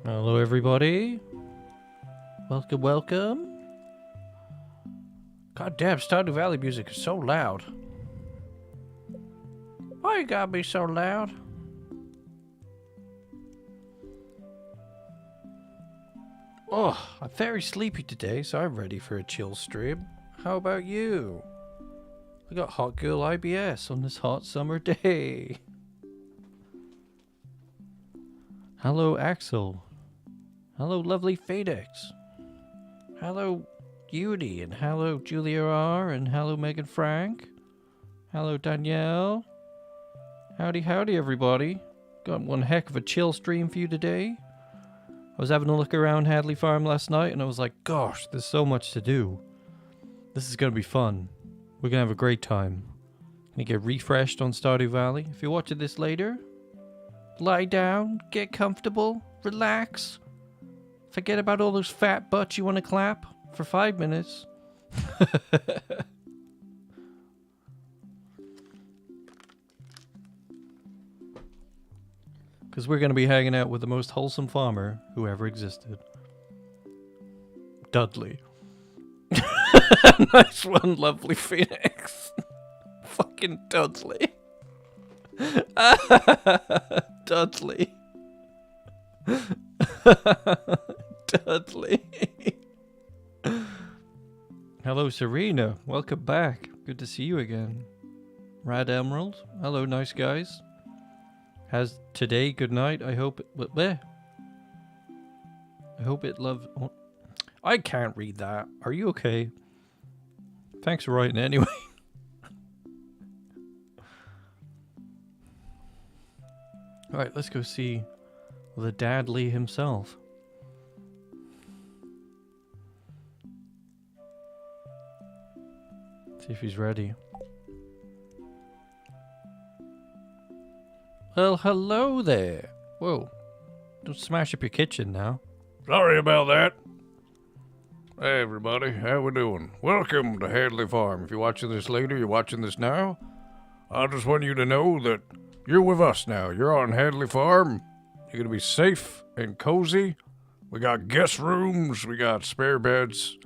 Hello everybody. Welcome, welcome. God damn, Stardew Valley music is so loud. Why you gotta be so loud? Oh, I'm very sleepy today, so I'm ready for a chill stream. How about you? I got hot girl IBS on this hot summer day. Hello Axel. Hello lovely Phoenix. Hello Judy, and hello Julia R, and hello Megan Frank. Hello Danielle. Howdy howdy everybody. Got one heck of a chill stream for you today. I was having a look around Hadley Farm last night and I was like, gosh, there's so much to do. This is gonna be fun. We're gonna have a great time. Gonna get refreshed on Stardew Valley. If you're watching this later, lie down, get comfortable, relax. Forget about all those fat butts you want to clap for 5 minutes. Because we're going to be hanging out with the most wholesome farmer who ever existed. Dudley. Nice one, lovely Phoenix. Fucking Dudley. Dudley. Dudley. Hello Serena, welcome back. Good to see you again. Rad Emerald, hello nice guys. Has today good night. I hope it I hope it love oh, I can't read that. Are you okay? Thanks for writing anyway. Alright, let's go see the Dadley himself. See if he's ready. Well, hello there. Whoa. Don't smash up your kitchen now. Sorry about that. Hey everybody, how we doing? Welcome to Hadley Farm. If you're watching this later, you're watching this now. I just want you to know that you're with us now. You're on Hadley Farm. You're gonna be safe and cozy. We got guest rooms, we got spare beds.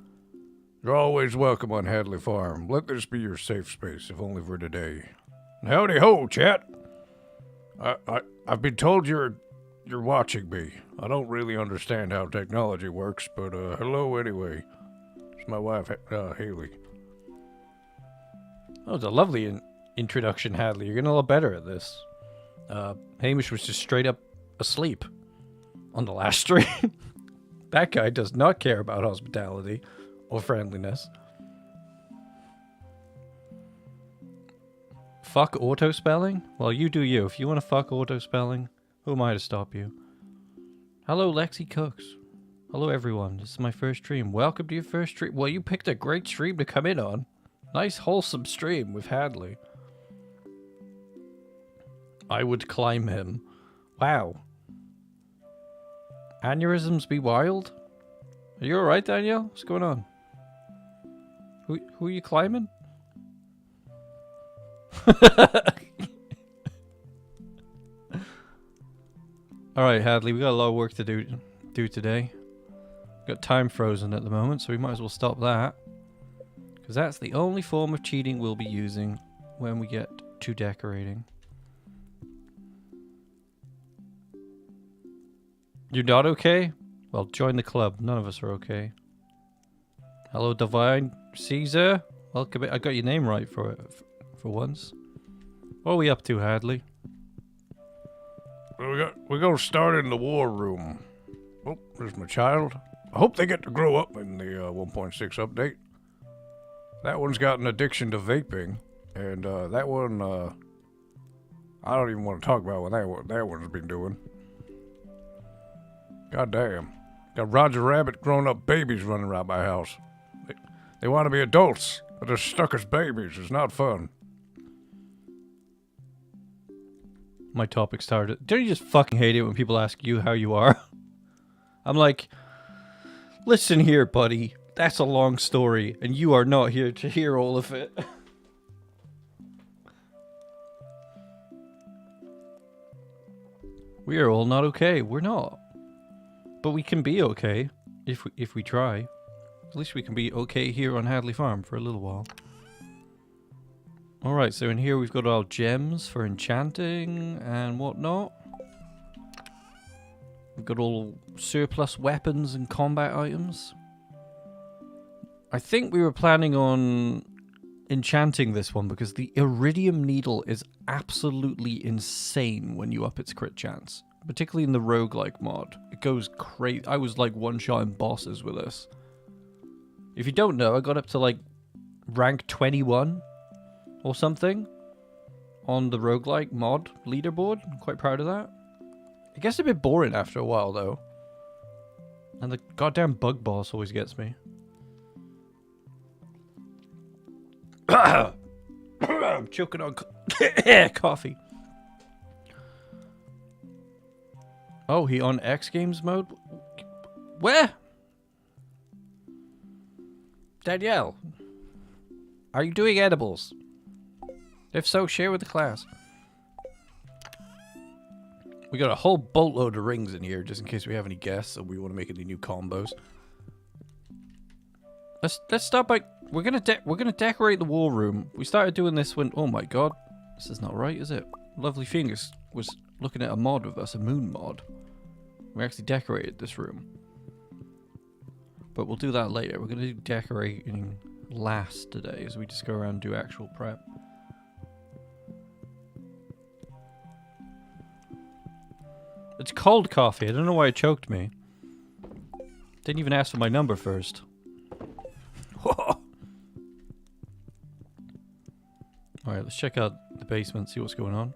You're always welcome on Hadley Farm. Let this be your safe space, if only for today. Howdy ho, chat. I've been told you're watching me. I don't really understand how technology works, but hello anyway. It's my wife, Haley. Oh, it's a lovely introduction, Hadley. You're getting a lot better at this. Hamish was just straight up asleep on the last stream. That guy does not care about hospitality or friendliness. Fuck auto spelling? Well, you do you. If you want to fuck auto spelling, who am I to stop you? Hello, Lexi Cooks. Hello, everyone. This is my first stream. Welcome to your first stream. Well, you picked a great stream to come in on. Nice, wholesome stream with Hadley. I would climb him. Wow. Aneurysms be wild? Are you alright, Danielle? What's going on? Who are you climbing? Alright, Hadley, we got a lot of work to do today. Got time frozen at the moment, so we might as well stop that. Because that's the only form of cheating we'll be using when we get to decorating. You're not okay? Well, join the club. None of us are okay. Hello, Divine Caesar. Welcome. I got your name right for once. What are we up to, Hadley? Well, we're gonna start in the war room. Oh, there's my child. I hope they get to grow up in the 1.6 update. That one's got an addiction to vaping, and that one, I don't even want to talk about what that one's been doing. God damn. Got Roger Rabbit grown-up babies running around my house. They want to be adults, but they're stuck as babies. It's not fun. My topic started. Don't you just fucking hate it when people ask you how you are? I'm like, listen here, buddy. That's a long story, and you are not here to hear all of it. We are all not okay. We're not. But we can be okay if we try. At least we can be okay here on Hadley Farm for a little while. Alright, so in here we've got our gems for enchanting and whatnot. We've got all surplus weapons and combat items. I think we were planning on enchanting this one because the iridium needle is absolutely insane when you up its crit chance. Particularly in the roguelike mod. It goes crazy. I was like one-shotting bosses with this. If you don't know, I got up to like rank 21 or something on the roguelike mod leaderboard. I'm quite proud of that. It gets a bit boring after a while though. And the goddamn bug boss always gets me. I'm choking on coffee. Oh, he on X Games mode? Where? Danielle, are you doing edibles? If so, share with the class. We got a whole boatload of rings in here, just in case we have any guests or we want to make any new combos. Let's start by we're gonna decorate the war room. We started doing this when oh my god, this is not right, is it? Lovely Phoenix was looking at a mod with us, a moon mod. We actually decorated this room. But we'll do that later. We're going to do decorating last today as we just go around and do actual prep. It's cold coffee. I don't know why it choked me. Didn't even ask for my number first. Alright, let's check out the basement, see what's going on.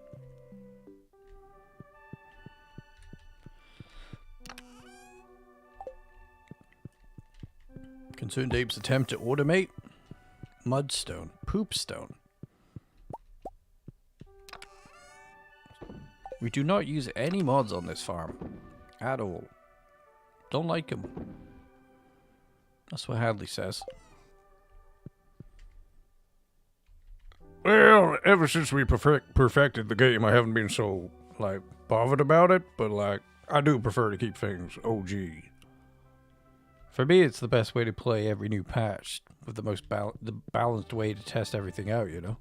Concerned Ape's attempt to automate mudstone, poopstone. We do not use any mods on this farm at all. Don't like them. That's what Hadley says. Well, ever since we perfected the game, I haven't been so, like, bothered about it, but, like, I do prefer to keep things OG. For me, it's the best way to play every new patch, with the most balanced way to test everything out, you know?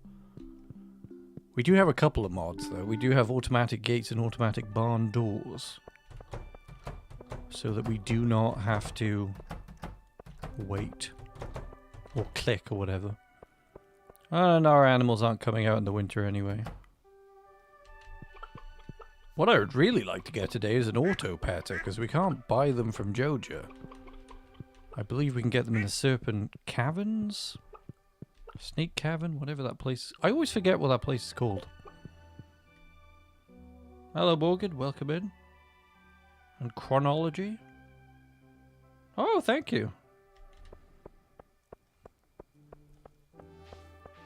We do have a couple of mods, though. We do have automatic gates and automatic barn doors. So that we do not have to wait. Or click, or whatever. And our animals aren't coming out in the winter anyway. What I would really like to get today is an auto petter, because we can't buy them from Joja. I believe we can get them in the Serpent Caverns? Snake Cavern? Whatever that place is. I always forget what that place is called. Hello, Morgan. Welcome in. And Chronology? Oh, thank you.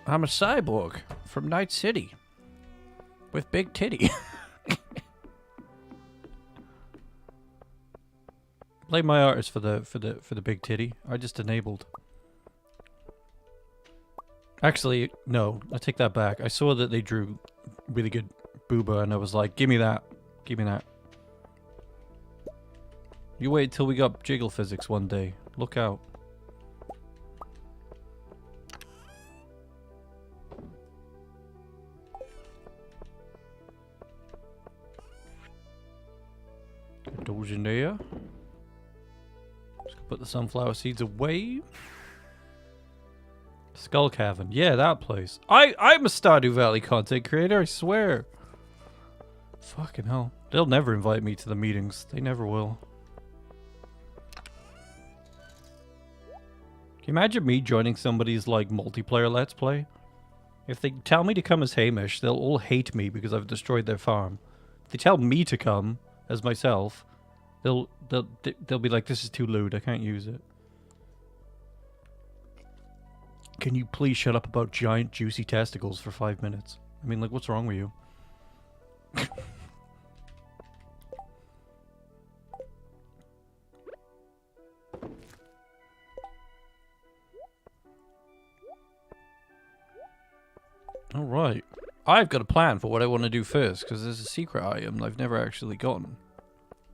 I'm a cyborg from Night City. With big titty. Blame my artist for the big titty. I just enabled. Actually, no, I take that back. I saw that they drew really good booba and I was like, give me that. Give me that. You wait till we got jiggle physics one day. Look out. Those in there. Put the sunflower seeds away. Skull Cavern. Yeah, that place. I'm a Stardew Valley content creator, I swear. Fucking hell. They'll never invite me to the meetings. They never will. Can you imagine me joining somebody's, like, multiplayer Let's Play? If they tell me to come as Hamish, they'll all hate me because I've destroyed their farm. If they tell me to come as myself, they'll be like, this is too lewd, I can't use it. Can you please shut up about giant juicy testicles for 5 minutes? I mean, like, what's wrong with you? Alright. I've got a plan for what I want to do first, because there's a secret item I've never actually gotten.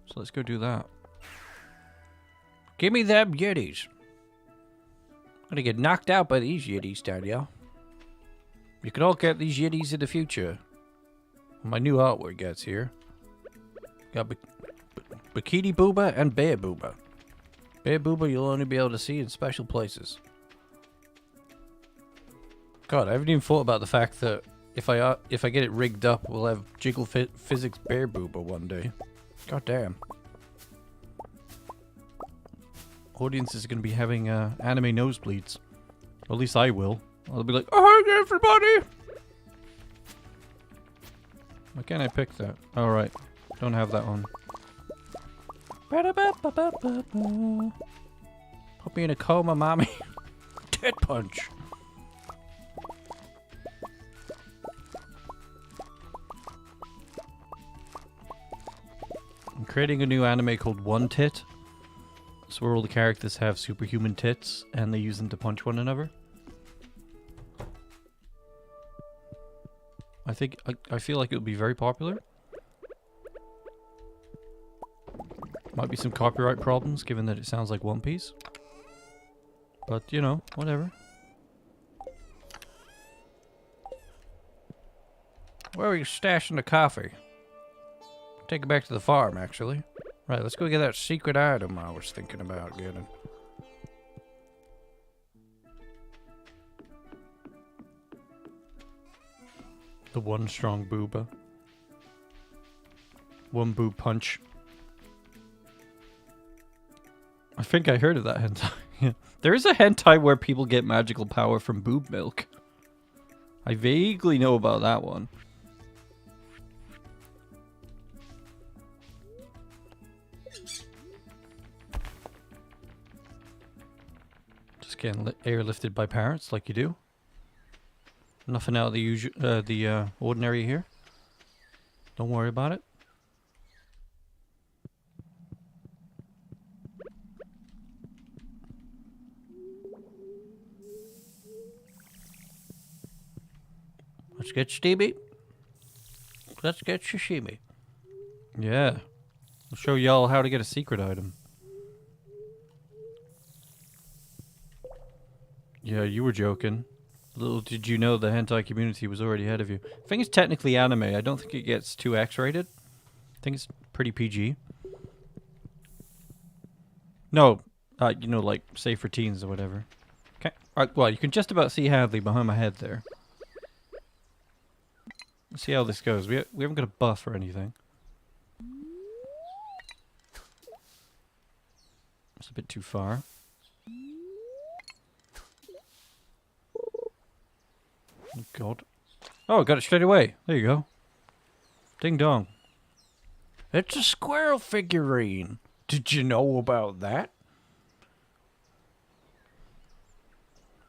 So let's go do that. Give me them Yetis. I'm gonna get knocked out by these Yetis, Danielle. You can all get these Yetis in the future. My new artwork gets here. Got Bikini Booba and Bear Booba. Bear Booba you'll only be able to see in special places. God, I haven't even thought about the fact that if I get it rigged up, we'll have Jiggle Physics Bear Booba one day. God damn. Audience is going to be having anime nosebleeds. Or at least I will. I'll be like, oh, hi everybody! Why can't I pick that? Alright. Don't have that one. Put me in a coma, mommy. Dead punch. I'm creating a new anime called One Tit. So where all the characters have superhuman tits and they use them to punch one another. I feel like it would be very popular. Might be some copyright problems given that it sounds like One Piece. But, you know, whatever. Where are you stashing the coffee? Take it back to the farm, actually. Right, let's go get that secret item I was thinking about getting. The one strong booba. One boob punch. I think I heard of that hentai. There is a hentai where people get magical power from boob milk. I vaguely know about that one. Just getting airlifted by parents like you do. Nothing out of the usual, ordinary here. Don't worry about it. Let's get Stevie. Let's get sashimi. Yeah. I'll show y'all how to get a secret item. Yeah, you were joking. Little did you know the hentai community was already ahead of you. I think it's technically anime. I don't think it gets too X-rated. I think it's pretty PG. No, you know, like, safe for teens or whatever. Okay. Well, you can just about see Hadley behind my head there. Let's see how this goes. We haven't got a buff or anything. It's a bit too far. Oh, God. Oh, I got it straight away. There you go. Ding dong. It's a squirrel figurine. Did you know about that?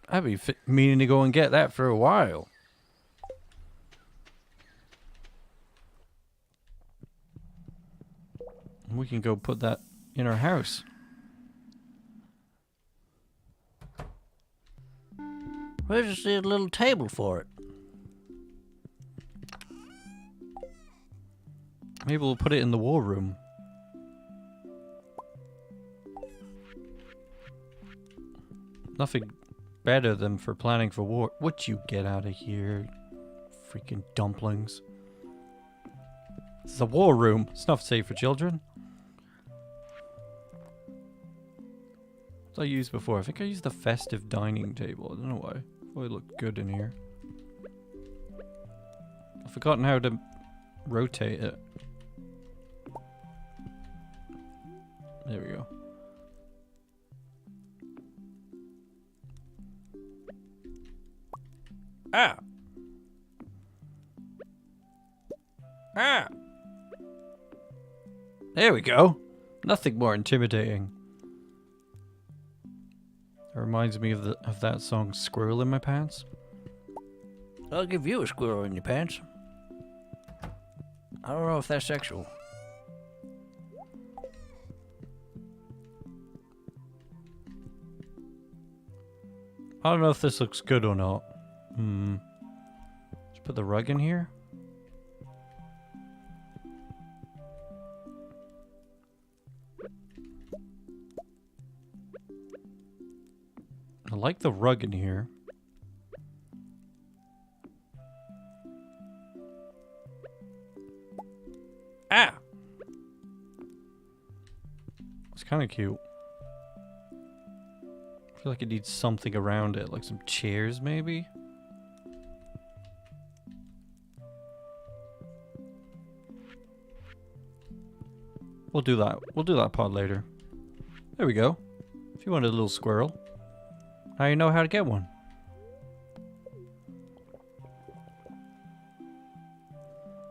I've been meaning to go and get that for a while. We can go put that in our house. Where's the little table for it? Maybe we'll put it in the war room. Nothing better than for planning for war. Would you get out of here, freaking dumplings? This is a war room. It's not safe for children. What did I use before? I think I used the festive dining table. I don't know why. It looked good in here. I've forgotten how to rotate it. There we go. Ah! Ah! There we go. Nothing more intimidating. It reminds me of that song, Squirrel in My Pants. I'll give you a squirrel in your pants. I don't know if that's sexual. I don't know if this looks good or not. Let's put the rug in here. I like the rug in here. Ah! It's kind of cute. I feel like it needs something around it, like some chairs maybe? We'll do that. We'll do that pod later. There we go. If you want a little squirrel, now you know how to get one.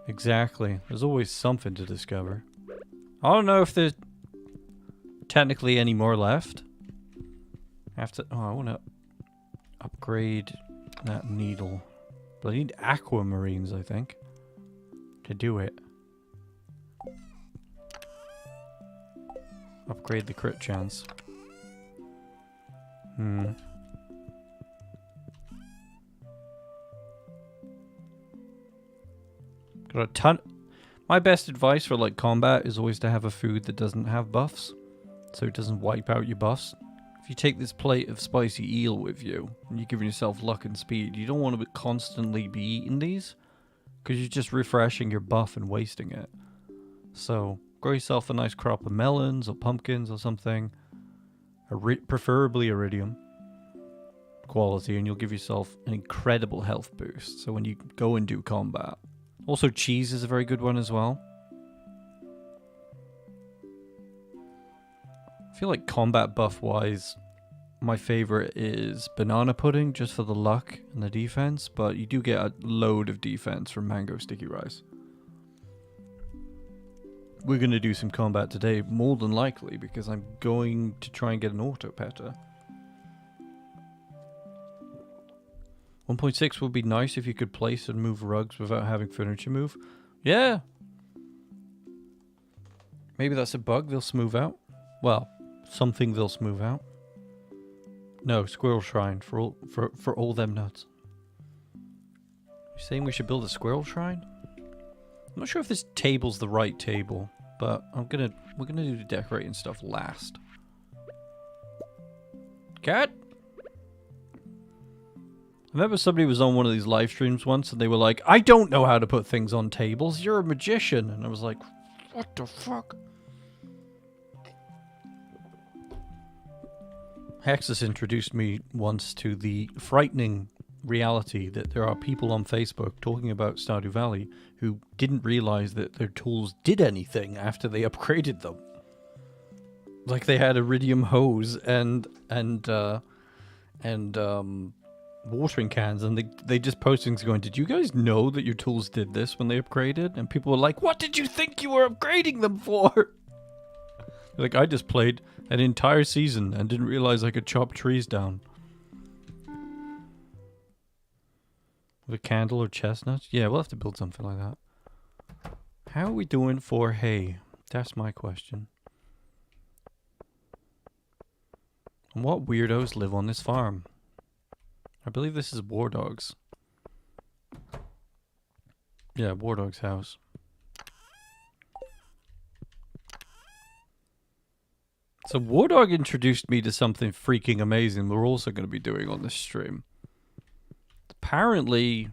Exactly. There's always something to discover. I don't know if there's technically any more left. I have to... Oh, I want to upgrade that needle. But I need aquamarines, I think, to do it. Upgrade the crit chance. Got a ton. My best advice for like combat is always to have a food that doesn't have buffs, so it doesn't wipe out your buffs. If you take this plate of spicy eel with you and you're giving yourself luck and speed, you don't want to constantly be eating these because you're just refreshing your buff and wasting it. So grow yourself a nice crop of melons or pumpkins or something, preferably iridium quality, and you'll give yourself an incredible health boost. So when you go and do combat. Also, cheese is a very good one as well. I feel like combat buff-wise, my favorite is banana pudding, just for the luck and the defense, but you do get a load of defense from mango sticky rice. We're going to do some combat today, more than likely, because I'm going to try and get an auto petter. 1.6 would be nice if you could place and move rugs without having furniture move. Yeah. Maybe that's a bug they'll smooth out. Well, something they'll smooth out. No, squirrel shrine for all them nuts. You saying we should build a squirrel shrine? I'm not sure if this table's the right table, but we're gonna do the decorating stuff last. Cat? I remember somebody was on one of these live streams once and they were like, I don't know how to put things on tables, you're a magician. And I was like, what the fuck? Hexus introduced me once to the frightening reality that there are people on Facebook talking about Stardew Valley who didn't realize that their tools did anything after they upgraded them. Like they had iridium hose and watering cans, and they just post things going, did you guys know that your tools did this when they upgraded? And people were like, what did you think you were upgrading them for? Like, I just played an entire season and didn't realize I could chop trees down. With a candle or chestnuts? Yeah, we'll have to build something like that. How are we doing for hay? That's my question. And what weirdos live on this farm? I believe this is War Dog's. Yeah, War Dog's house. So War Dog introduced me to something freaking amazing we're also going to be doing on this stream. Apparently,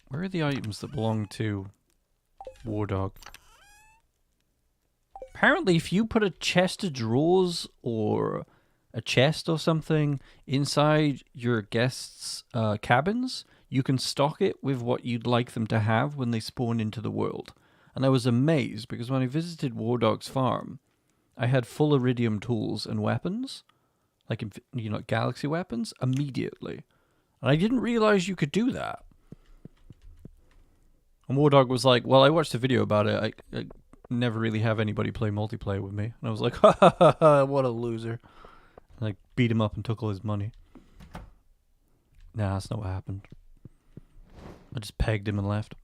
where are the items that belong to War Dog? Apparently, if you put a chest of drawers or a chest or something inside your guests' cabins, you can stock it with what you'd like them to have when they spawn into the world. And I was amazed because when I visited War Dog's farm, I had full iridium tools and weapons, like, you know, galaxy weapons, immediately. And I didn't realize you could do that. And War Dog was like, well, I watched a video about it. I never really have anybody play multiplayer with me. And I was like, ha ha ha ha, what a loser. And I beat him up and took all his money. Nah, that's not what happened. I just pegged him and left.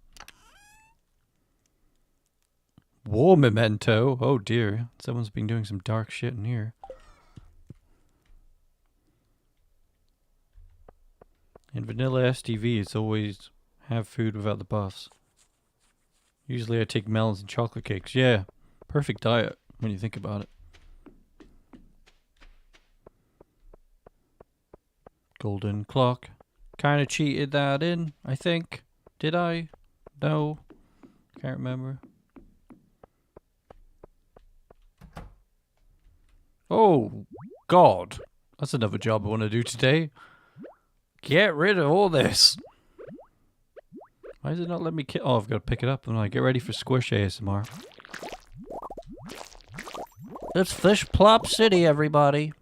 War memento. Oh dear. Someone's been doing some dark shit in here. In vanilla STV, it's always have food without the buffs. Usually I take melons and chocolate cakes. Yeah, perfect diet when you think about it. Golden clock. Kind of cheated that in, I think. Did I? No. Can't remember. Oh, God. That's another job I want to do today. Get rid of all this. Why does it not let me oh, I've got to pick it up. And I get ready for Squish ASMR. It's Fish Plop City, everybody.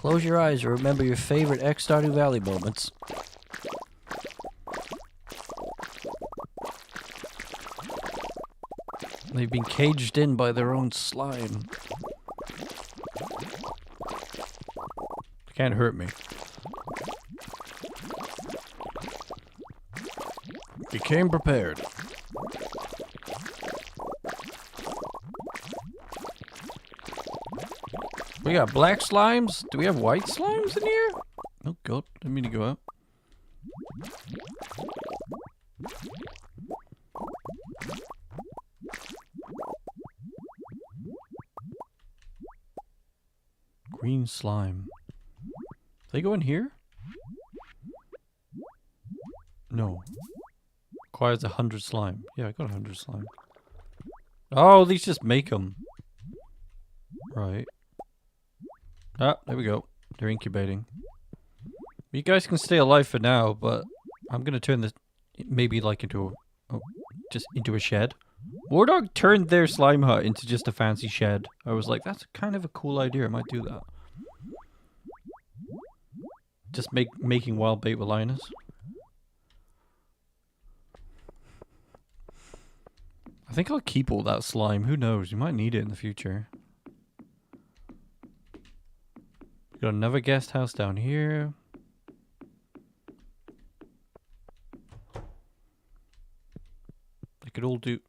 Close your eyes and remember your favorite Stardew Valley moments. They've been caged in by their own slime. They can't hurt me. You came prepared. We got black slimes? Do we have white slimes in here? Oh god, didn't mean to go out. Green slime. They go in here? No. Requires 100 slime. Yeah, I got 100 slime. Oh, these just make them. Right. Ah, there we go. They're incubating. You guys can stay alive for now, but I'm gonna turn this maybe like into a, just into a shed. Wardog turned their slime hut into just a fancy shed. I was like, that's kind of a cool idea. I might do that. Just making wild bait with Linus. I think I'll keep all that slime. Who knows? You might need it in the future. Got another guest house down here. They could all do...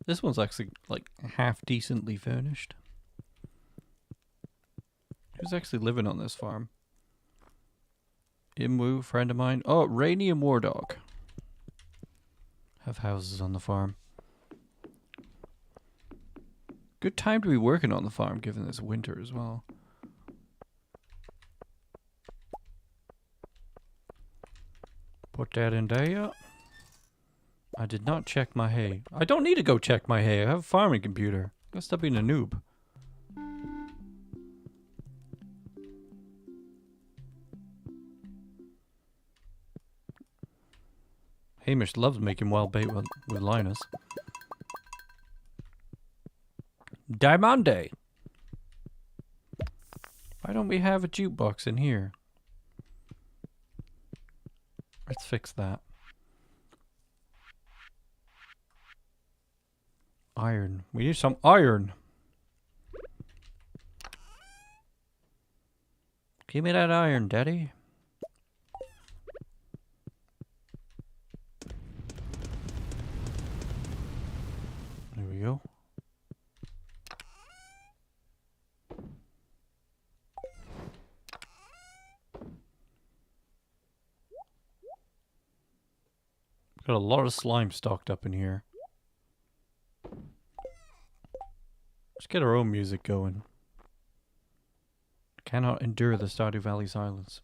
This one's actually, like, half decently furnished. Who's actually living on this farm? Imwu, friend of mine. Oh, Rainy and Wardog have houses on the farm. Good time to be working on the farm, given it's winter as well. Put that in there. I did not check my hay. I don't need to go check my hay. I have a farming computer. I'll stop being a noob. Hamish loves making wild bait with Linus. Diamande! Why don't we have a jukebox in here? Let's fix that. Iron. We need some iron. Give me that iron, Daddy. There we go. Got a lot of slime stocked up in here. Let's get our own music going. Cannot endure the Stardew Valley silence.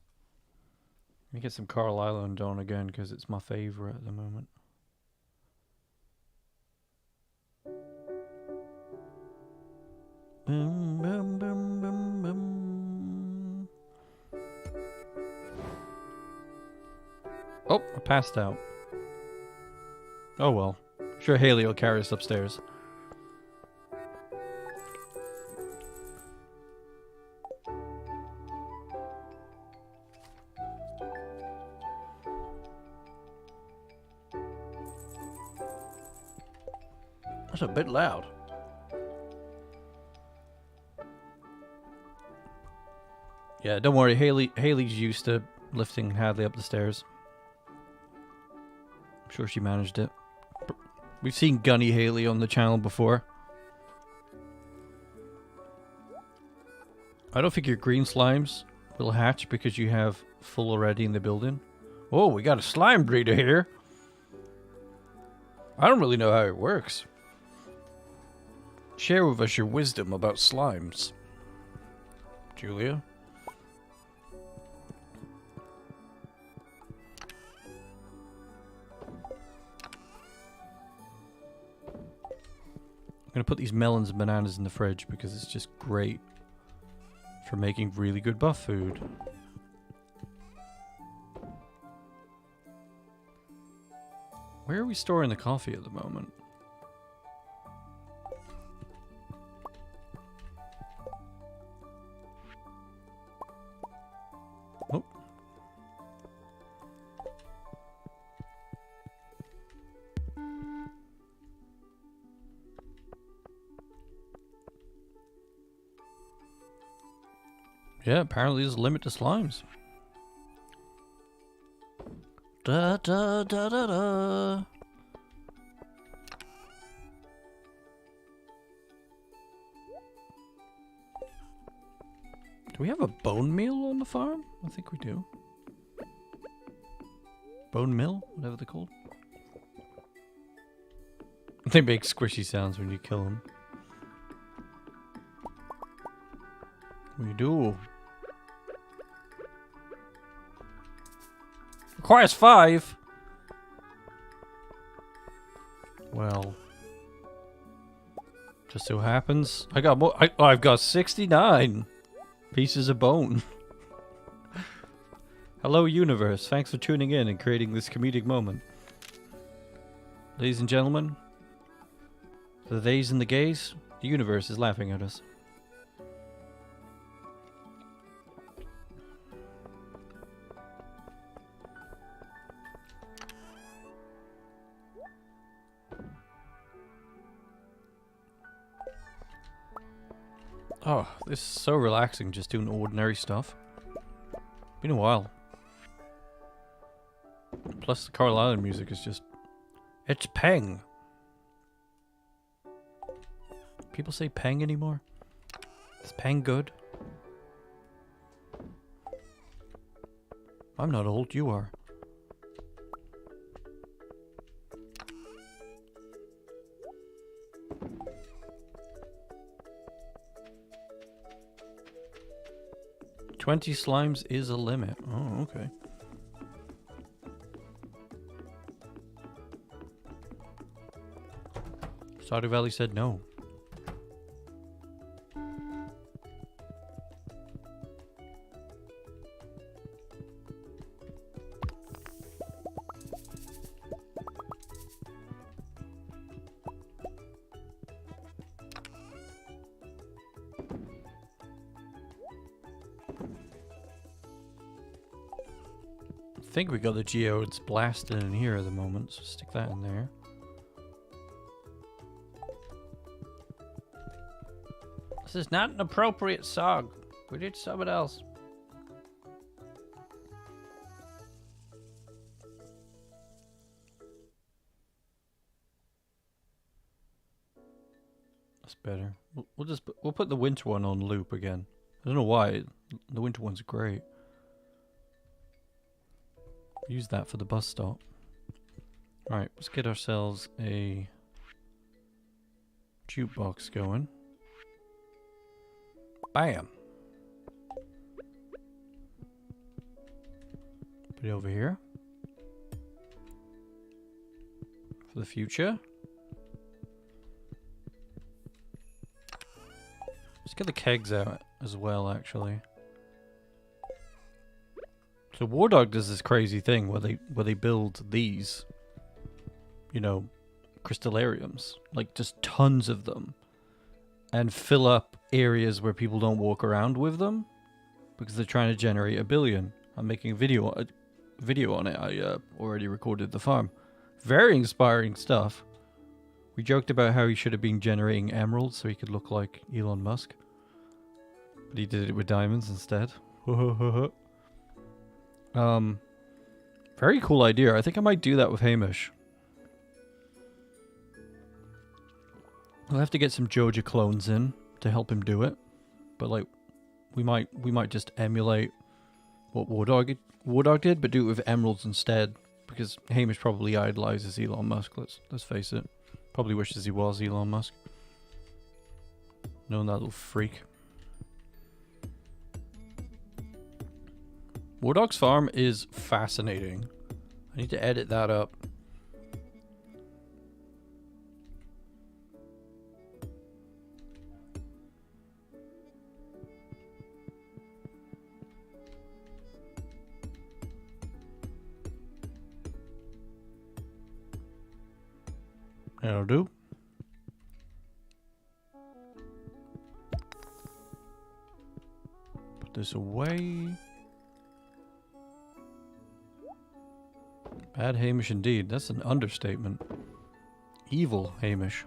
Let me get some Carl Island on again because it's my favorite at the moment. Boom, boom, boom, boom, boom. Oh, I passed out. Oh well. Sure, Haley will carry us upstairs. That's a bit loud. Yeah, don't worry. Haley's used to lifting Hadley up the stairs. I'm sure she managed it. We've seen Gunny Haley on the channel before. I don't think your green slimes will hatch because you have full already in the building. Oh, we got a slime breeder here. I don't really know how it works. Share with us your wisdom about slimes. Julia? going to put these melons and bananas in the fridge because it's just great for making really good buff food. Where are we storing the coffee at the moment? Oh. Yeah, apparently there's a limit to slimes. Da da da da da. Do we have a bone meal on the farm? I think we do. Bone mill? Whatever they're called. They make squishy sounds when you kill them. We do. Requires 5. Well, just so happens I got more. I've got 69 pieces of bone. Hello, universe. Thanks for tuning in and creating this comedic moment. Ladies and gentlemen, the theys and the gays, the universe is laughing at us. Oh, this is so relaxing just doing ordinary stuff. Been a while. Plus the Coral Island music is just... It's Peng! People say Peng anymore? Is Peng good? I'm not old, you are. $20 slimes is a limit. Oh, okay. Stardew Valley said no. I think we got the geodes blasted in here at the moment, so stick that in there. This is not an appropriate song. We did something else. That's better. We'll put the winter one on loop again. I don't know why. The winter one's great. Use that for the bus stop. Alright, let's get ourselves a jukebox going. Bam! Put it over here. For the future. Let's get the kegs out as well, actually. So War Dog does this crazy thing where they build these, you know, crystallariums, like just tons of them, and fill up areas where people don't walk around with them, because they're trying to generate 1 billion. I'm making a video on it. I already recorded the farm. Very inspiring stuff. We joked about how he should have been generating emeralds so he could look like Elon Musk, but he did it with diamonds instead. Very cool idea. I think I might do that with Hamish. I'll have to get some Joja clones in to help him do it. But like, we might just emulate what War Dog did, but do it with emeralds instead. Because Hamish probably idolizes Elon Musk. Let's face it. Probably wishes he was Elon Musk. Knowing that little freak. War Dog's farm is fascinating. I need to edit that up. That'll do. Put this away. Bad Hamish indeed. That's an understatement. Evil Hamish.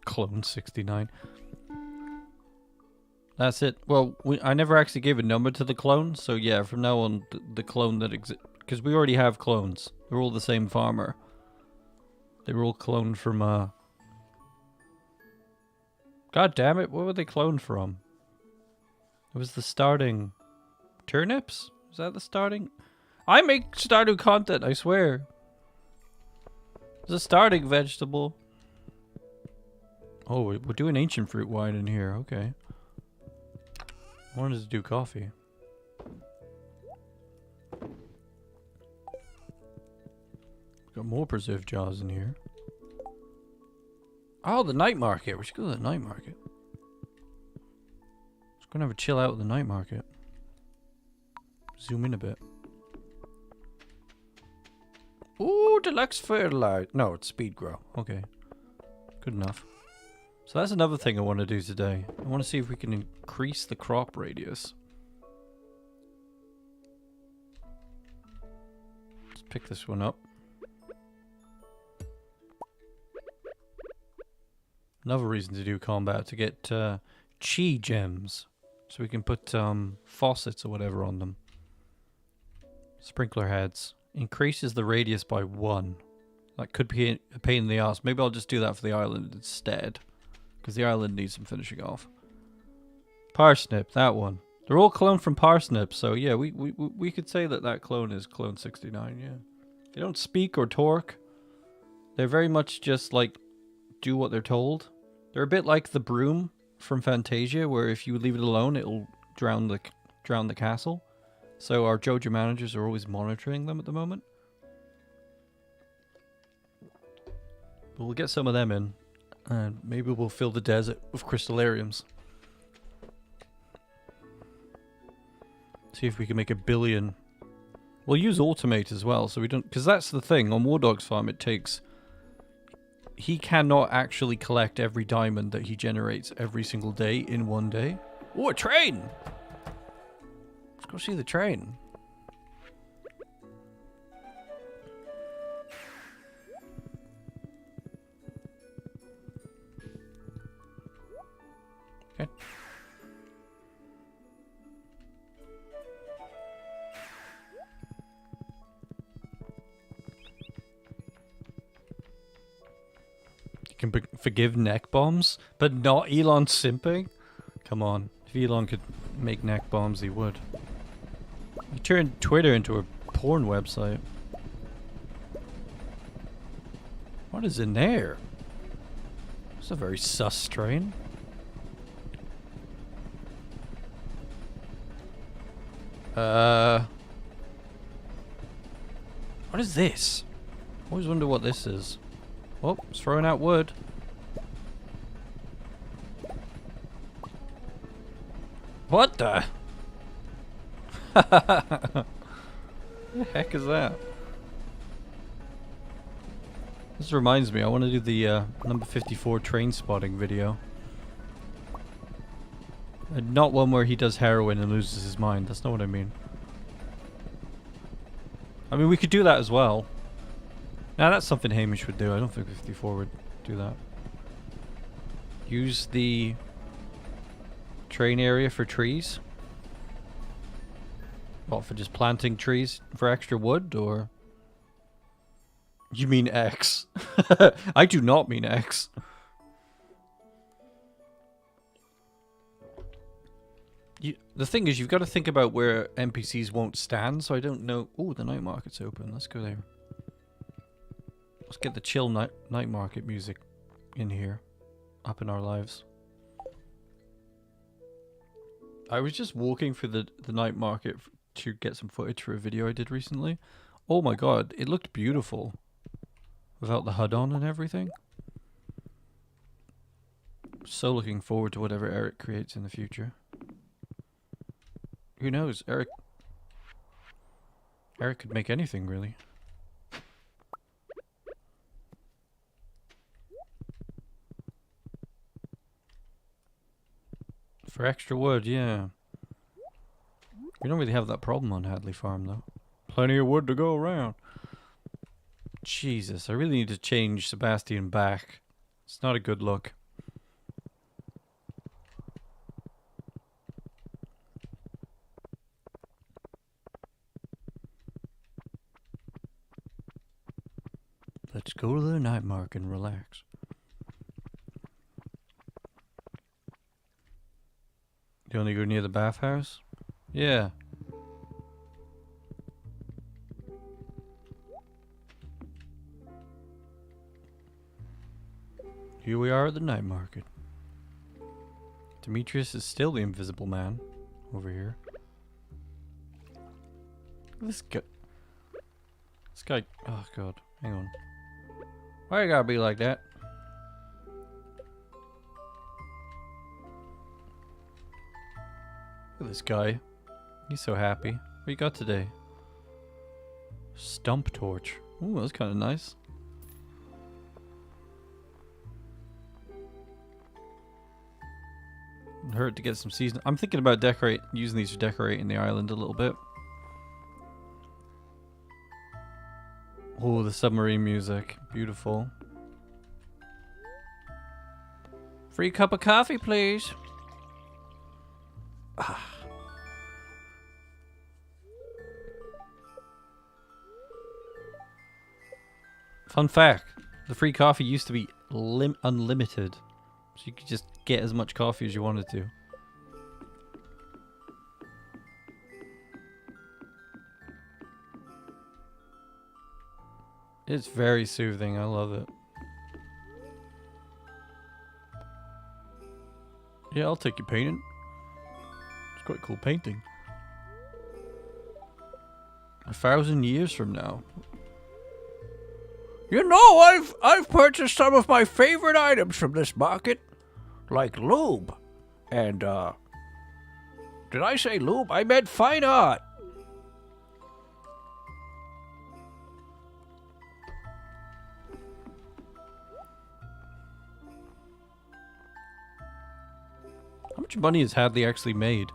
Clone 69. That's it. Well, I never actually gave a number to the clone, so yeah, from now on, the clone that exists... Because we already have clones. They're all the same farmer. They were all cloned from, God damn it, what were they cloned from? It was the starting... Turnips? Is that the starting? I make Stardew content, I swear. It's a starting vegetable. Oh, we're doing ancient fruit wine in here, okay. I wanted to do coffee. Got more preserved jars in here. Oh, the night market. We should go to the night market. Just gonna have a chill out at the night market. Zoom in a bit. Ooh, deluxe fertilizer. No, it's speed grow. Okay. Good enough. So that's another thing I want to do today. I want to see if we can increase the crop radius. Let's pick this one up. Another reason to do combat, to get chi gems. So we can put faucets or whatever on them. Sprinkler heads. Increases the radius by 1. That could be a pain in the ass. Maybe I'll just do that for the island instead. Because the island needs some finishing off. Parsnip, that one. They're all cloned from Parsnip, so yeah, we could say that that clone is clone 69, yeah. They don't speak or talk. They're very much just, like, do what they're told. They're a bit like the broom from Fantasia, where if you leave it alone, it'll drown the castle. So our Joja managers are always monitoring them at the moment. But we'll get some of them in. And maybe we'll fill the desert with crystallariums. See if we can make 1 billion. We'll use automate as well, so we don't... Because that's the thing, on War Dog's farm it takes... He cannot actually collect every diamond that he generates every single day in one day. Oh, a train! Let's go see the train. Okay. You can forgive neck bombs, but not Elon simping? Come on. If Elon could make neck bombs, he would. He turned Twitter into a porn website. What is in there? It's a very sus train. What is this? I always wonder what this is. Oh, it's throwing out wood. What the? The heck is that? This reminds me, I want to do the number 54 train spotting video. And not one where he does heroin and loses his mind. That's not what I mean. I mean, we could do that as well. Now that's something Hamish would do. I don't think 54 would do that. Use the train area for trees. What, for just planting trees for extra wood, or? You mean X? I do not mean X. The thing is, you've got to think about where NPCs won't stand, so I don't know... Oh, the night market's open. Let's go there. Let's get the chill night market music in here. Up in our lives. I was just walking through the night market to get some footage for a video I did recently. Oh my god, it looked beautiful. Without the HUD on and everything. So looking forward to whatever Eric creates in the future. Who knows? Eric could make anything, really. For extra wood, yeah. We don't really have that problem on Hadley Farm, though. Plenty of wood to go around. Jesus, I really need to change Sebastian back. It's not a good look. Let's go to the night market and relax. You only go near the bathhouse? Yeah. Here we are at the night market. Demetrius is still the invisible man over here. This guy. This guy. Oh god. Hang on. Why you gotta be like that? Look at this guy. He's so happy. What you got today? Stump torch. Ooh, that's kind of nice. It'd hurt to get some season. I'm thinking about using these to decorating the island a little bit. Oh, the submarine music. Beautiful. Free cup of coffee, please. Ah. Fun fact, the free coffee used to be unlimited. So you could just get as much coffee as you wanted to. It's very soothing. I love it. Yeah, I'll take you painting. It's quite a cool painting. 1,000 years from now. You know, I've purchased some of my favorite items from this market. Like lube. And, did I say lube? I meant fine art. How much money has Hadley actually made?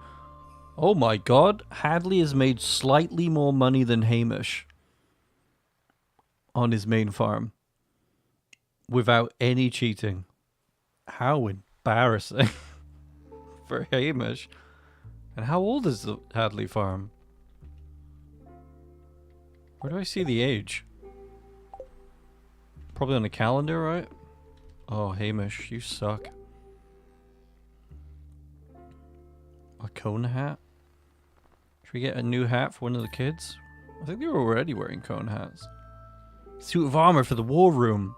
Oh my god, Hadley has made slightly more money than Hamish on his main farm without any cheating. How embarrassing for Hamish. And how old is the Hadley farm? Where do I see the age? Probably on the calendar, right? Oh, Hamish, you suck. A cone hat? Should we get a new hat for one of the kids? I think they were already wearing cone hats. Suit of armor for the war room.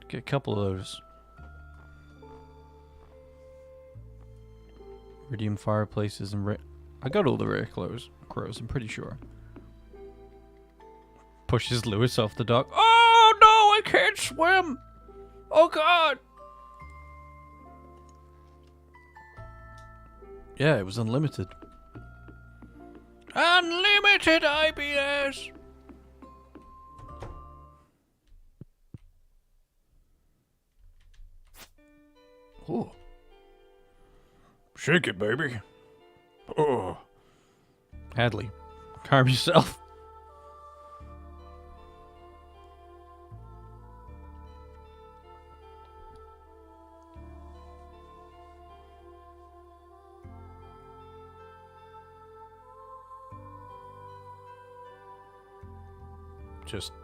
Get a couple of those. Iridium fireplaces and I got all the rare crows, I'm pretty sure. Pushes Lewis off the dock. Oh no, I can't swim! Oh god! Yeah, it was unlimited. Unlimited IBS! Oh. Shake it, baby. Oh. Hadley, calm yourself.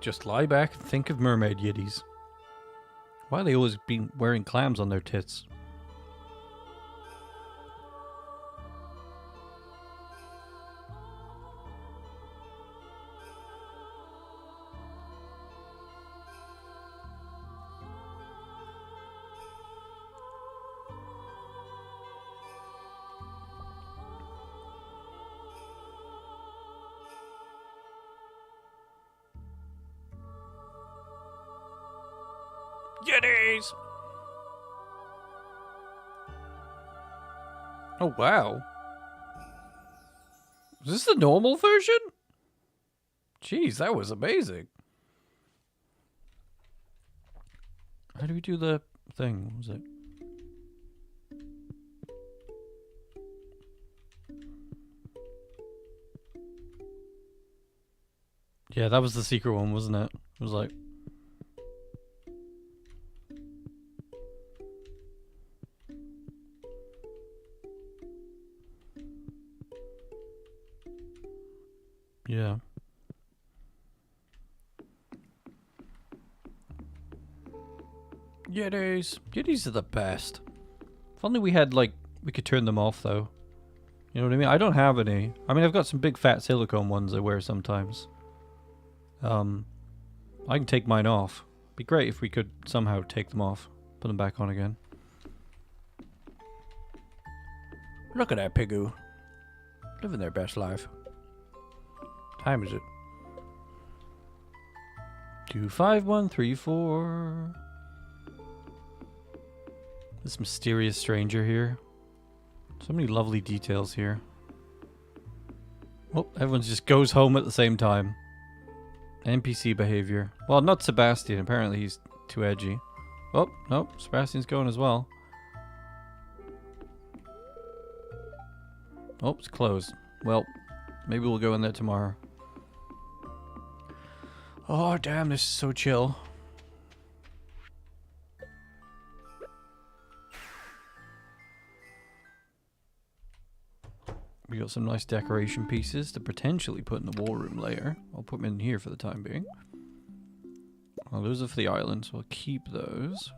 Just lie back and think of mermaid yiddies. Why they always been wearing clams on their tits? Yiddies! Oh wow. Is this the normal version? Jeez, that was amazing. How do we do the thing? What was it? Yeah, that was the secret one, wasn't it? It was like... Yeah. Yetis. Yetis are the best. If only we had, like, we could turn them off, though. You know what I mean? I don't have any. I mean, I've got some big fat silicone ones I wear sometimes. I can take mine off. Be great if we could somehow take them off. Put them back on again. Look at that pigoo. Living their best life. Time is it? 25134. This mysterious stranger here. So many lovely details here. Oh, everyone just goes home at the same time. NPC behavior. Well, not Sebastian. Apparently he's too edgy. Oh, nope. Sebastian's going as well. Oh, it's closed. Well, maybe we'll go in there tomorrow. Oh, damn, this is so chill. We got some nice decoration pieces to potentially put in the war room later. I'll put them in here for the time being. Well, those are for the island, so I'll keep those.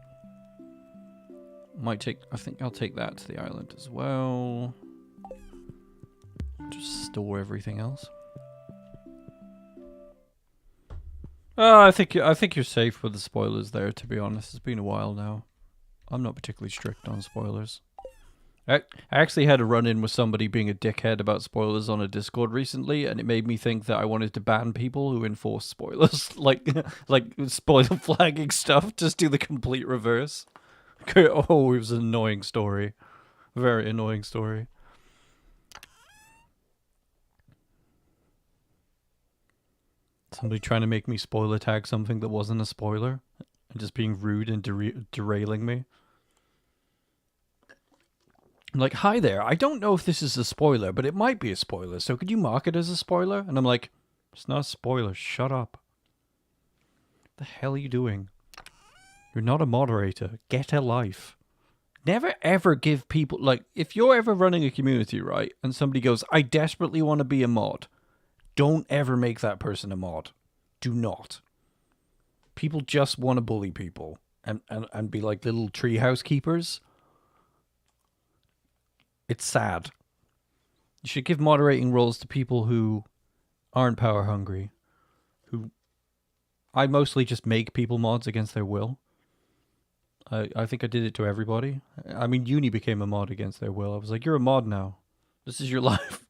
Might take... I think I'll take that to the island as well. Just store everything else. I think you're safe with the spoilers there, to be honest. It's been a while now. I'm not particularly strict on spoilers. I actually had a run-in with somebody being a dickhead about spoilers on a Discord recently, and it made me think that I wanted to ban people who enforce spoilers. like spoiler flagging stuff. Just do the complete reverse. Oh, it was an annoying story. Very annoying story. Somebody trying to make me spoiler tag something that wasn't a spoiler. And just being rude and derailing me. I'm like, hi there, I don't know if this is a spoiler, but it might be a spoiler, so could you mark it as a spoiler? And I'm like, it's not a spoiler, shut up. What the hell are you doing? You're not a moderator, get a life. Never ever give people, like, if you're ever running a community, right, and somebody goes, I desperately want to be a mod, don't ever make that person a mod. Do not. People just want to bully people and be like little treehouse keepers. It's sad. You should give moderating roles to people who aren't power hungry. I mostly just make people mods against their will. I think I did it to everybody. I mean, Uni became a mod against their will. I was like, you're a mod now. This is your life.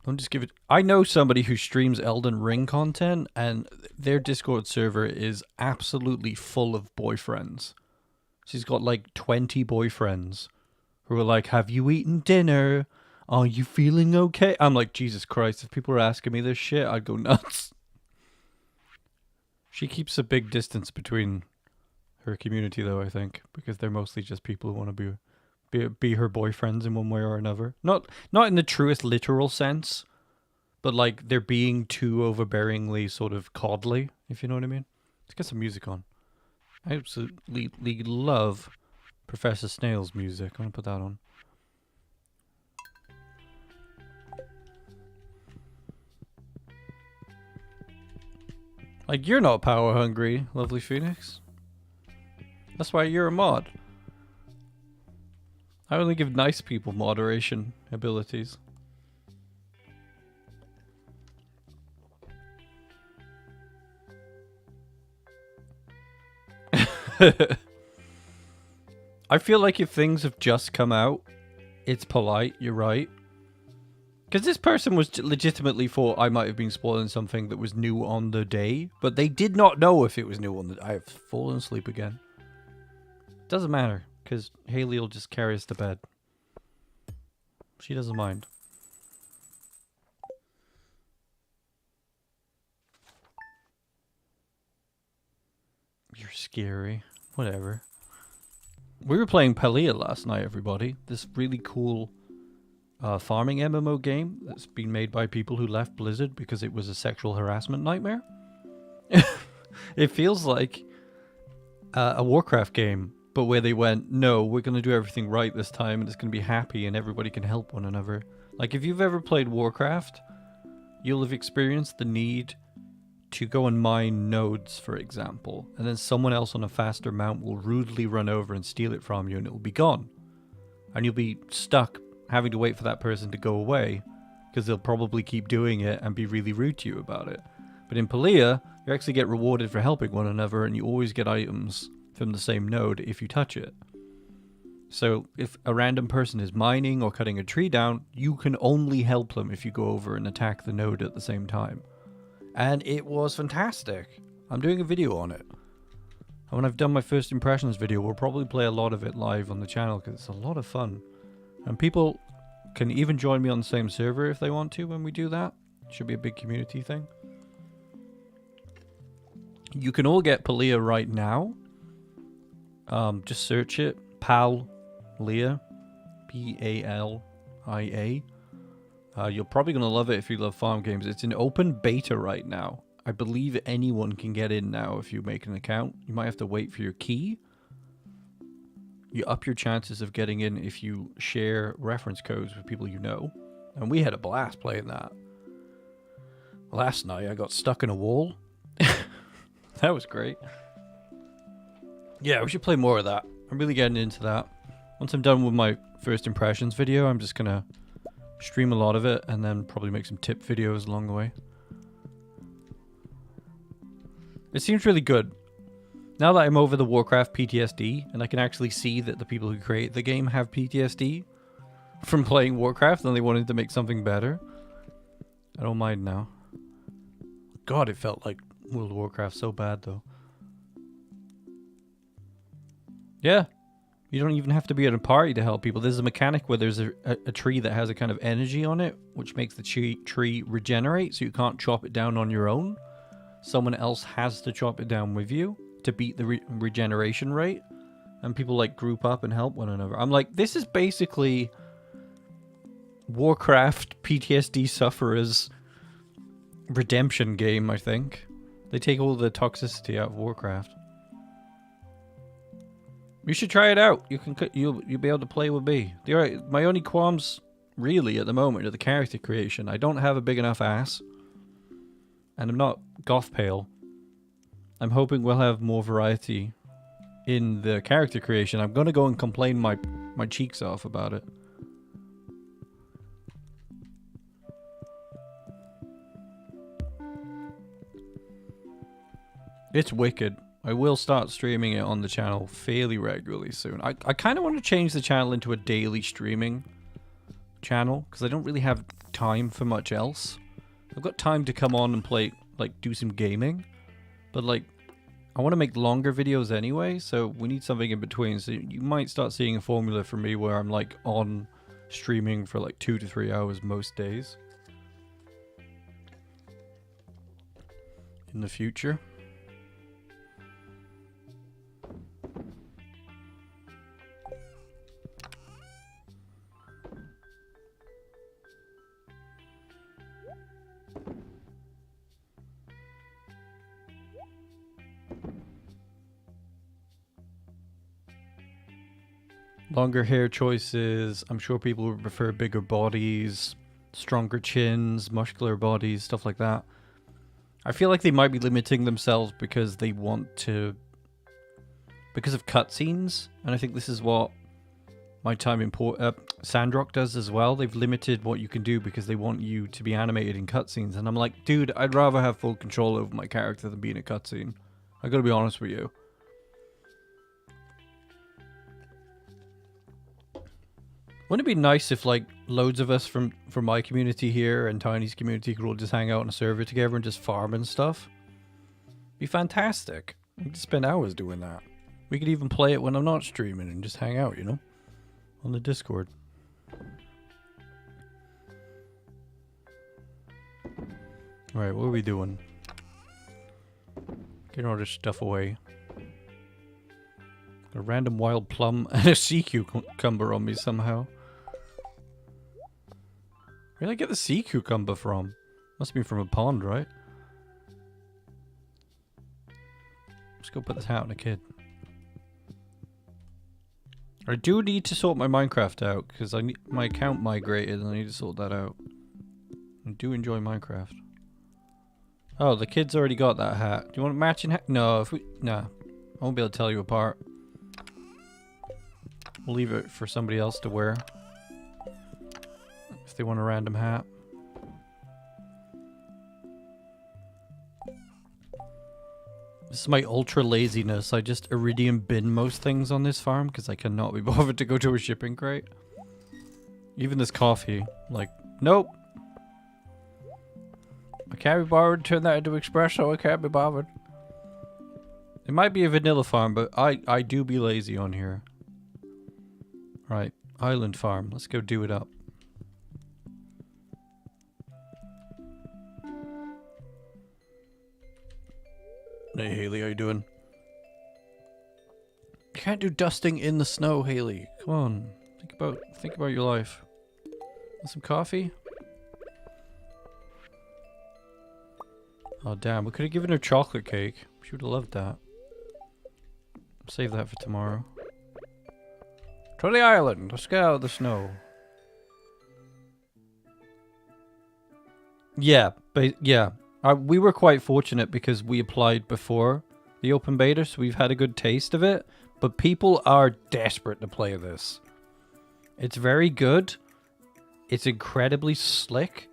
Don't just give it... I know somebody who streams Elden Ring content, and their Discord server is absolutely full of boyfriends. She's got like 20 boyfriends who are like, have you eaten dinner? Are you feeling okay? I'm like, Jesus Christ, if people were asking me this shit, I'd go nuts. She keeps a big distance between her community, though, I think, because they're mostly just people who want to be her boyfriends in one way or another. Not in the truest literal sense, but like they're being too overbearingly sort of coddly, if you know what I mean. Let's get some music on. I absolutely love Professor Snail's music. I'm going to put that on. Like, you're not power hungry, lovely Phoenix. That's why you're a mod. I only give nice people moderation abilities. I feel like if things have just come out, it's polite, you're right. Because this person was legitimately thought I might have been spoiling something that was new on the day, but they did not know if it was new on the... I have fallen asleep again. Doesn't matter, because Haley will just carry us to bed. She doesn't mind. You're scary. Whatever. We were playing Palia last night, everybody. This really cool farming MMO game that's been made by people who left Blizzard because it was a sexual harassment nightmare. It feels like a Warcraft game, but where they went, no, we're going to do everything right this time and it's going to be happy and everybody can help one another. Like, if you've ever played Warcraft, you'll have experienced the need to go and mine nodes, for example, and then someone else on a faster mount will rudely run over and steal it from you and it will be gone. And you'll be stuck having to wait for that person to go away because they'll probably keep doing it and be really rude to you about it. But in Palia, you actually get rewarded for helping one another and you always get items from the same node if you touch it. So if a random person is mining or cutting a tree down, you can only help them if you go over and attack the node at the same time. And it was fantastic. I'm doing a video on it. And when I've done my first impressions video, we'll probably play a lot of it live on the channel because it's a lot of fun. And people can even join me on the same server if they want to when we do that. Should be a big community thing. You can all get Palia right now. Just search it. Palia. P-A-L-I-A. You're probably going to love it if you love farm games. It's in open beta right now. I believe anyone can get in now if you make an account. You might have to wait for your key. You up your chances of getting in if you share reference codes with people you know. And we had a blast playing that. Last night I got stuck in a wall. That was great. Yeah, we should play more of that. I'm really getting into that. Once I'm done with my first impressions video, I'm just going to stream a lot of it and then probably make some tip videos along the way. It seems really good. Now that I'm over the Warcraft PTSD and I can actually see that the people who create the game have PTSD from playing Warcraft and they wanted to make something better, I don't mind now. God, it felt like World of Warcraft so bad though. Yeah. You don't even have to be at a party to help people. There's a mechanic where there's a tree that has a kind of energy on it, which makes the tree regenerate, so you can't chop it down on your own. Someone else has to chop it down with you to beat the regeneration rate. And people like group up and help one another. I'm like, this is basically Warcraft PTSD sufferers redemption game, I think. They take all the toxicity out of Warcraft. You should try it out. You'll be able to play with me. My only qualms, really, at the moment, are the character creation. I don't have a big enough ass, and I'm not goth pale. I'm hoping we'll have more variety in the character creation. I'm gonna go and complain my cheeks off about it. It's wicked. I will start streaming it on the channel fairly regularly soon. I kind of want to change the channel into a daily streaming channel because I don't really have time for much else. I've got time to come on and play, like, do some gaming, but like, I want to make longer videos anyway, so we need something in between. So you might start seeing a formula for me where I'm like on streaming for like 2 to 3 hours most days in the future. Longer hair choices. I'm sure people would prefer bigger bodies, stronger chins, muscular bodies, stuff like that. I feel like they might be limiting themselves because they want to... because of cutscenes. And I think this is what My Time in Sandrock does as well. They've limited what you can do because they want you to be animated in cutscenes. And I'm like, dude, I'd rather have full control over my character than be in a cutscene. I gotta be honest with you. Wouldn't it be nice if, like, loads of us from my community here and Tiny's community could all just hang out on a server together and just farm and stuff? Be fantastic. We could spend hours doing that. We could even play it when I'm not streaming and just hang out, you know? On the Discord. Right, what are we doing? Getting all this stuff away. A random wild plum and a sea cucumber on me somehow. Where did I get the sea cucumber from? Must be from a pond, right? Let's go put this hat on a kid. I do need to sort my Minecraft out, because my account migrated and I need to sort that out. I do enjoy Minecraft. Oh, the kid's already got that hat. Do you want a matching hat? No, nah. I won't be able to tell you apart. We'll leave it for somebody else to wear. If they want a random hat. This is my ultra laziness. I just iridium bin most things on this farm because I cannot be bothered to go to a shipping crate. Even this coffee. Like, nope. I can't be bothered to turn that into espresso. I can't be bothered. It might be a vanilla farm, but I do be lazy on here. Right, island farm. Let's go do it up. Hey Haley, how you doing? You can't do dusting in the snow, Haley. Come on, think about your life. Want some coffee? Oh damn, we could have given her chocolate cake. She would have loved that. Save that for tomorrow. To the island. Let's get out of the snow. Yeah, but yeah. We were quite fortunate because we applied before the open beta, so we've had a good taste of it. But people are desperate to play this. It's very good. It's incredibly slick.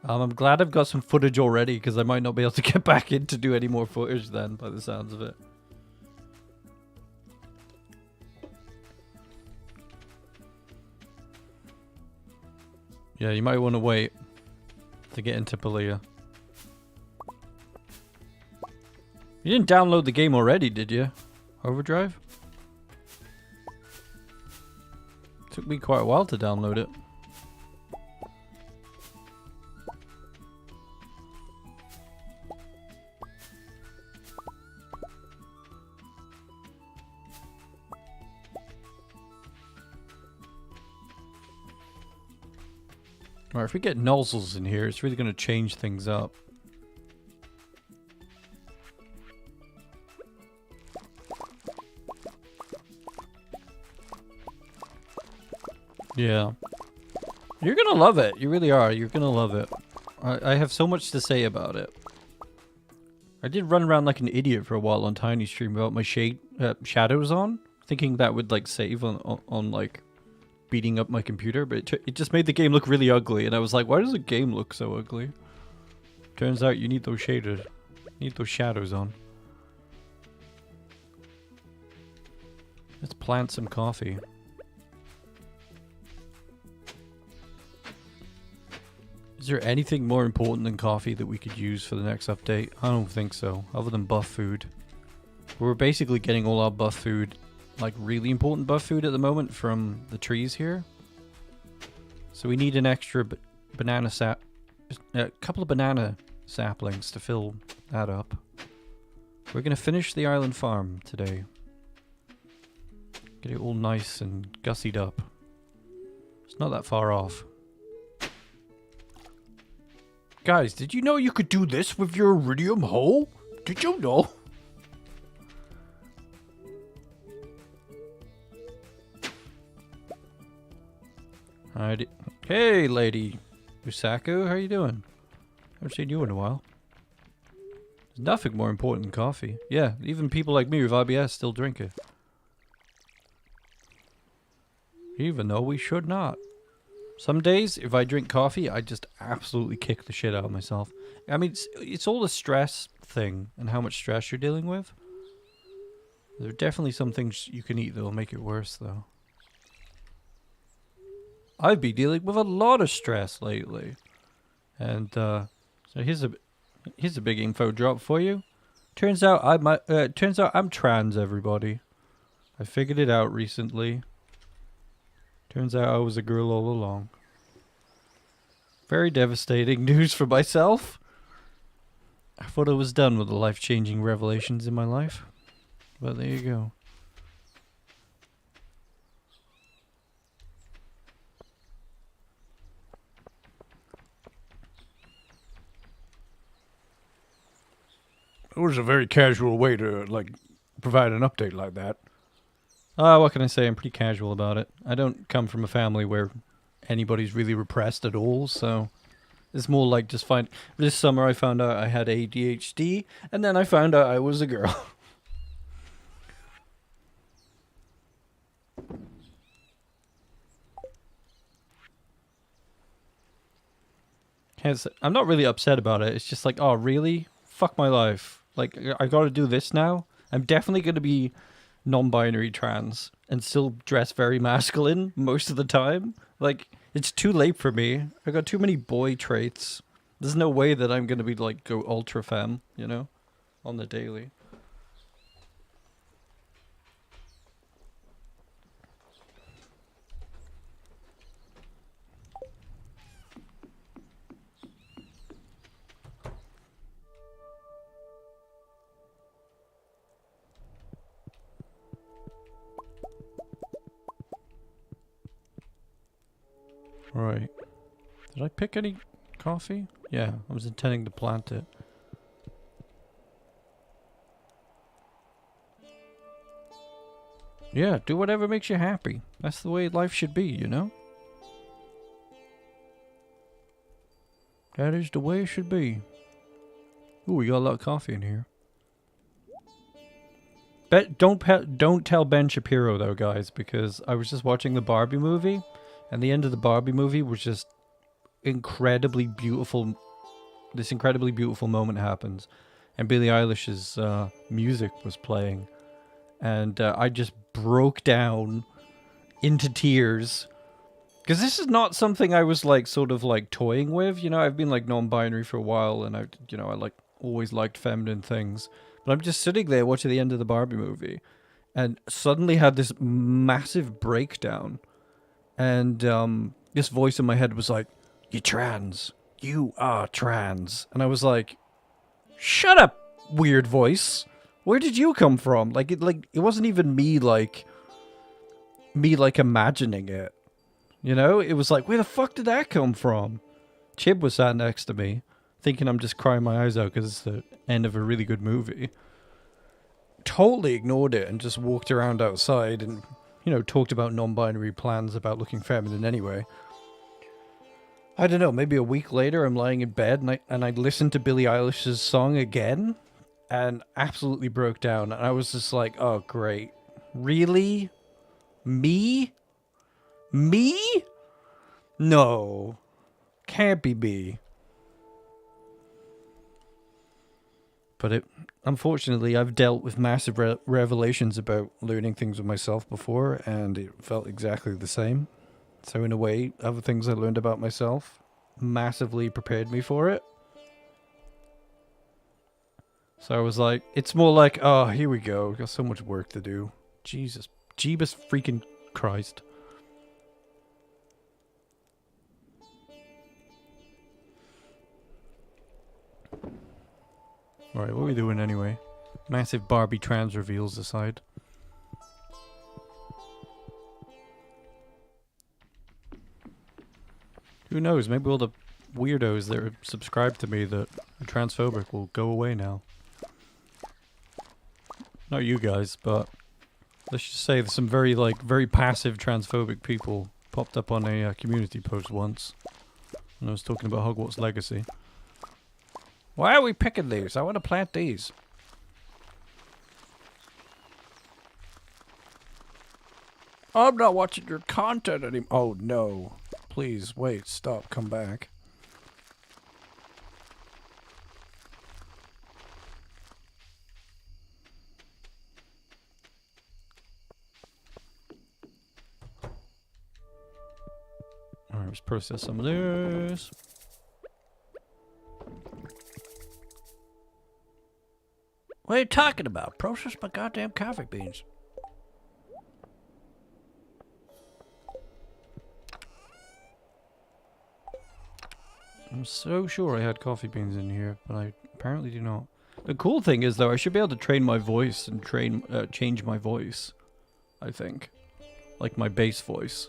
I'm glad I've got some footage already because I might not be able to get back in to do any more footage then, by the sounds of it. Yeah, you might want to wait to get into Palia. You didn't download the game already, did you? Overdrive? Took me quite a while to download it. Alright, if we get nozzles in here, it's really going to change things up. Yeah. You're going to love it. You really are. You're going to love it. I have so much to say about it. I did run around like an idiot for a while on Tiny Stream about my shadows on, thinking that would like save on like beating up my computer, but it just made the game look really ugly, and I was like, why does the game look so ugly? Turns out you need those shaders. You need those shadows on. Let's plant some coffee. Is there anything more important than coffee that we could use for the next update? I don't think so, other than buff food. We're basically getting all our buff food, like really important buff food at the moment, from the trees here. So we need an extra a couple of banana saplings to fill that up. We're going to finish the island farm today. Get it all nice and gussied up. It's not that far off. Guys, did you know you could do this with your iridium hoe? Did you know? Hey, lady Usaku, how you doing? Haven't seen you in a while. There's nothing more important than coffee. Yeah, even people like me with IBS still drink it. Even though we should not. Some days, if I drink coffee, I just absolutely kick the shit out of myself. I mean, it's all a stress thing and how much stress you're dealing with. There are definitely some things you can eat that will make it worse, though. I've been dealing with a lot of stress lately. And, so here's a big info drop for you. Turns out I'm trans, everybody. I figured it out recently. Turns out I was a girl all along. Very devastating news for myself. I thought I was done with the life-changing revelations in my life. But there you go. It was a very casual way to, like, provide an update like that. What can I say? I'm pretty casual about it. I don't come from a family where anybody's really repressed at all, so it's more like just this summer I found out I had ADHD, and then I found out I was a girl. I'm not really upset about it. It's just like, oh, really? Fuck my life. Like, I gotta do this now? I'm definitely gonna be non-binary trans and still dress very masculine most of the time. Like, it's too late for me. I got too many boy traits. There's no way that I'm gonna be like go ultra femme, you know, on the daily. Right. Did I pick any coffee? Yeah, I was intending to plant it. Yeah, do whatever makes you happy. That's the way life should be, you know? That is the way it should be. Ooh, we got a lot of coffee in here. Don't tell Ben Shapiro though, guys, because I was just watching the Barbie movie, and the end of the Barbie movie was just incredibly beautiful. This incredibly beautiful moment happens, and Billie Eilish's music was playing, and I just broke down into tears. Because this is not something I was like sort of like toying with, you know. I've been like non-binary for a while, and I like always liked feminine things. But I'm just sitting there watching the end of the Barbie movie, and suddenly had this massive breakdown, and this voice in my head was like, "You're trans. You are trans," and I was like, "Shut up, weird voice. Where did you come from?" Like it wasn't even me like imagining it. You know, it was like, where the fuck did that come from? Chib was sat next to me, thinking I'm just crying my eyes out because it's the end of a really good movie. Totally ignored it and just walked around outside and, you know, talked about non-binary plans about looking feminine anyway. I don't know, maybe a week later I'm lying in bed and I listened to Billie Eilish's song again and absolutely broke down. And I was just like, oh, great. Really? Me? Me? No. Can't be me. But unfortunately, I've dealt with massive revelations about learning things with myself before, and it felt exactly the same. So in a way, other things I learned about myself massively prepared me for it. So I was like, it's more like, oh, here we go. We've got so much work to do. Jesus. Jeebus freaking Christ. Alright, what are we doing anyway? Massive Barbie trans reveals aside. Who knows, maybe all the weirdos that are subscribed to me that are transphobic will go away now. Not you guys, but let's just say there's some very passive transphobic people popped up on a community post once. And I was talking about Hogwarts Legacy. Why are we picking these? I want to plant these. I'm not watching your content anymore. Oh no. Please, wait, stop, come back. Alright, let's process some of this. What are you talking about? Process my goddamn coffee beans. I'm so sure I had coffee beans in here, but I apparently do not. The cool thing is, though, I should be able to train my voice and change my voice. I think. Like my bass voice.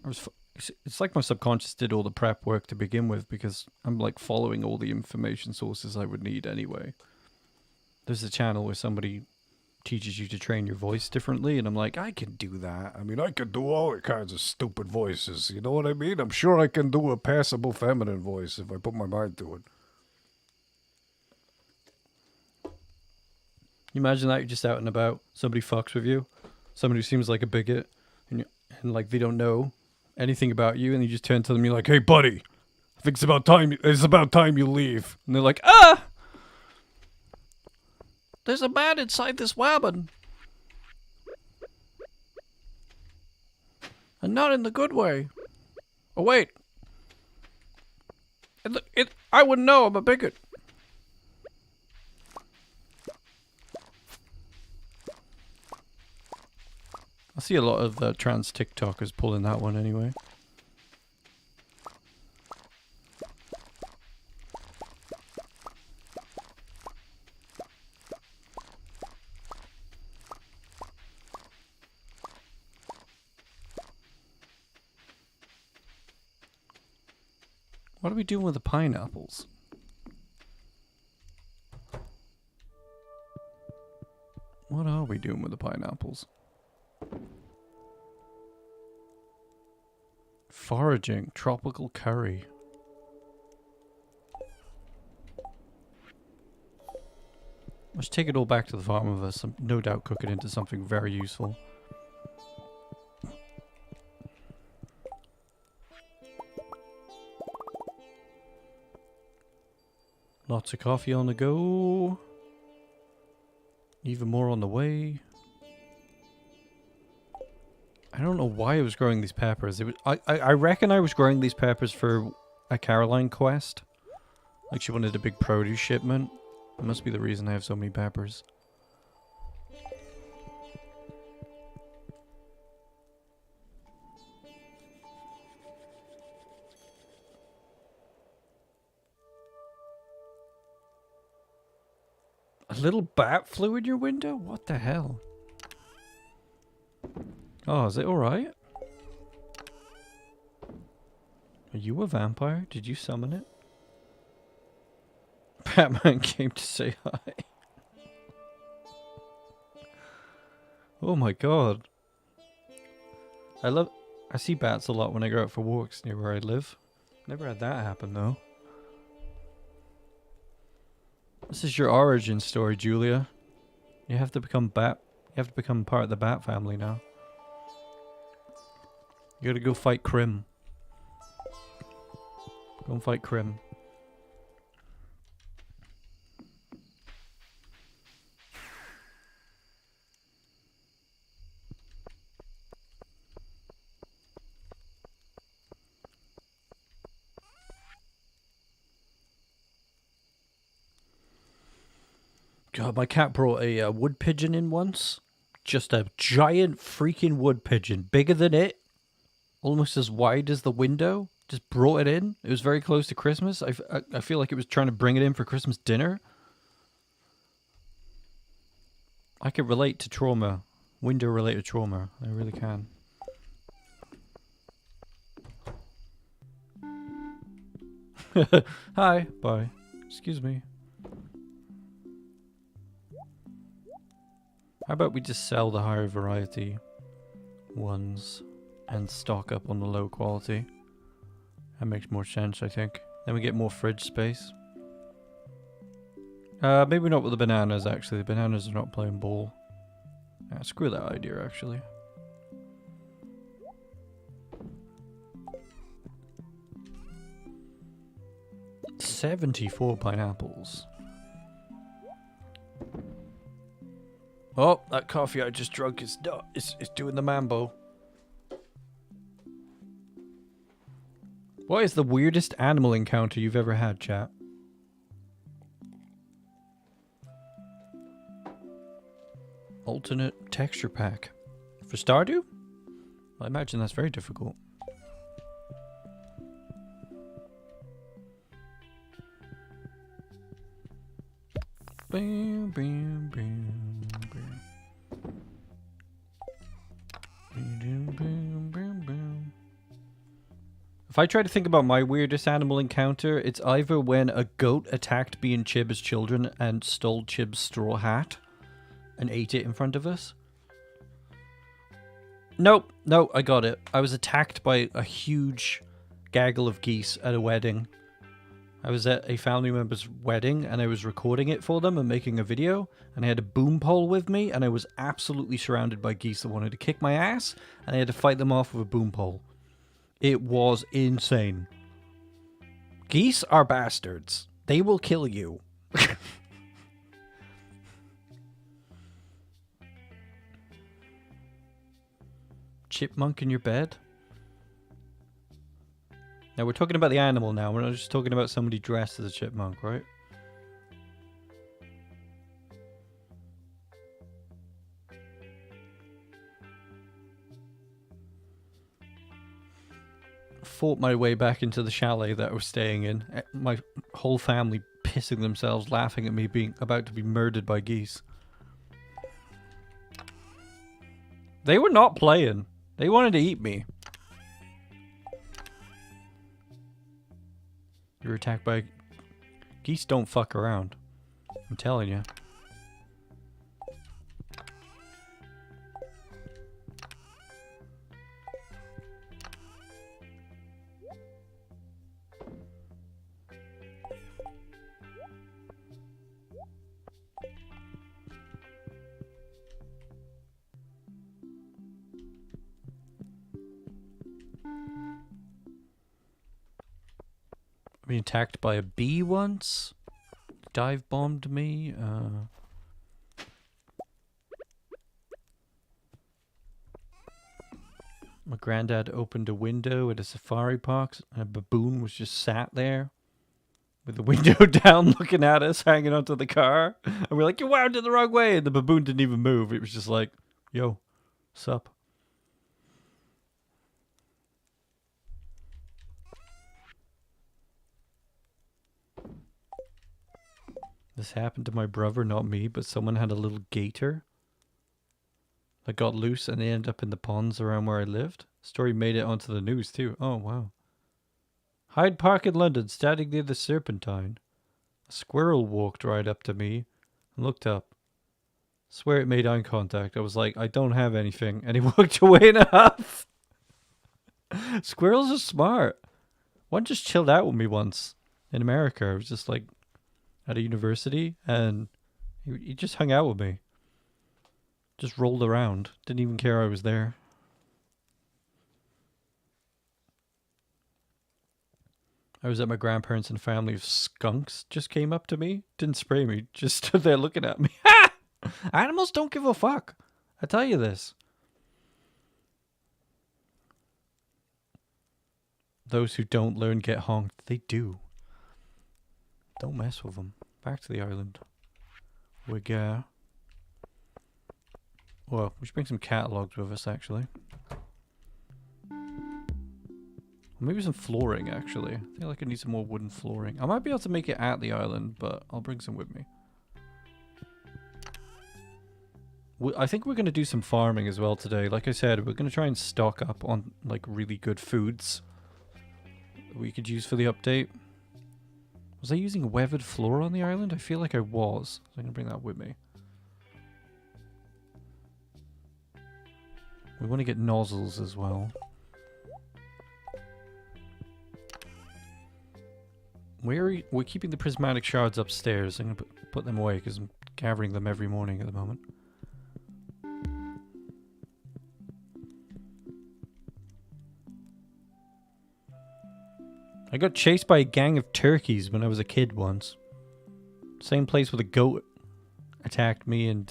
It's like my subconscious did all the prep work to begin with, because I'm like following all the information sources I would need anyway. There's a channel where somebody teaches you to train your voice differently, and I'm like, I can do that. I mean, I can do all kinds of stupid voices, you know what I mean? I'm sure I can do a passable feminine voice if I put my mind to it. You imagine that you're just out and about, somebody fucks with you, somebody who seems like a bigot, and like they don't know anything about you, and you just turn to them, you're like, hey buddy, I think it's about time you leave. And they're like, ah! There's a man inside this wagon. And not in the good way. Oh wait. I wouldn't know, I'm a bigot. I see a lot of trans TikTokers pulling that one anyway. What are we doing with the pineapples? What are we doing with the pineapples? Foraging, tropical curry. Let's take it all back to the farm with us. No doubt cook it into something very useful. Lots of coffee on the go. Even more on the way. I don't know why I was growing these peppers. I reckon I was growing these peppers for a Caroline quest. Like she wanted a big produce shipment. That must be the reason I have so many peppers. A little bat flew in your window? What the hell? Oh, is it alright? Are you a vampire? Did you summon it? Batman came to say hi. Oh my god. I see bats a lot when I go out for walks near where I live. Never had that happen though. This is your origin story, Julia. You have to become part of the bat family now. You gotta go fight Krim. Go and fight Krim. God, my cat brought a wood pigeon in once. Just a giant freaking wood pigeon. Bigger than it. Almost as wide as the window. Just brought it in. It was very close to Christmas. I feel like it was trying to bring it in for Christmas dinner. I can relate to trauma. Window-related trauma. I really can. Hi. Bye. Excuse me. How about we just sell the higher variety ones and stock up on the low quality? That makes more sense, I think. Then we get more fridge space. Maybe not with the bananas, actually. The bananas are not playing ball. Yeah, screw that idea, actually. $74 pineapples. Oh, that coffee I just drunk is doing the mambo. What is the weirdest animal encounter you've ever had, chat? Alternate texture pack. For Stardew? I imagine that's very difficult. Bam, bam, bam, bam. Bam, bam, bam, bam. If I try to think about my weirdest animal encounter, it's either when a goat attacked me and Chib as children and stole Chib's straw hat and ate it in front of us. Nope, no, I got it. I was attacked by a huge gaggle of geese at a wedding. I was at a family member's wedding and I was recording it for them and making a video, and I had a boom pole with me and I was absolutely surrounded by geese that wanted to kick my ass, and I had to fight them off with a boom pole. It was insane. Geese are bastards. They will kill you. Chipmunk in your bed? Now we're talking about the animal now. We're not just talking about somebody dressed as a chipmunk, right? Fought my way back into the chalet that I was staying in. My whole family pissing themselves, laughing at me being about to be murdered by geese. They were not playing. They wanted to eat me. You're attacked by... Geese don't fuck around. I'm telling you. Been attacked by a bee once. Dive bombed me. My granddad opened a window at a safari park and a baboon was just sat there with the window down looking at us, hanging onto the car. And we're like, you wound it the wrong way. And the baboon didn't even move. It was just like, yo, sup? This happened to my brother, not me, but someone had a little gator that got loose and they ended up in the ponds around where I lived. Story made it onto the news too. Oh, wow. Hyde Park in London, standing near the Serpentine. A squirrel walked right up to me and looked up. Swear it made eye contact. I was like, I don't have anything. And he walked away in a huff. Squirrels are smart. One just chilled out with me once in America. I was just like at a university and he just hung out with me. Just rolled around. Didn't even care I was there. I was at my grandparents and family of skunks just came up to me. Didn't spray me. Just stood there looking at me. Animals don't give a fuck. I tell you this. Those who don't learn get honked. They do. Don't mess with them. Back to the island. We go. Well, we should bring some catalogs with us, actually. Maybe some flooring, actually. I feel like I need some more wooden flooring. I might be able to make it at the island, but I'll bring some with me. I think we're going to do some farming as well today. Like I said, we're going to try and stock up on like really good foods we could use for the update. Was I using weathered floor on the island? I feel like I was. So I'm going to bring that with me. We want to get nozzles as well. We're keeping the prismatic shards upstairs. I'm going to put them away because I'm gathering them every morning at the moment. I got chased by a gang of turkeys when I was a kid once. Same place where the goat attacked me and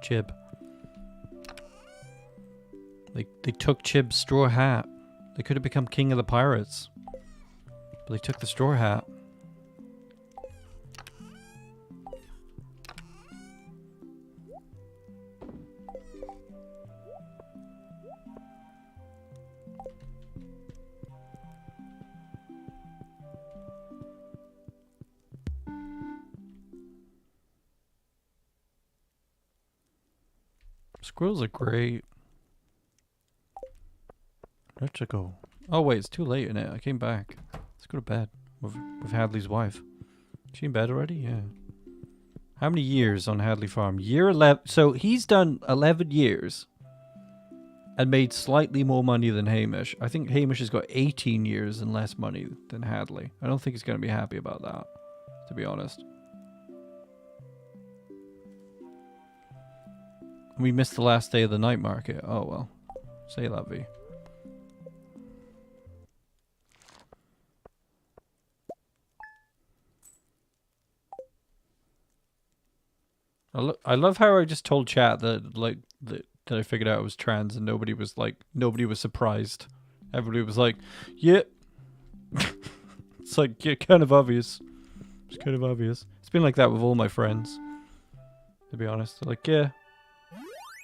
Chib. They took Chib's straw hat. They could have become king of the pirates. But they took the straw hat. Squirrels are great. Let's go. Oh wait, it's too late in it. I came back. Let's go to bed with Hadley's wife. Is she in bed already? Yeah. How many years on Hadley Farm? Year 11. So he's done 11 years and made slightly more money than Hamish. I think Hamish has got 18 years and less money than Hadley. I don't think he's going to be happy about that, to be honest. We missed the last day of the night market. Oh well. Say la vie. I love how I just told chat that that I figured out I was trans and nobody was surprised. Everybody was like, yeah. It's like, yeah, kind of obvious. It's kind of obvious. It's been like that with all my friends, to be honest. They're like, yeah.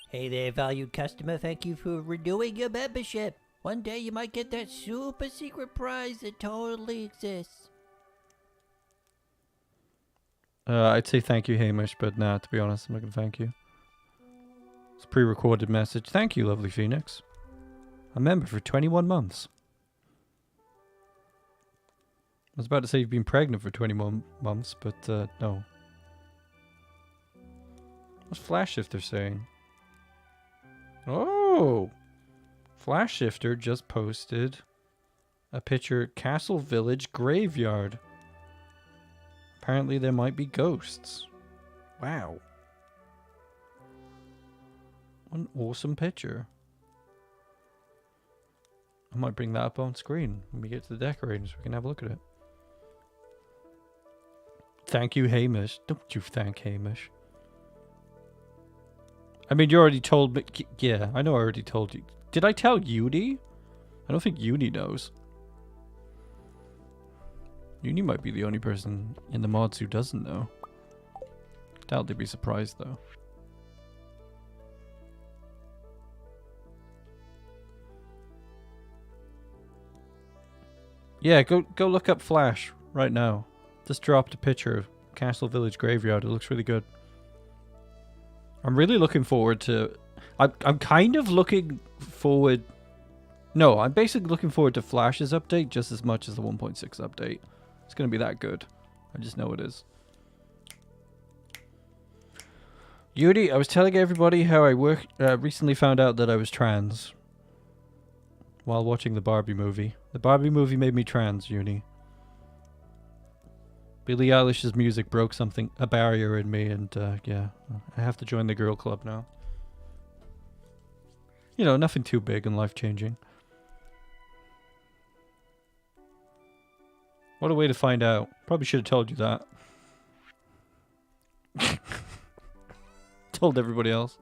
Hey there, valued customer. Thank you for renewing your membership. One day you might get that super secret prize that totally exists. I'd say thank you, Hamish, but nah, to be honest, I'm not gonna thank you. It's a pre-recorded message. Thank you, lovely Phoenix. A member for 21 months. I was about to say you've been pregnant for 21 months, but no. What's Flashshifter saying? Oh! Flashshifter just posted a picture of Castle Village Graveyard. Apparently there might be ghosts. Wow. What an awesome picture. I might bring that up on screen when we get to the decorating so we can have a look at it. Thank you, Hamish. Don't you thank Hamish. I mean, you already told me. Yeah, I know I already told you. Did I tell Uni? I don't think Uni knows. Uni might be the only person in the mods who doesn't know. Doubt they'd be surprised though. Yeah, go look up Flash right now. Just dropped a picture of Castle Village Graveyard. It looks really good. I'm really looking forward to... I'm kind of looking forward... No, I'm basically looking forward to Flash's update just as much as the 1.6 update. It's going to be that good. I just know it is. Yuri, I was telling everybody how I recently found out that I was trans while watching the Barbie movie. The Barbie movie made me trans, Uni. Billie Eilish's music broke a barrier in me, and yeah, I have to join the girl club now. You know, nothing too big and life-changing. What a way to find out. Probably should have told you that. Told everybody else.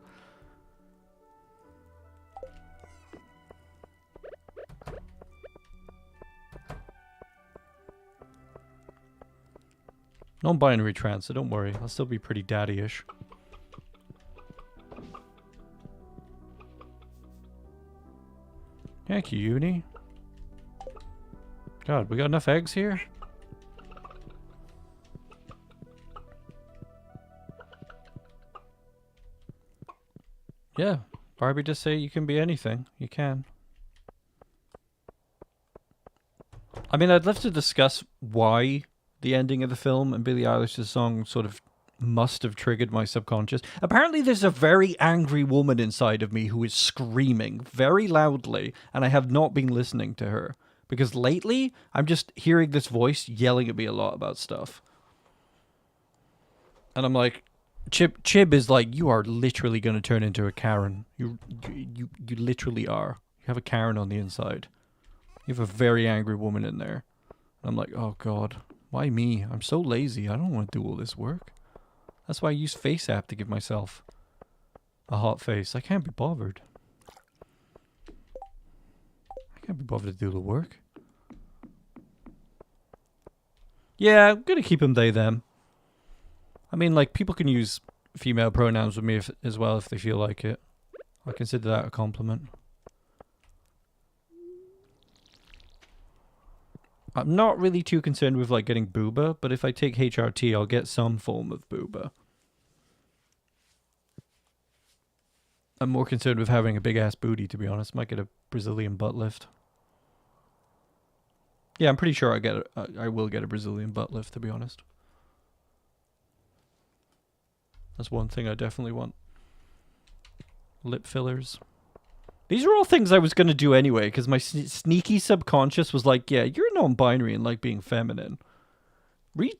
Non-binary trans, so don't worry. I'll still be pretty daddy-ish. Thank you, Uni. God, we got enough eggs here? Yeah, Barbie just say you can be anything. You can. I mean, I'd love to discuss why the ending of the film and Billie Eilish's song sort of must have triggered my subconscious. Apparently there's a very angry woman inside of me who is screaming very loudly, and I have not been listening to her. Because lately, I'm just hearing this voice yelling at me a lot about stuff. And I'm like, Chib is like, you are literally going to turn into a Karen. You literally are. You have a Karen on the inside. You have a very angry woman in there. And I'm like, oh God, why me? I'm so lazy. I don't want to do all this work. That's why I use FaceApp to give myself a hot face. I can't be bothered. I can't be bothered to do the work. Yeah, I'm going to keep them they, them. I mean, like, people can use female pronouns with me as well if they feel like it. I consider that a compliment. I'm not really too concerned with, like, getting booba, but if I take HRT, I'll get some form of booba. I'm more concerned with having a big ass booty, to be honest. Might get a Brazilian butt lift. Yeah, I'm pretty sure I will get a Brazilian butt lift, to be honest. That's one thing I definitely want. Lip fillers. These are all things I was going to do anyway, because my sneaky subconscious was like, yeah, you're non-binary and like being feminine.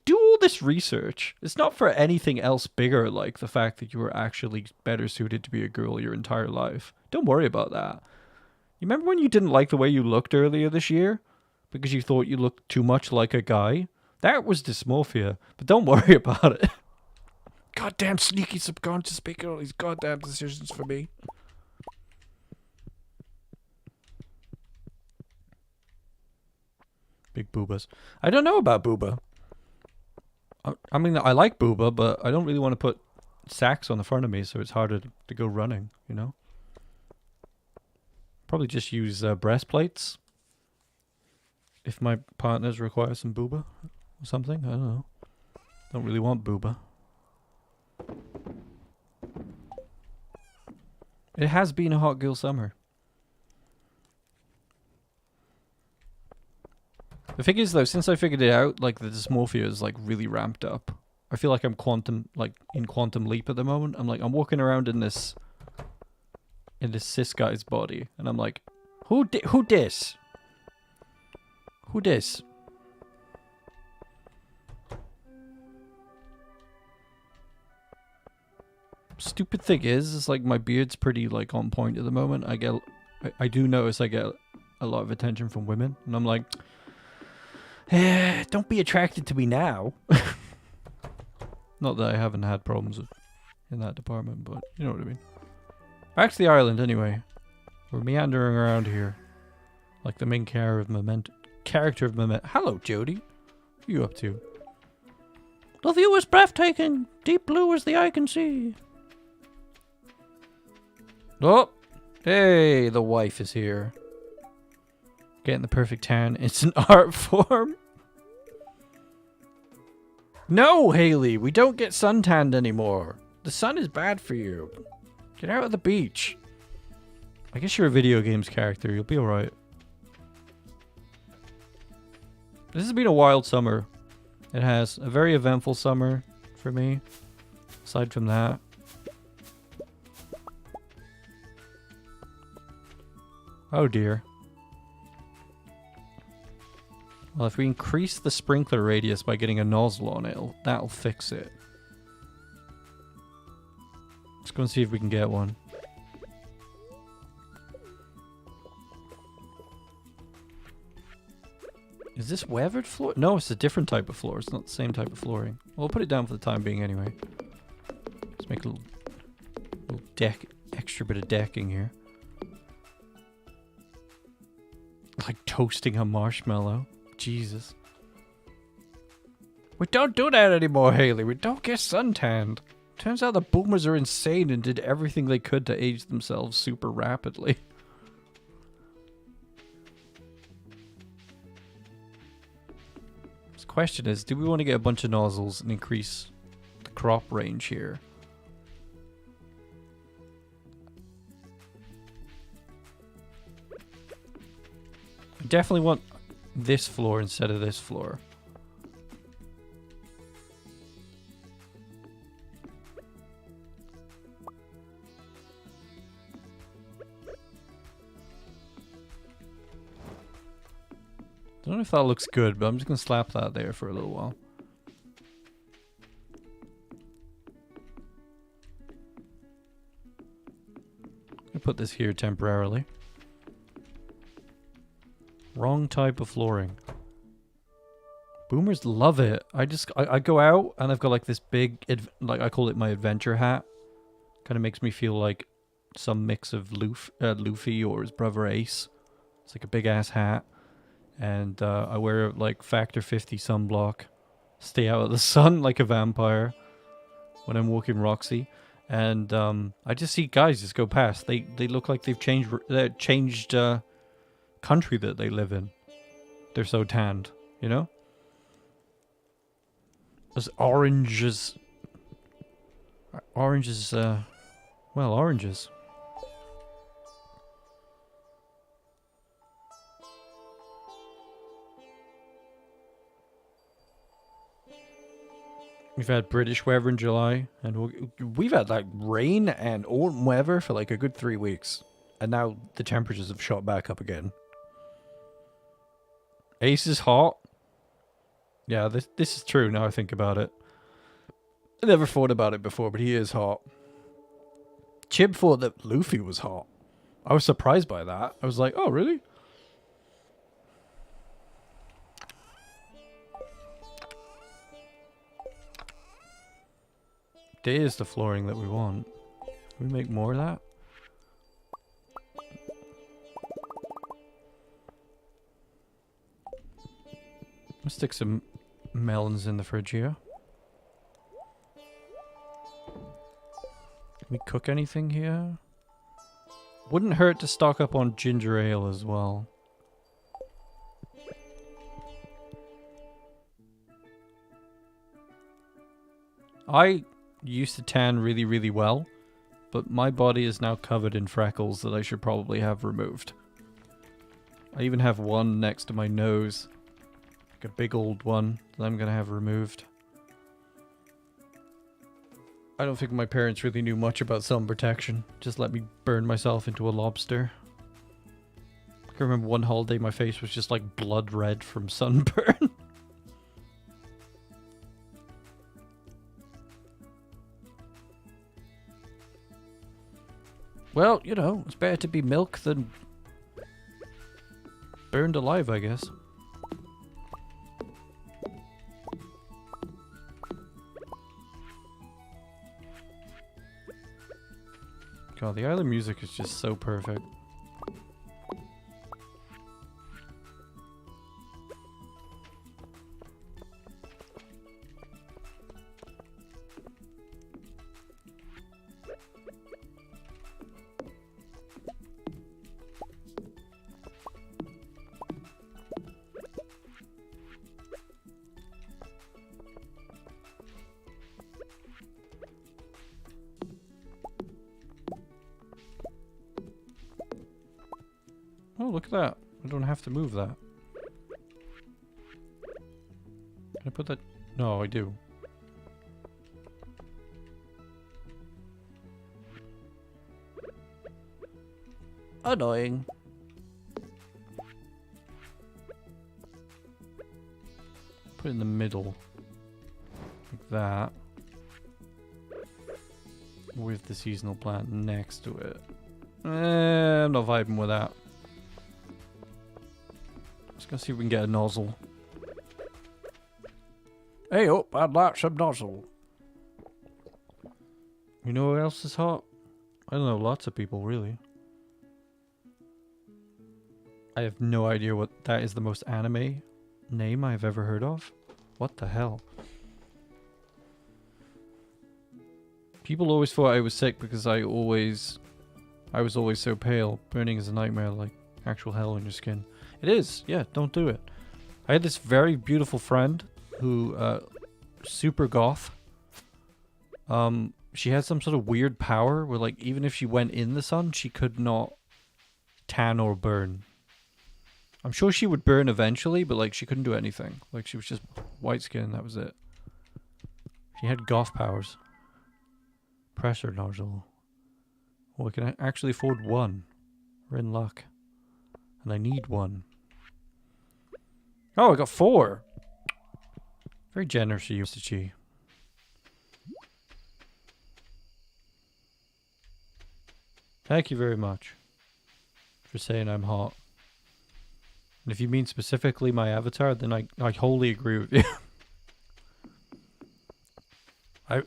Do all this research. It's not for anything else bigger, like the fact that you were actually better suited to be a girl your entire life. Don't worry about that. You remember when you didn't like the way you looked earlier this year? Because you thought you looked too much like a guy? That was dysmorphia, but don't worry about it. Goddamn sneaky subconscious making all these goddamn decisions for me. Big boobas. I don't know about booba. I mean, I like booba, but I don't really want to put sacks on the front of me, so it's harder to go running, you know? Probably just use breastplates. If my partners require some booba or something, I don't know. Don't really want booba. It has been a hot girl summer. The thing is, though, since I figured it out, like, the dysmorphia is, like, really ramped up. I feel like I'm in Quantum Leap at the moment. I'm walking around in this cis guy's body, and I'm like, who dis? Who dis? Stupid thing is like, my beard's pretty, like, on point at the moment. I do notice I get a lot of attention from women, and I'm like, don't be attracted to me now. Not that I haven't had problems in that department, but you know what I mean. Back to the island anyway. We're meandering around here. Like the main character of Memento. Hello, Jody. What are you up to? The view is breathtaking. Deep blue as the eye can see. Oh! Hey, the wife is here. Getting the perfect tan. It's an art form. No, Haley, we don't get suntanned anymore. The sun is bad for you. Get out of the beach. I guess you're a video games character. You'll be alright. This has been a wild summer. It has. A very eventful summer for me. Aside from that. Oh dear. Well, if we increase the sprinkler radius by getting a nozzle on it, that'll fix it. Let's go and see if we can get one. Is this weathered floor? No, it's a different type of floor. It's not the same type of flooring. We'll put it down for the time being anyway. Let's make a little deck, extra bit of decking here. Like toasting a marshmallow. Jesus. We don't do that anymore, Haley. We don't get suntanned. Turns out the boomers are insane and did everything they could to age themselves super rapidly. The question is, do we want to get a bunch of nozzles and increase the crop range here? I definitely want this floor instead of this floor. I don't know if that looks good, but I'm just going to slap that there for a little while. I'm going to put this here temporarily. Wrong type of flooring. Boomers love it. I go out and I've got like this big, like I call it my adventure hat. Kind of makes me feel like some mix of Luffy or his brother Ace. It's like a big ass hat. And I wear like factor 50 sunblock. Stay out of the sun like a vampire when I'm walking Roxy. And I just see guys just go past. They look like they've changed country that they live in. They're so tanned, you know? As oranges. Oranges, well, oranges. We've had British weather in July, and we've had like rain and autumn weather for like a good 3 weeks. And now the temperatures have shot back up again. Ace is hot. Yeah, this is true now I think about it. I never thought about it before, but he is hot. Chib thought that Luffy was hot. I was surprised by that. I was like, oh, really? There's the flooring that we want. Can we make more of that? Let's stick some melons in the fridge here. Can we cook anything here? Wouldn't hurt to stock up on ginger ale as well. I used to tan really, really well, but my body is now covered in freckles that I should probably have removed. I even have one next to my nose. Like a big old one that I'm gonna have removed. I don't think my parents really knew much about sun protection. Just let me burn myself into a lobster. I can remember one holiday my face was just like blood red from sunburn. Well, you know, it's better to be milk than burned alive, I guess. God, the island music is just so perfect. Oh, look at that. I don't have to move that. Can I put that? No, I do. Annoying. Put it in the middle. Like that. With the seasonal plant next to it. I'm not vibing with that. Let's go see if we can get a nozzle. Hey, oh, I'd like some nozzle. You know who else is hot? I don't know, lots of people, really. I have no idea what that is. The most anime name I've ever heard of. What the hell? People always thought I was sick because I was always so pale. Burning is a nightmare, like actual hell on your skin. It is, yeah, don't do it. I had this very beautiful friend who, super goth. She had some sort of weird power where, like, even if she went in the sun, she could not tan or burn. I'm sure she would burn eventually, but, like, she couldn't do anything. Like, she was just white skin, that was it. She had goth powers. Pressure nozzle. Oh, I can actually afford one. We're in luck. And I need one. Oh, I got 4. Very generous of you, Mr. Chi. Thank you very much for saying I'm hot. And if you mean specifically my avatar, then I wholly agree with you.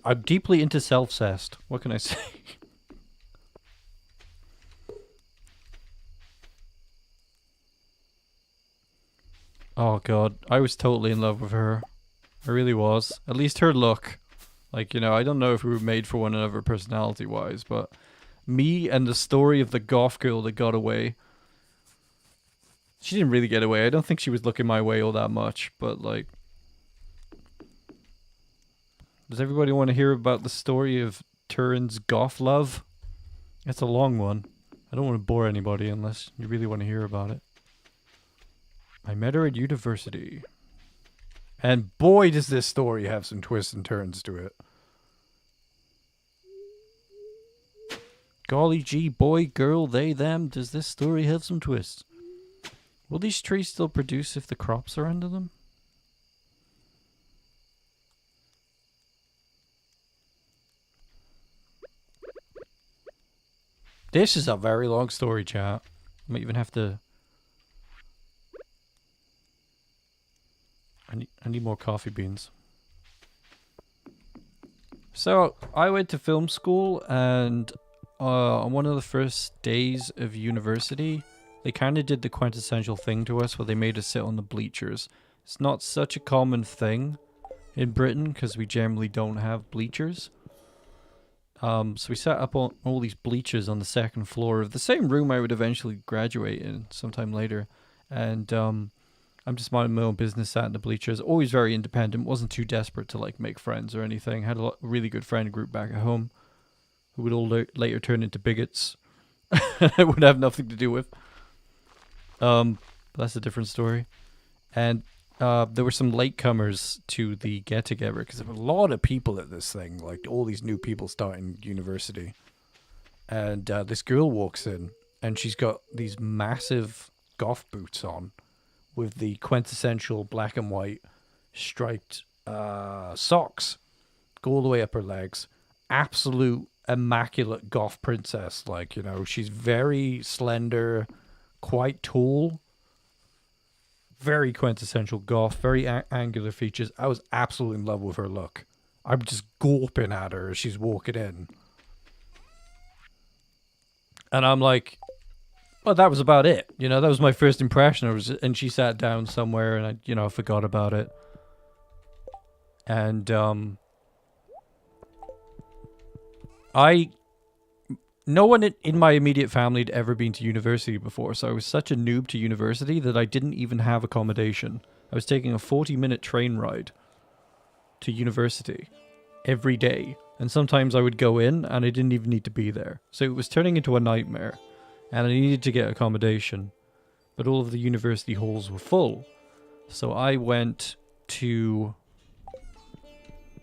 I'm deeply into self-cessed. What can I say? Oh god, I was totally in love with her. I really was. At least her look. Like, you know, I don't know if we were made for one another personality-wise, but me and the story of the goth girl that got away. She didn't really get away. I don't think she was looking my way all that much, but like... Does everybody want to hear about the story of Turin's goth love? It's a long one. I don't want to bore anybody unless you really want to hear about it. I met her at university. And boy, does this story have some twists and turns to it. Golly gee, boy, girl, they, them, does this story have some twists? Will these trees still produce if the crops are under them? This is a very long story, chat. I might even have to... I need more coffee beans. So, I went to film school, and on one of the first days of university, they kind of did the quintessential thing to us where they made us sit on the bleachers. It's not such a common thing in Britain because we generally don't have bleachers. So we sat up on all these bleachers on the second floor of the same room I would eventually graduate in sometime later. And I'm just minding my own business, sat in the bleachers. Always very independent. Wasn't too desperate to like make friends or anything. Had a really good friend group back at home who would all later turn into bigots. I would have nothing to do with. But that's a different story. And there were some latecomers to the get-together because there were a lot of people at this thing, like all these new people starting university. And this girl walks in, and she's got these massive Goth boots on with the quintessential black and white striped socks go all the way up her legs. Absolute immaculate Goth princess. Like, you know, she's very slender, quite tall. Very quintessential Goth, very angular features. I was absolutely in love with her look. I'm just gawping at her as she's walking in. And I'm like, well, that was about it. You know, that was my first impression. And she sat down somewhere and I, you know, forgot about it. And no one in my immediate family had ever been to university before, so I was such a noob to university that I didn't even have accommodation. I was taking a 40-minute train ride to university every day, and sometimes I would go in and I didn't even need to be there. So it was turning into a nightmare, and I needed to get accommodation, but all of the university halls were full. So I went to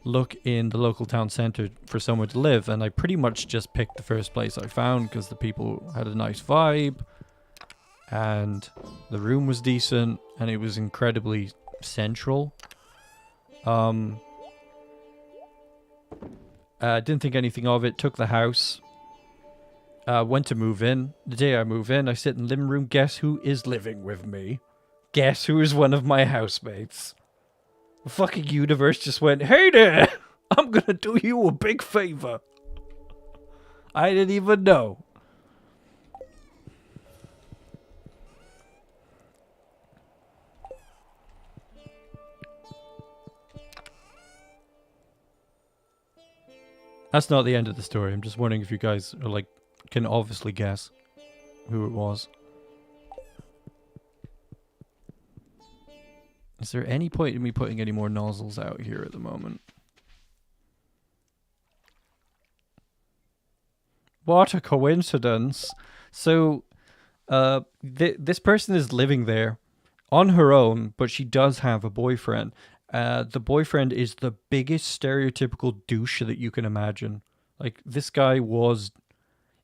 look in the local town center for somewhere to live, and I pretty much just picked the first place I found because the people had a nice vibe and the room was decent and it was incredibly central. Didn't think anything of it, took the house, went to move in. The day I move in, I sit in the living room. Guess who is living with me? Guess who is one of my housemates? The fucking universe just went, hey there, I'm gonna do you a big favor. I didn't even know. That's not the end of the story. I'm just wondering if you guys are like, can obviously guess who it was. Is there any point in me putting any more nozzles out here at the moment? What a coincidence. So, this person is living there on her own, but she does have a boyfriend. The boyfriend is the biggest stereotypical douche that you can imagine. Like, this guy was...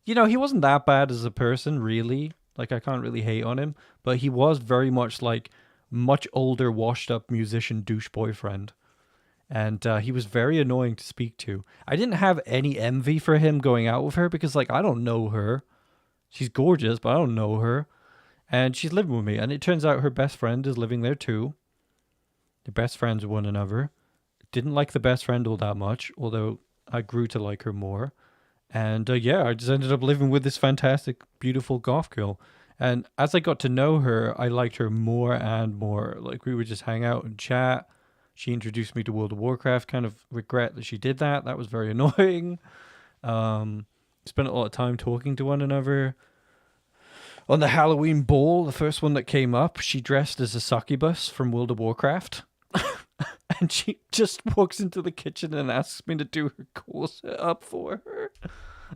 You know, he wasn't that bad as a person, really. Like, I can't really hate on him. But he was very much like... much older, washed-up musician douche boyfriend. And he was very annoying to speak to. I didn't have any envy for him going out with her because, like, I don't know her. She's gorgeous, but I don't know her. And she's living with me. And it turns out her best friend is living there too. They're best friends with one another. Didn't like the best friend all that much, although I grew to like her more. And yeah, I just ended up living with this fantastic, beautiful goth girl. And as I got to know her, I liked her more and more. Like, we would just hang out and chat. She introduced me to World of Warcraft. Kind of regret that she did that. That was very annoying. Spent a lot of time talking to one another. On the Halloween ball, the first one that came up, she dressed as a succubus from World of Warcraft. And she just walks into the kitchen and asks me to do her corset up for her.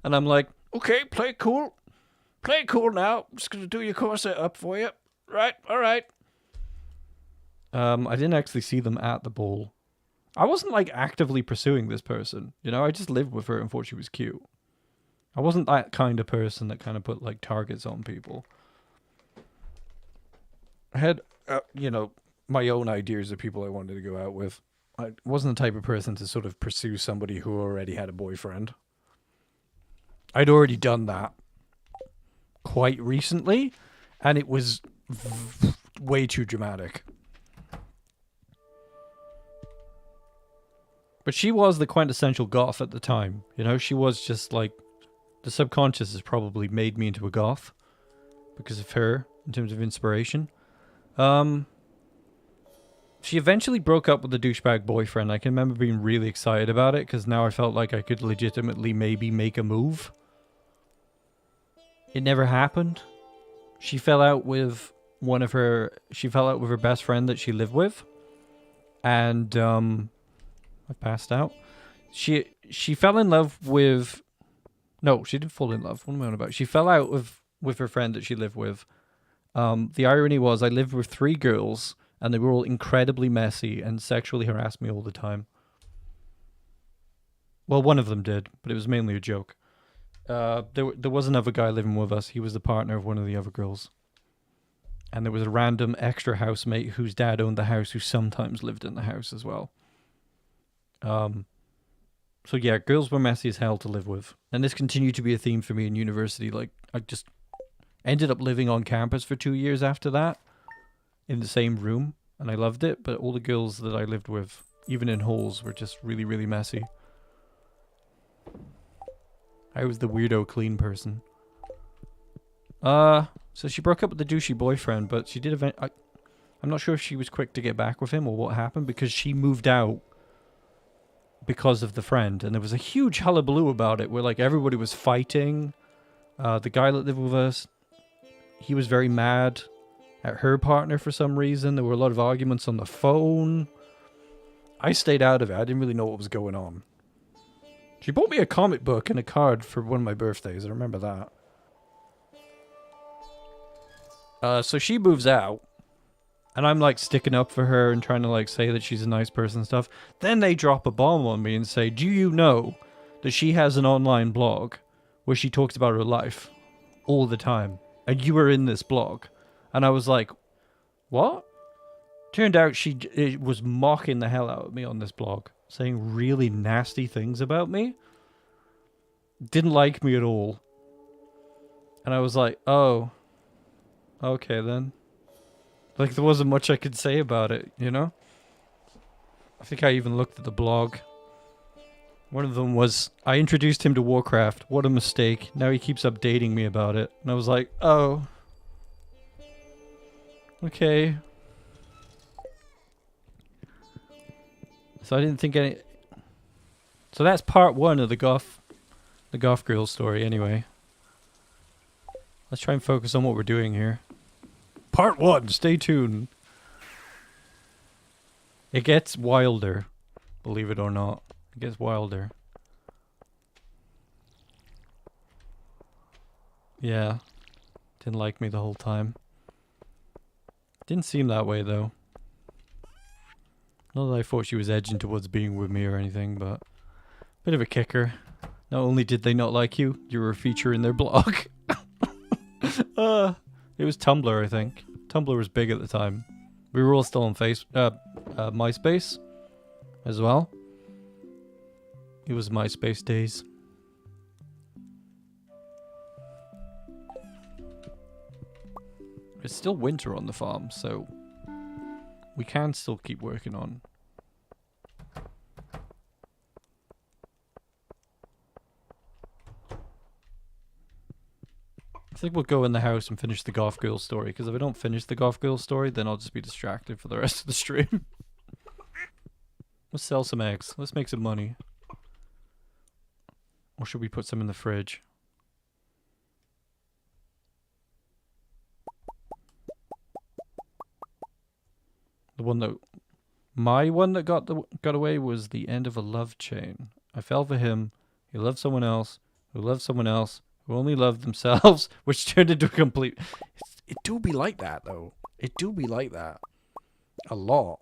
And I'm like, okay, play cool. Play cool now. I'm just going to do your corset up for you. Right, all right. I didn't actually see them at the ball. I wasn't like actively pursuing this person, you know. I just lived with her and thought she was cute. I wasn't that kind of person that kind of put like targets on people. I had, you know, my own ideas of people I wanted to go out with. I wasn't the type of person to sort of pursue somebody who already had a boyfriend. I'd already done that quite recently, and it was way too dramatic. But she was the quintessential goth at the time. You know, she was just like, the subconscious has probably made me into a goth because of her in terms of inspiration. She eventually broke up with the douchebag boyfriend. I can remember being really excited about it because now I felt like I could legitimately maybe make a move. It never happened. She fell out with her best friend that she lived with. And, I passed out. She fell in love with... No, she didn't fall in love. What am I on about? She fell out with her friend that she lived with. The irony was I lived with 3 girls, and they were all incredibly messy and sexually harassed me all the time. Well, one of them did, but it was mainly a joke. There was another guy living with us. He was the partner of one of the other girls. And there was a random extra housemate whose dad owned the house who sometimes lived in the house as well. So yeah, girls were messy as hell to live with. And this continued to be a theme for me in university. Like, I just ended up living on campus for 2 years after that. In the same room. And I loved it. But all the girls that I lived with, even in halls, were just really, really messy. I was the weirdo clean person. So she broke up with the douchey boyfriend, but she did I'm not sure if she was quick to get back with him or what happened, because she moved out because of the friend, and there was a huge hullabaloo about it where like everybody was fighting. The guy that lived with us, he was very mad at her partner for some reason. There were a lot of arguments on the phone. I stayed out of it. I didn't really know what was going on. She bought me a comic book and a card for one of my birthdays. I remember that. So she moves out. And I'm like sticking up for her and trying to like say that she's a nice person and stuff. Then they drop a bomb on me and say, do you know that she has an online blog where she talks about her life all the time? And you were in this blog. And I was like, what? Turned out she was mocking the hell out of me on this blog. Saying really nasty things about me. Didn't like me at all. And I was like, oh. Okay then. Like, there wasn't much I could say about it, you know? I think I even looked at the blog. One of them was, I introduced him to Warcraft. What a mistake. Now he keeps updating me about it. And I was like, oh. Okay. So I didn't think any... So that's part 1 of the Goth girl story anyway. Let's try and focus on what we're doing here. Part 1, stay tuned. It gets wilder, believe it or not. It gets wilder. Yeah. Didn't like me the whole time. Didn't seem that way though. Not that I thought she was edging towards being with me or anything, but... Bit of a kicker. Not only did they not like you, you were a feature in their blog. It was Tumblr, I think. Tumblr was big at the time. We were all still on MySpace as well. It was MySpace days. It's still winter on the farm, so we can still keep working on. I think we'll go in the house and finish the Goth Girl story, because if I don't finish the Goth Girl story, then I'll just be distracted for the rest of the stream. Let's sell some eggs. Let's make some money. Or should we put some in the fridge? The one that... My one that got away was the end of a love chain. I fell for him. He loved someone else. Who loved someone else. Who only loved themselves. Which turned into a complete... It do be like that, though. It do be like that. A lot.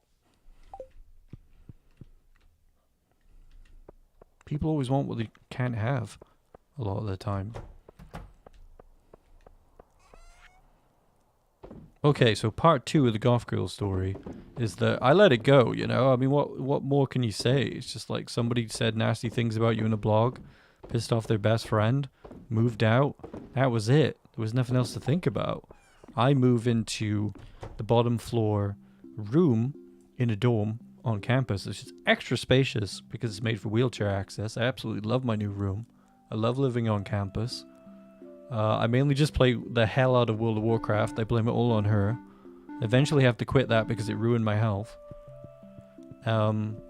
People always want what they can't have a lot of the time. Okay, so part 2 of the Goth Girl story is that I let it go, you know? I mean, what more can you say? It's just like somebody said nasty things about you in a blog, pissed off their best friend, moved out. That was it. There was nothing else to think about. I move into the bottom floor room in a dorm on campus. It's just extra spacious because it's made for wheelchair access. I absolutely love my new room. I love living on campus. I mainly just play the hell out of World of Warcraft. I blame it all on her. Eventually have to quit that because it ruined my health. And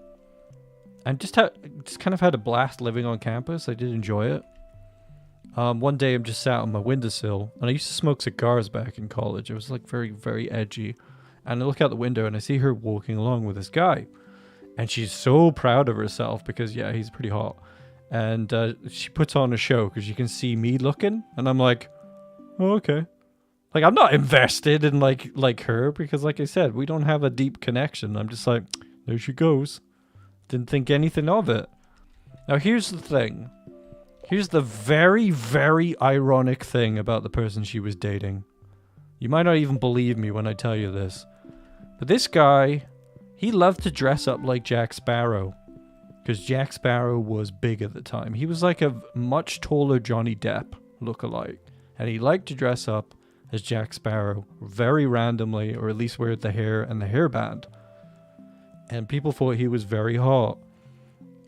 just kind of had a blast living on campus. I did enjoy it. One day I'm just sat on my windowsill, and I used to smoke cigars back in college. It was like very, very edgy. And I look out the window and I see her walking along with this guy. And she's so proud of herself because, yeah, he's pretty hot. And she puts on a show because you can see me looking. And I'm like, oh, okay. Like, I'm not invested in like her because, like I said, we don't have a deep connection. I'm just like, there she goes. Didn't think anything of it. Now, here's the thing. Here's the very, very ironic thing about the person she was dating. You might not even believe me when I tell you this. But this guy, he loved to dress up like Jack Sparrow. Because Jack Sparrow was big at the time. He was like a much taller Johnny Depp lookalike. And he liked to dress up as Jack Sparrow very randomly, or at least wear the hair and the hairband. And people thought he was very hot.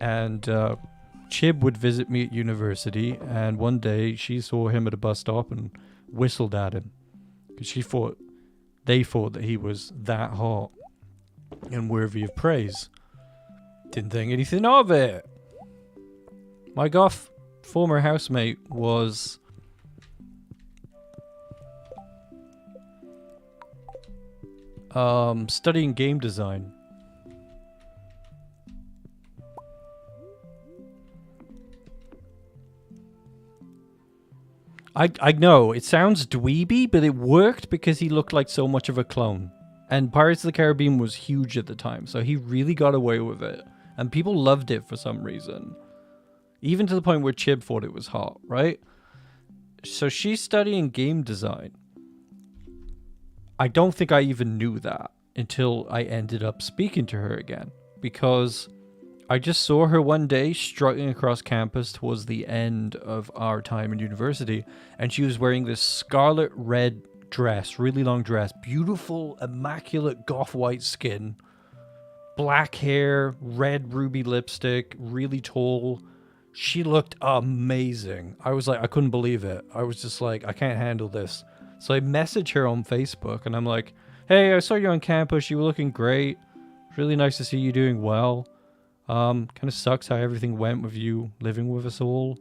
And Chib would visit me at university, and one day she saw him at a bus stop and whistled at him. Because they thought that he was that hot and worthy of praise. Didn't think anything of it. My Goth former housemate was studying game design. I know, it sounds dweeby, but it worked because he looked like so much of a clone. And Pirates of the Caribbean was huge at the time, so he really got away with it. And people loved it for some reason. Even to the point where Chib thought it was hot, right? So she's studying game design. I don't think I even knew that until I ended up speaking to her again. Because I just saw her one day strutting across campus towards the end of our time in university. And she was wearing this scarlet red dress, really long dress, beautiful, immaculate goth white skin, black hair, red ruby lipstick, really tall. She looked amazing. I was like, I couldn't believe it. I was just like, I can't handle this. So I message her on Facebook and I'm like, hey, I saw you on campus. You were looking great. Really nice to see you doing well. Kind of sucks how everything went with you living with us all.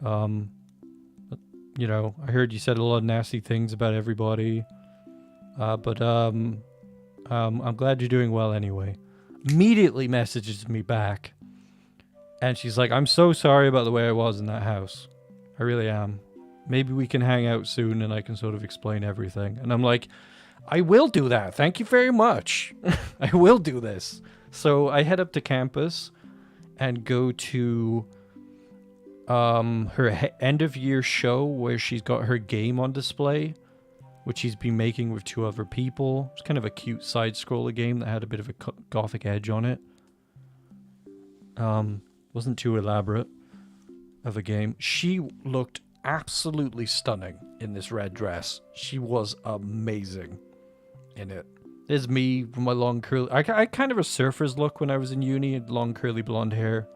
You know, I heard you said a lot of nasty things about everybody. But I'm glad you're doing well anyway. Immediately messages me back. And she's like, I'm so sorry about the way I was in that house. I really am. Maybe we can hang out soon and I can sort of explain everything. And I'm like, I will do that. Thank you very much. I will do this. So I head up to campus and go to her end of year show where she's got her game on display, which she's been making with 2 other people. It's kind of a cute side scroller game that had a bit of a gothic edge on it. Wasn't too elaborate of a game. She looked absolutely stunning in this red dress. She was amazing in it. There's me with my long curly... I kind of a surfer's look when I was in uni, long curly blonde hair.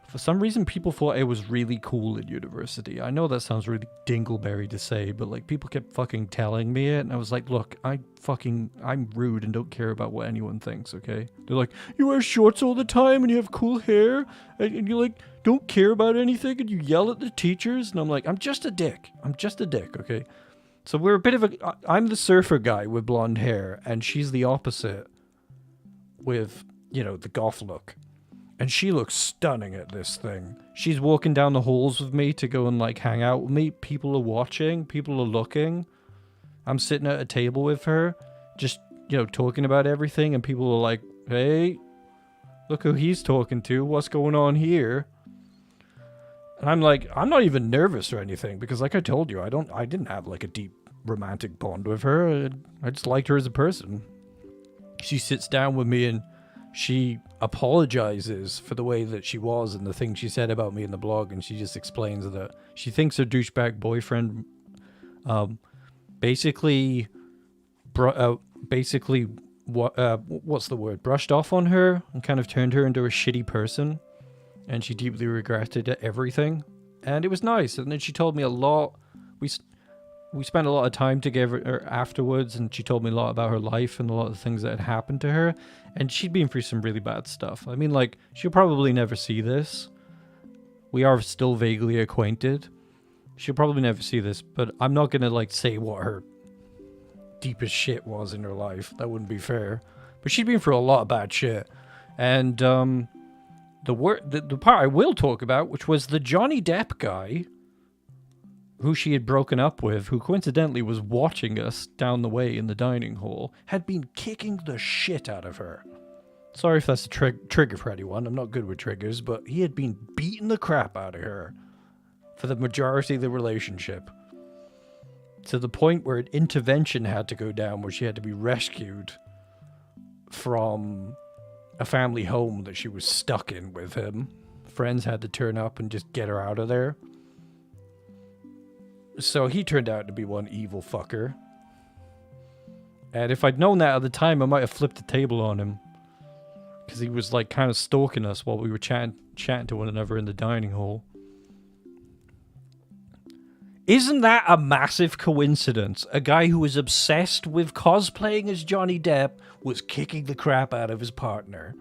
For some reason, people thought it was really cool at university. I know that sounds really dingleberry to say, but like people kept fucking telling me it, and I was like, look, I'm rude and don't care about what anyone thinks, okay? They're like, you wear shorts all the time and you have cool hair, and you like don't care about anything, and you yell at the teachers, and I'm like, I'm just a dick, okay? So we're a bit of a... I'm the surfer guy with blonde hair, and she's the opposite with, you know, the goth look. And she looks stunning at this thing. She's walking down the halls with me to go and, like, hang out with me. People are watching. People are looking. I'm sitting at a table with her, just, talking about everything, and people are like, hey, look who he's talking to. What's going on here? And I'm like, I'm not even nervous or anything, because like I told you, I didn't have like a deep romantic bond with her. I just liked her as a person. She sits down with me and she apologizes for the way that she was and the things she said about me in the blog, and she just explains that she thinks her douchebag boyfriend basically what's the word, brushed off on her and kind of turned her into a shitty person, and she deeply regretted everything. And it was nice. And then she told me a lot. We spent a lot of time together afterwards, and she told me a lot about her life and a lot of the things that had happened to her. And she'd been through some really bad stuff. I mean, like, she'll probably never see this. We are still vaguely acquainted. She'll probably never see this, but I'm not going to, like, say what her deepest shit was in her life. That wouldn't be fair. But she'd been through a lot of bad shit. And the part I will talk about, which was the Johnny Depp guy who she had broken up with, who coincidentally was watching us down the way in the dining hall, had been kicking the shit out of her. Sorry if that's a trigger for anyone. I'm not good with triggers, but he had been beating the crap out of her for the majority of the relationship. To the point where an intervention had to go down, where she had to be rescued from a family home that she was stuck in with him. Friends had to turn up and just get her out of there. So he turned out to be one evil fucker. And if I'd known that at the time, I might have flipped the table on him. Because he was like kind of stalking us while we were chatting to one another in the dining hall. Isn't that a massive coincidence? A guy who was obsessed with cosplaying as Johnny Depp was kicking the crap out of his partner.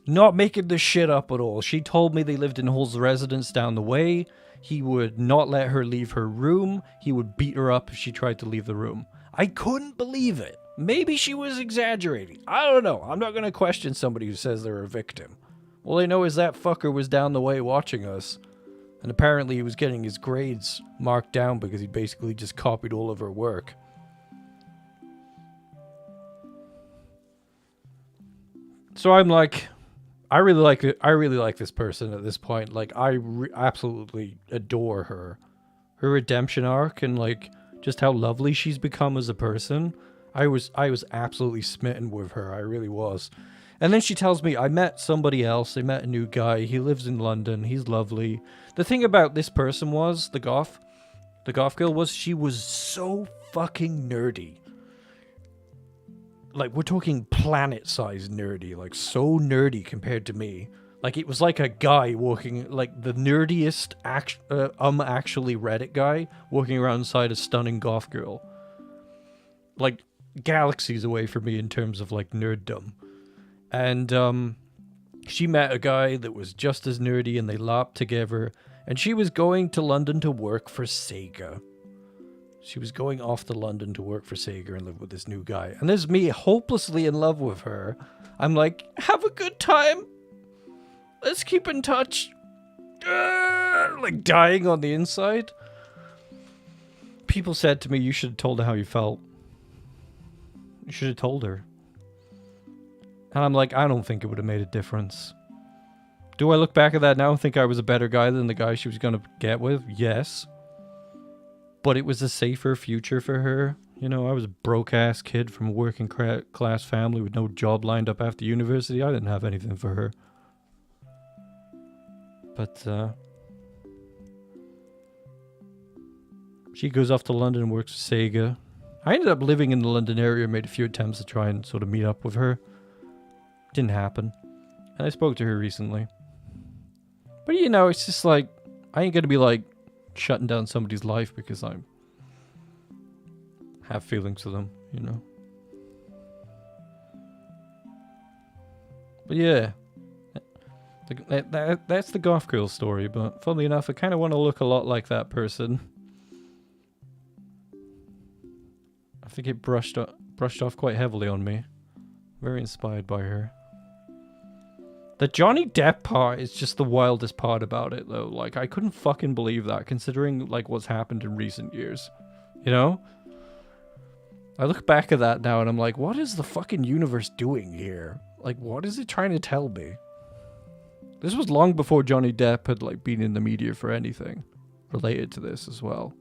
Not making this shit up at all. She told me they lived in Hull's residence down the way. He would not let her leave her room. He would beat her up if she tried to leave the room. I couldn't believe it. Maybe she was exaggerating. I don't know. I'm not going to question somebody who says they're a victim. All I know is that fucker was down the way watching us. And apparently he was getting his grades marked down because he basically just copied all of her work. So I'm like, I really like this person at this point. Like, I absolutely adore her. Her redemption arc and like just how lovely she's become as a person. I was absolutely smitten with her. I really was. And then she tells me, I met somebody else. I met a new guy. He lives in London. He's lovely. The thing about this person was, the goth girl was, she was so fucking nerdy. Like, we're talking planet-sized nerdy. Like, so nerdy compared to me. Like, it was like a guy walking, like, the nerdiest, actually Reddit guy walking around inside a stunning goth girl. Like, galaxies away from me in terms of, like, nerddom. And she met a guy that was just as nerdy, and they LARPed together. And she was going to London to work for Sega. She was going off to London to work for Sega and live with this new guy. And there's me hopelessly in love with her. I'm like, have a good time. Let's keep in touch. Like dying on the inside. People said to me, you should have told her how you felt. You should have told her. And I'm like, I don't think it would have made a difference. Do I look back at that now and think I was a better guy than the guy she was going to get with? Yes. But it was a safer future for her. You know, I was a broke-ass kid from a working class family with no job lined up after university. I didn't have anything for her. But, she goes off to London and works for Sega. I ended up living in the London area, made a few attempts to try and sort of meet up with her. Didn't happen. And I spoke to her recently. But, you know, it's just like, I ain't gonna be like shutting down somebody's life because I have feelings for them, you know. But yeah, that's the goth girl story. But funnily enough, I kind of want to look a lot like that person. I think it brushed off quite heavily on me. Very inspired by her. The Johnny Depp part is just the wildest part about it, though. Like, I couldn't fucking believe that, considering, like, what's happened in recent years. You know? I look back at that now and I'm like, what is the fucking universe doing here? Like, what is it trying to tell me? This was long before Johnny Depp had, like, been in the media for anything related to this as well.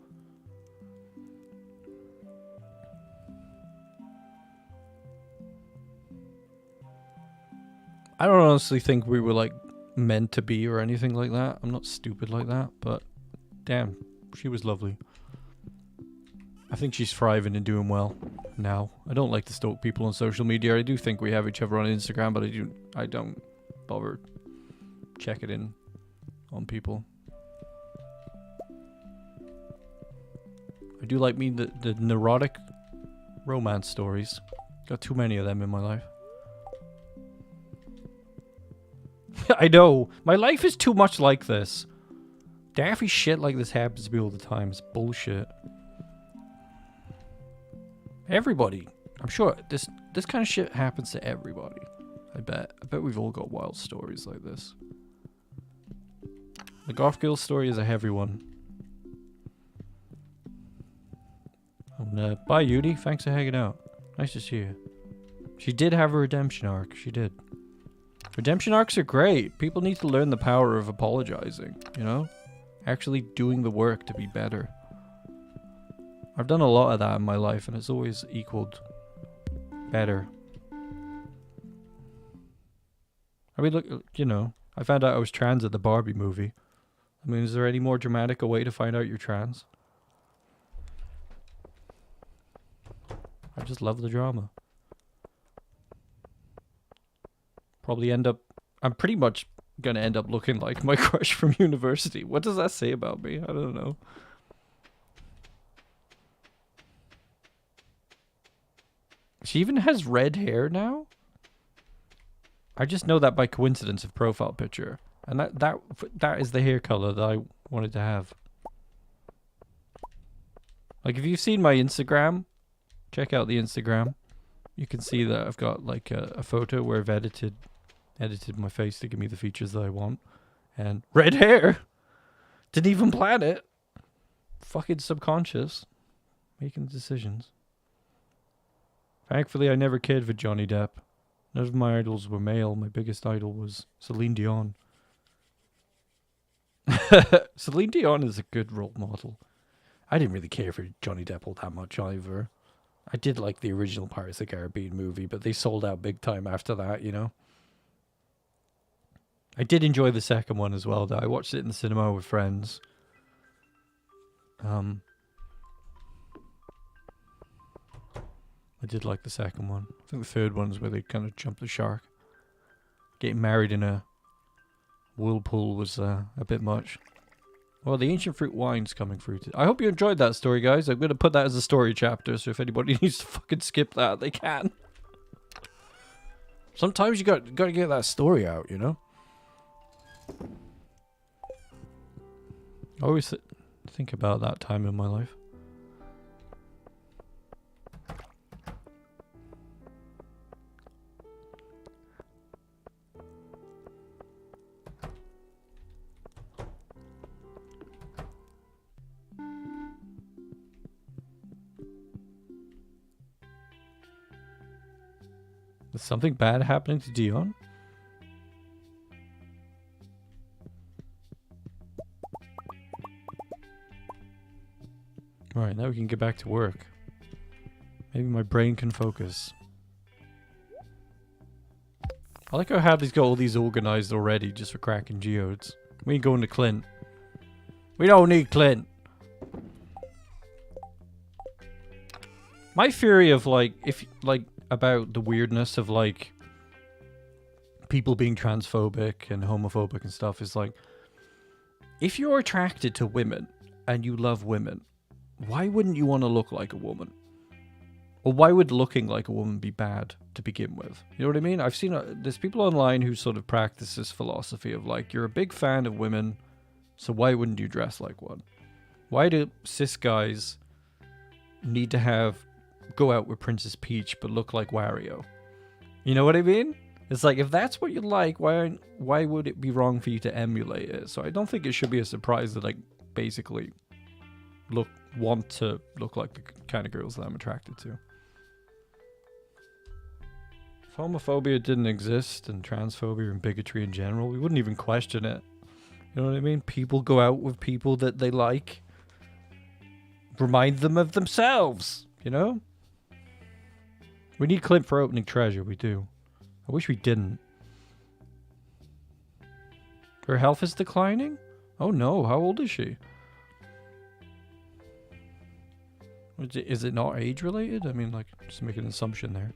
I don't honestly think we were, like, meant to be or anything like that. I'm not stupid like that, but damn, she was lovely. I think she's thriving and doing well now. I don't like to stalk people on social media. I do think we have each other on Instagram, but I don't bother checking in on people. I do like the neurotic romance stories. Got too many of them in my life. I know. My life is too much like this. Daffy shit like this happens to me all the time. It's bullshit. Everybody. I'm sure this kind of shit happens to everybody. I bet we've all got wild stories like this. The Goth Girl story is a heavy one. And, bye, Yudi. Thanks for hanging out. Nice to see you. She did have a redemption arc. She did. Redemption arcs are great. People need to learn the power of apologizing, you know? Actually doing the work to be better. I've done a lot of that in my life, and it's always equaled better. I mean, look, you know, I found out I was trans at the Barbie movie. I mean, is there any more dramatic a way to find out you're trans? I just love the drama. Probably end up... I'm pretty much gonna end up looking like my crush from university. What does that say about me? I don't know. She even has red hair now? I just know that by coincidence of profile picture. And that is the hair color that I wanted to have. Like, if you've seen my Instagram, check out the Instagram. You can see that I've got like a photo where I've edited my face to give me the features that I want. And red hair! Didn't even plan it. Fucking subconscious. Making decisions. Thankfully, I never cared for Johnny Depp. None of my idols were male. My biggest idol was Celine Dion. Celine Dion is a good role model. I didn't really care for Johnny Depp all that much either. I did like the original Pirates of the Caribbean movie, but they sold out big time after that, you know? I did enjoy the second one as well, though. I watched it in the cinema with friends. I did like the second one. I think the third one's where they kind of jumped the shark. Getting married in a whirlpool was a bit much. Well, the ancient fruit wine's coming through. I hope you enjoyed that story, guys. I'm going to put that as a story chapter, so if anybody needs to fucking skip that, they can. Sometimes you got to get that story out, you know? I always think about that time in my life. Is something bad happening to Dion? Alright, now we can get back to work. Maybe my brain can focus. I like how Hadley's got all these organized already just for cracking geodes. We ain't going to Clint. We don't need Clint. My theory of about the weirdness of like people being transphobic and homophobic and stuff is like, if you're attracted to women and you love women, why wouldn't you want to look like a woman? Or why would looking like a woman be bad to begin with? You know what I mean? I've seen there's people online who sort of practice this philosophy of like, you're a big fan of women, so why wouldn't you dress like one? Why do cis guys need to go out with Princess Peach but look like Wario? You know what I mean? It's like, if that's what you like, why would it be wrong for you to emulate it? So I don't think it should be a surprise that I basically want to look like the kind of girls that I'm attracted to. If homophobia didn't exist and transphobia and bigotry in general, we wouldn't even question it. You know what I mean? People go out with people that they like. Remind them of themselves, you know? We need Clint for opening treasure, we do. I wish we didn't. Her health is declining? Oh no, how old is she? Is it not age related? I mean, like, just make an assumption there.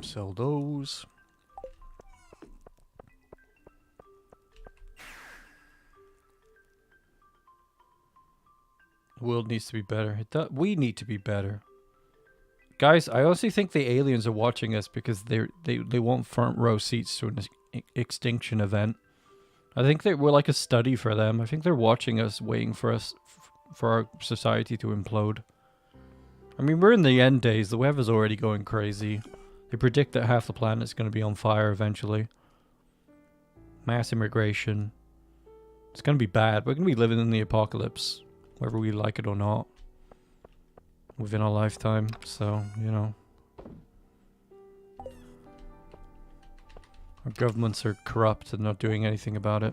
Sell those. The world needs to be better. We need to be better. Guys, I honestly think the aliens are watching us because they want front row seats to an extinction event. I think that we're like a study for them. I think they're watching us, waiting for us, for our society to implode. I mean, we're in the end days. The weather's already going crazy. They predict that half the planet's going to be on fire eventually. Mass immigration. It's going to be bad. We're going to be living in the apocalypse, whether we like it or not, within our lifetime. So, you know. Our governments are corrupt and not doing anything about it.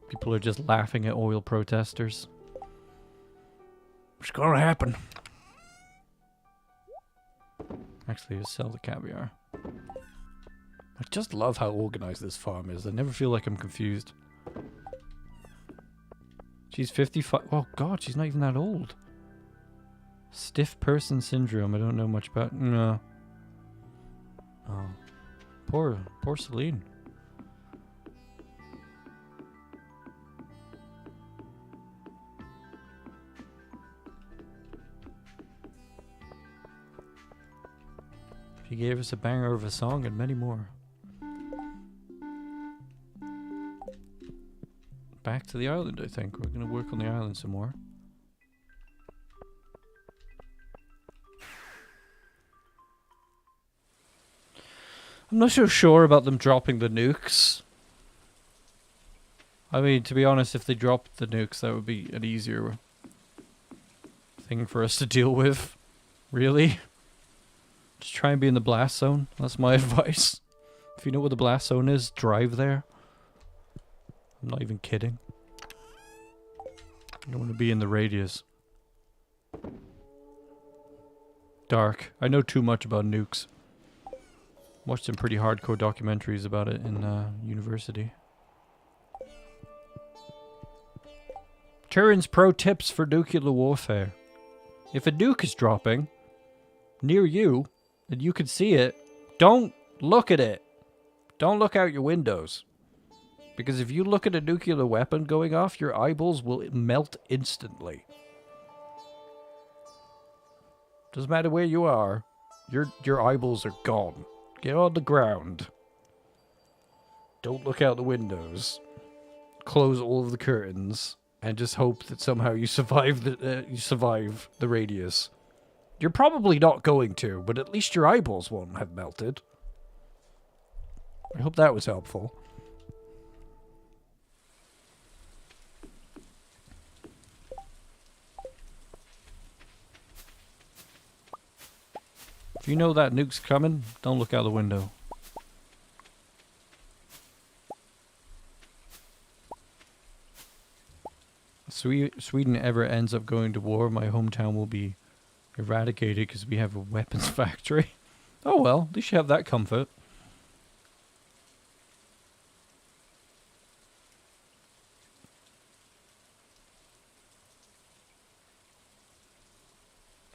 People are just laughing at oil protesters. What's gonna happen? Actually, just sell the caviar. I just love how organized this farm is. I never feel like I'm confused. She's 55. Oh god, she's not even that old. Stiff person syndrome. I don't know much about. No. Oh. Poor Celine. She gave us a banger of a song and many more. Back to the island, I think. We're going to work on the island some more. I'm not so sure about them dropping the nukes. I mean, to be honest, if they dropped the nukes, that would be an easier thing for us to deal with. Really? Just try and be in the blast zone. That's my advice. If you know where the blast zone is, drive there. I'm not even kidding. You don't want to be in the radius. Dark. I know too much about nukes. Watched some pretty hardcore documentaries about it in university. Turin's pro tips for nuclear warfare. If a nuke is dropping near you and you can see it, don't look at it. Don't look out your windows. Because if you look at a nuclear weapon going off, your eyeballs will melt instantly. Doesn't matter where you are, your eyeballs are gone. Get on the ground. Don't look out the windows. Close all of the curtains and just hope that somehow you survive the radius. You're probably not going to, but at least your eyeballs won't have melted. I hope that was helpful. If you know that nuke's coming, don't look out the window. If Sweden ever ends up going to war, my hometown will be eradicated because we have a weapons factory. Oh well, at least you have that comfort.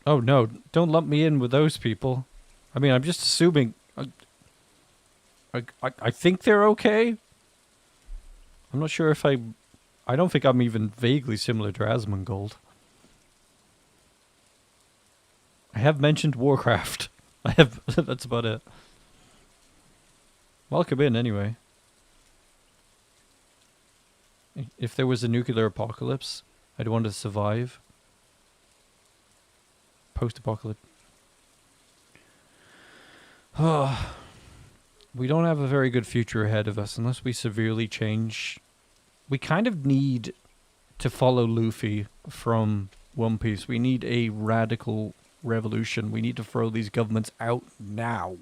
Oh no, don't lump me in with those people. I mean, I'm just assuming... I think they're okay. I'm not sure if I don't think I'm even vaguely similar to Asmongold. I have mentioned Warcraft. I have... that's about it. Welcome in, anyway. If there was a nuclear apocalypse, I'd want to survive. Post-apocalypse. We don't have a very good future ahead of us unless we severely change we kind of need to follow Luffy from One Piece. We need a radical revolution. We need to throw these governments out now.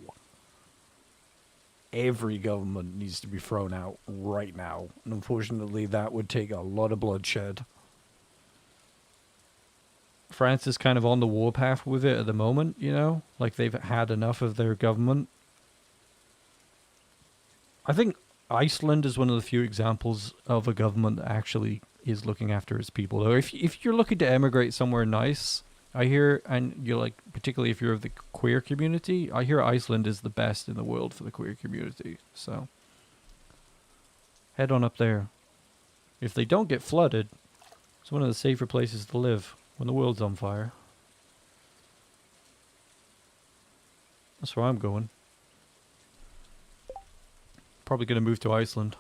Every government needs to be thrown out right now. And unfortunately, that would take a lot of bloodshed. France is kind of on the warpath with it at the moment, you know? Like, they've had enough of their government. I think Iceland is one of the few examples of a government that actually is looking after its people. Though, if you're looking to emigrate somewhere nice, I hear, and you're like, particularly if you're of the queer community, I hear Iceland is the best in the world for the queer community. So, head on up there. If they don't get flooded, it's one of the safer places to live when the world's on fire. That's where I'm going. Probably going to move to Iceland.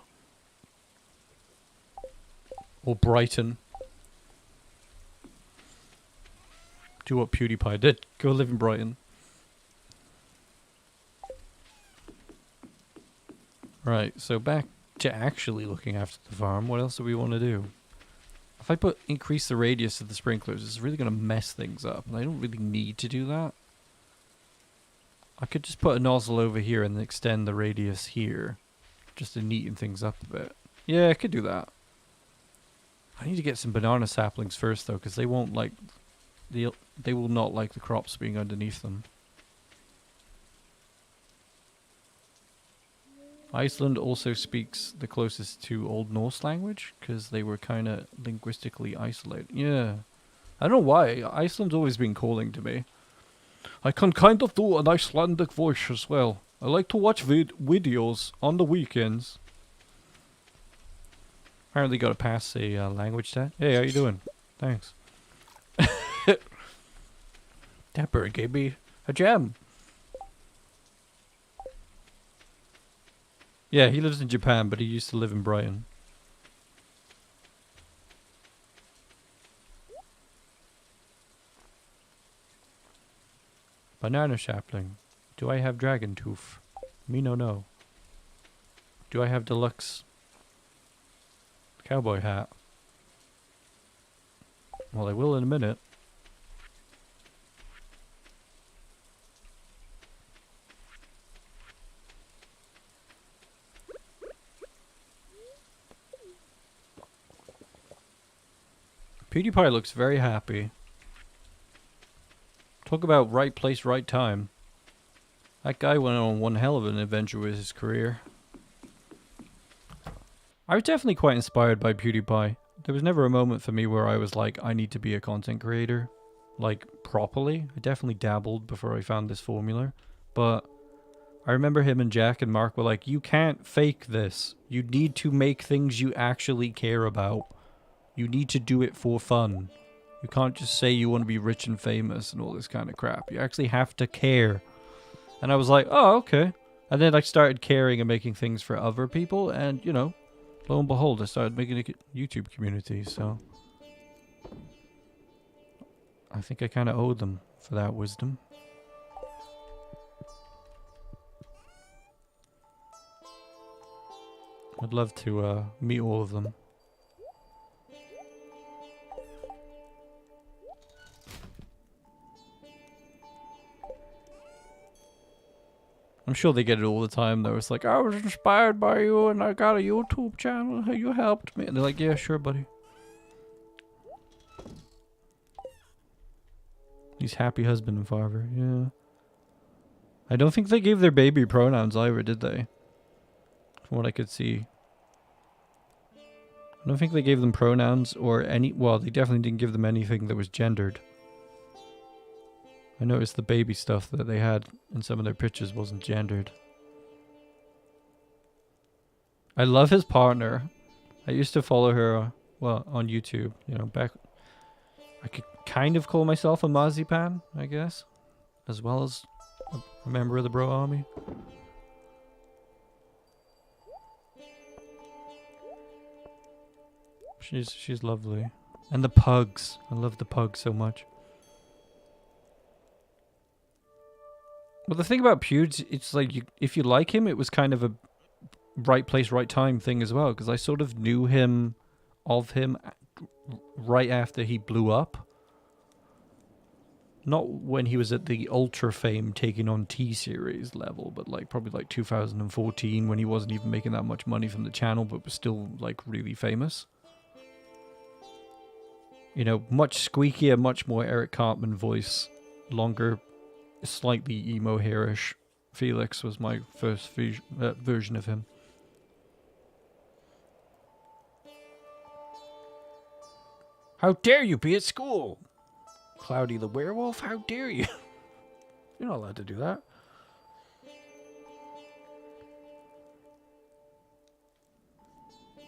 Or Brighton. Do what PewDiePie did. Go live in Brighton. Right, so back to actually looking after the farm. What else do we want to do? If I increase the radius of the sprinklers, it's really going to mess things up. And I don't really need to do that. I could just put a nozzle over here and extend the radius here. Just to neaten things up a bit. Yeah, I could do that. I need to get some banana saplings first, though, because they won't like... They will not like the crops being underneath them. Iceland also speaks the closest to Old Norse language, because they were kind of linguistically isolated. Yeah. I don't know why. Iceland's always been calling to me. I can kind of do an Icelandic voice as well. I like to watch videos on the weekends. Apparently got to pass a language test. Hey, how you doing? Thanks. That bird gave me a gem. Yeah, he lives in Japan, but he used to live in Brighton. Banana sapling. Do I have dragon tooth? Me no know. Do I have deluxe cowboy hat? Well, I will in a minute. PewDiePie looks very happy. Talk about right place, right time. That guy went on one hell of an adventure with his career. I was definitely quite inspired by PewDiePie. There was never a moment for me where I was like, I need to be a content creator. Like, properly. I definitely dabbled before I found this formula. But I remember him and Jack and Mark were like, you can't fake this. You need to make things you actually care about. You need to do it for fun. You can't just say you want to be rich and famous and all this kind of crap. You actually have to care. And I was like, oh, okay. And then I started caring and making things for other people. And, you know, lo and behold, I started making a YouTube community. So I think I kind of owe them for that wisdom. I'd love to meet all of them. I'm sure they get it all the time, though. It's like, I was inspired by you and I got a YouTube channel. You helped me. And they're like, yeah, sure, buddy. He's happy husband and father, yeah. I don't think they gave their baby pronouns either, did they? From what I could see. I don't think they gave them pronouns or any... Well, they definitely didn't give them anything that was gendered. I noticed the baby stuff that they had in some of their pictures wasn't gendered. I love his partner. I used to follow her, well, on YouTube. You know, back... I could kind of call myself a Marzipan, I guess. As well as a member of the Bro Army. She's lovely. And the pugs. I love the pugs so much. Well, the thing about Pewds, it's like, if you like him, it was kind of a right place, right time thing as well, because I sort of knew him right after he blew up. Not when he was at the ultra fame taking on T-Series level, but like probably like 2014 when he wasn't even making that much money from the channel, but was still like really famous. You know, much squeakier, much more Eric Cartman voice, longer, slightly emo hairish. Felix was my first version of him. How dare you be at school? Cloudy the werewolf, how dare you? You're not allowed to do that.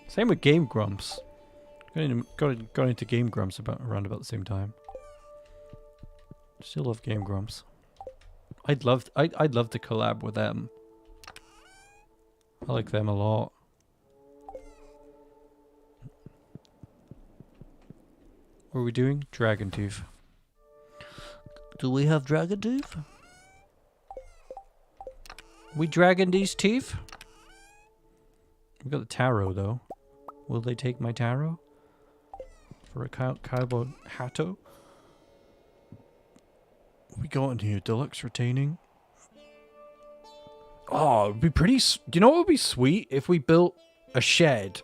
Same with Game Grumps. Got into Game Grumps around about the same time. Still love Game Grumps. I'd love to collab with them. I like them a lot. What are we doing? Dragon Tooth. Do we have Dragon Tooth? We dragon these teeth? We got the tarot though. Will they take my tarot? For a cowboy hatto? What we got in here? Deluxe retaining. Oh, it'd be pretty... Do you know what would be sweet? If we built a shed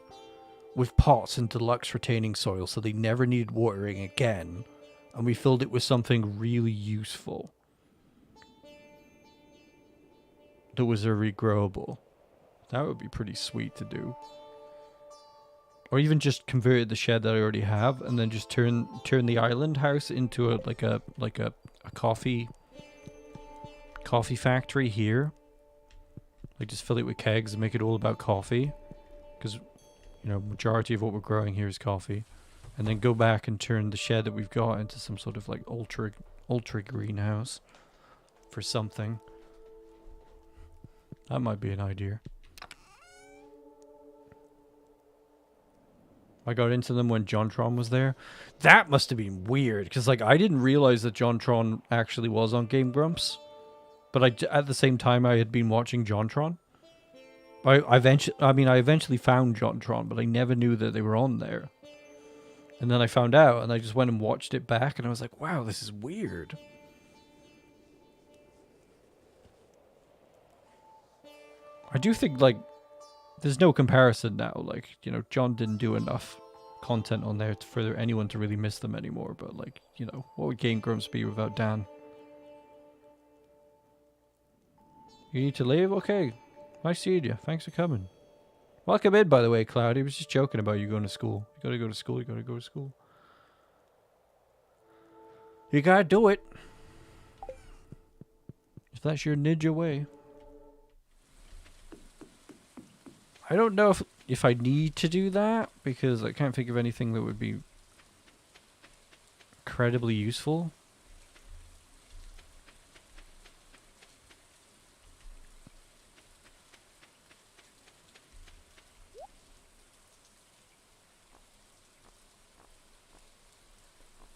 with pots and deluxe retaining soil so they never needed watering again. And we filled it with something really useful. That was a regrowable. That would be pretty sweet to do. Or even just converted the shed that I already have and then just turn the island house into a coffee factory here. Like just fill it with kegs and make it all about coffee. Because, you know, majority of what we're growing here is coffee. And then go back and turn the shed that we've got into some sort of like ultra greenhouse for something. That might be an idea. I got into them when JonTron was there. That must have been weird because like I didn't realize that JonTron actually was on Game Grumps, but at the same time I had been watching JonTron. I eventually found JonTron, but I never knew that they were on there. And then I found out, and I just went and watched it back, and I was like, wow, this is weird. I do think, like, there's no comparison now. Like, you know, John didn't do enough content on there for anyone to really miss them anymore. But, like, you know, what would Game Grumps be without Dan? You need to leave? Okay. Nice seeing you. Thanks for coming. Welcome in, by the way, Cloud. He was just joking about you going to school. You gotta go to school. You gotta go to school. You gotta do it. If that's your ninja way. I don't know if I need to do that, because I can't think of anything that would be incredibly useful.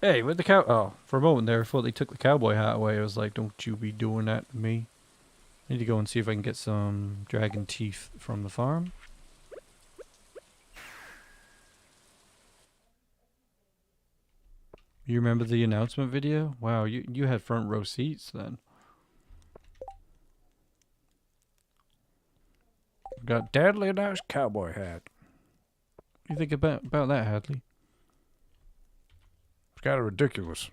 Hey, with the cow... Oh, for a moment there, I thought they took the cowboy hat away. I was like, don't you be doing that to me. I need to go and see if I can get some dragon teeth from the farm. You remember the announcement video? Wow, you had front row seats then. Got deadly nice cowboy hat. What do you think about that, Hadley? It's kind of ridiculous.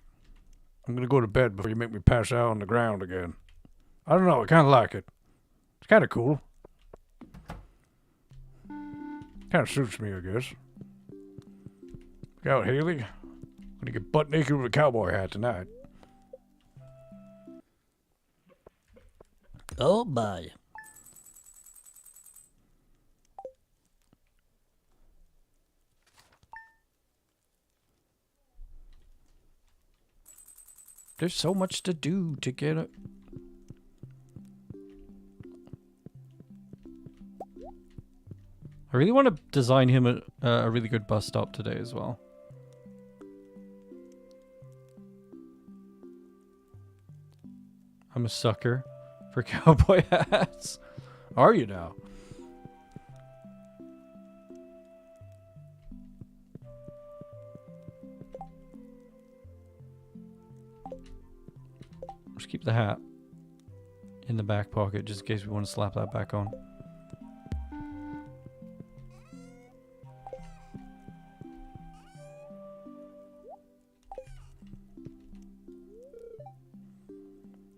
I'm gonna go to bed before you make me pass out on the ground again. I don't know, I kind of like it. It's kind of cool. Kind of suits me, I guess. Look out, Haley. I'm gonna get butt naked with a cowboy hat tonight. Oh my. There's so much to do to get it. I really want to design him a really good bus stop today as well. I'm a sucker for cowboy hats. Are you now? Just keep the hat in the back pocket just in case we want to slap that back on.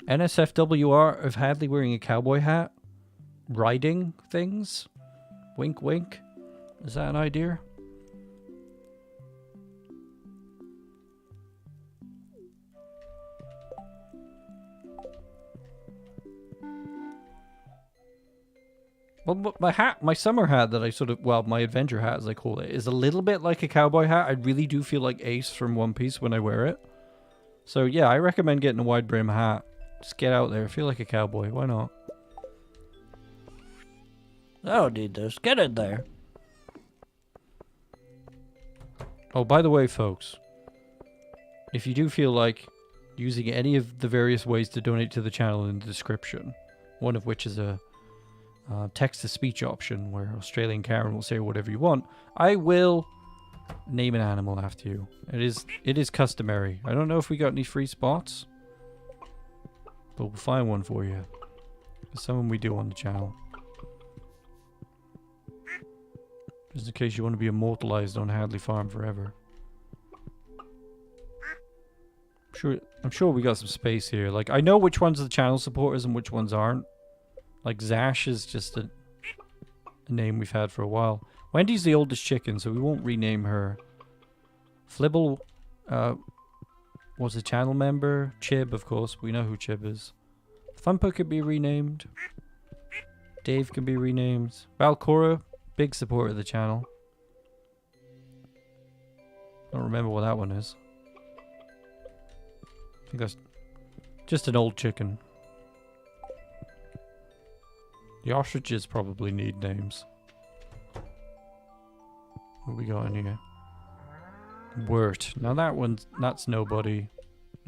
NSFWR of Hadley wearing a cowboy hat, riding things. Wink, wink. Is that an idea? Well, my hat, my summer hat that I sort of, well, my adventure hat as I call it, is a little bit like a cowboy hat. I really do feel like Ace from One Piece when I wear it. So yeah, I recommend getting a wide brim hat. Just get out there, feel like a cowboy. Why not? I don't need this. Get in there. Oh, by the way, folks, if you do feel like using any of the various ways to donate to the channel in the description, one of which is a text-to-speech option where Australian Karen will say whatever you want, I will name an animal after you. It is customary. I don't know if we got any free spots, but we'll find one for you. There's someone we do on the channel. Just in case you want to be immortalized on Hadley Farm forever. I'm sure we got some space here. Like, I know which ones are the channel supporters and which ones aren't. Like, Zash is just a name we've had for a while. Wendy's the oldest chicken, so we won't rename her. Flibble was a channel member. Chib, of course. We know who Chib is. Thumper could be renamed. Dave can be renamed. Valcora, big supporter of the channel. Don't remember what that one is. I think that's just an old chicken. The ostriches probably need names. What we got in here? Wirt. Now that's nobody.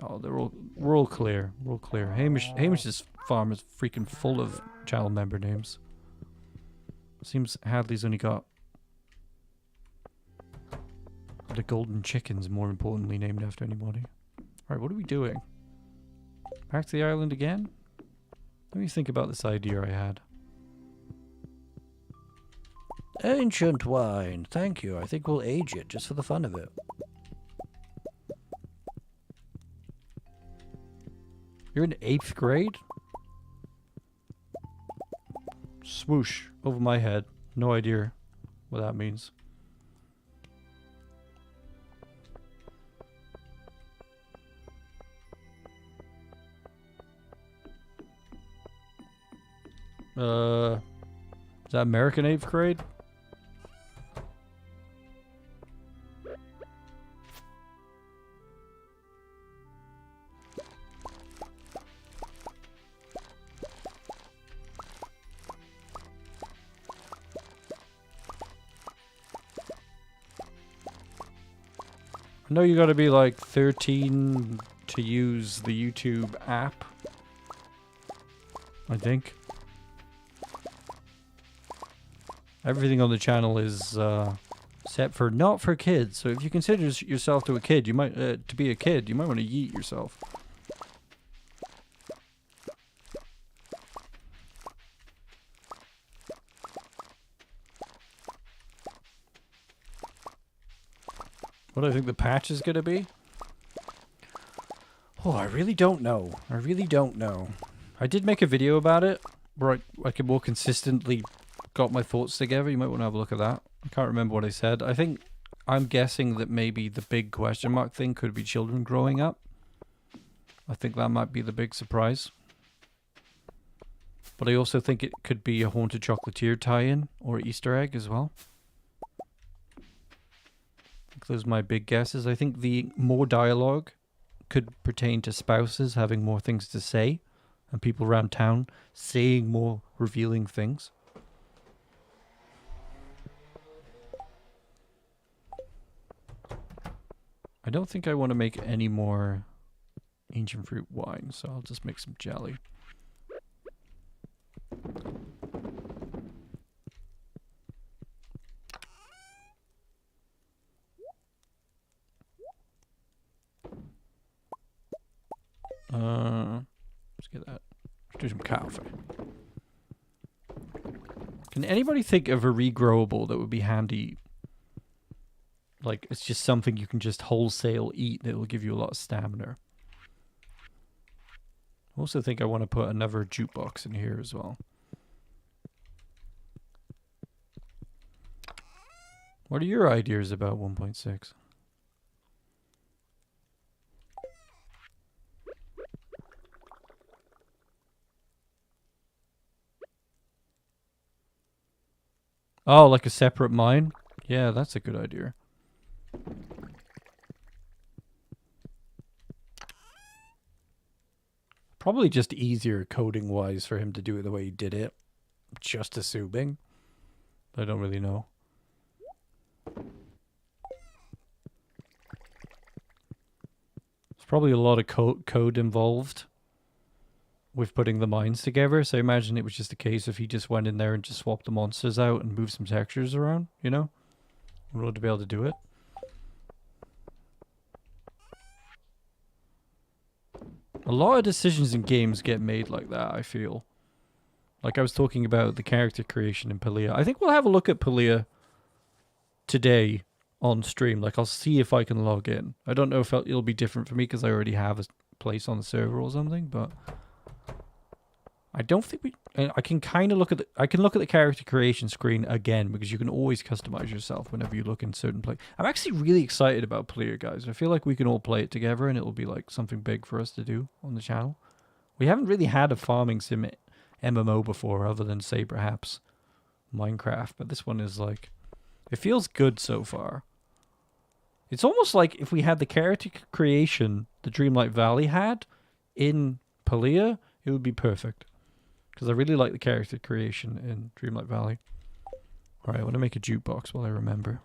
Oh, we're all clear. We're all clear. Hamish's farm is freaking full of channel member names. Seems Hadley's only got the golden chickens, more importantly, named after anybody. Alright, what are we doing? Back to the island again? Let me think about this idea I had. Ancient wine. Thank you. I think we'll age it just for the fun of it. You're in 8th grade? Swoosh over my head. No idea what that means. Is that American 8th grade? I know you gotta be like 13 to use the YouTube app. I think. Everything on the channel is set for not for kids. So if you consider yourself to a kid, you might to be a kid, you might want to yeet yourself. What do I think the patch is gonna be? Oh, I really don't know. I really don't know. I did make a video about it where I could more consistently got my thoughts together. You might want to have a look at that. I can't remember what I said. I'm guessing that maybe the big question mark thing could be children growing up. I think that might be the big surprise. But I also think it could be a Haunted Chocolatier tie-in or Easter egg as well. I think those are my big guesses. I think the more dialogue could pertain to spouses having more things to say and people around town saying more revealing things. I don't think I want to make any more ancient fruit wine, so I'll just make some jelly. get that. Let's do some coffee. Can anybody think of a regrowable that would be handy? Like, it's just something you can just wholesale eat that will give you a lot of stamina. I also think I want to put another jukebox in here as well. What are your ideas about 1.6? Oh, like a separate mine? Yeah, that's a good idea. Probably just easier coding-wise for him to do it the way he did it. Just assuming. I don't really know. There's probably a lot of code involved with putting the mines together, so I imagine it was just a case if he just went in there and just swapped the monsters out and moved some textures around, you know? In order to be able to do it. A lot of decisions in games get made like that, I feel. Like I was talking about the character creation in Palia. I think we'll have a look at Palia today on stream. Like I'll see if I can log in. I don't know if it'll be different for me because I already have a place on the server or something, but I don't think we... I can kind of look at the... I can look at the character creation screen again because you can always customize yourself whenever you look in certain places. I'm actually really excited about Palia, guys. I feel like we can all play it together and it'll be like something big for us to do on the channel. We haven't really had a farming sim MMO before other than, say, perhaps Minecraft. But this one is like... It feels good so far. It's almost like if we had the character creation the Dreamlight Valley had in Palia, it would be perfect. Because I really like the character creation in Dreamlight Valley. Alright, I want to make a jukebox while I remember.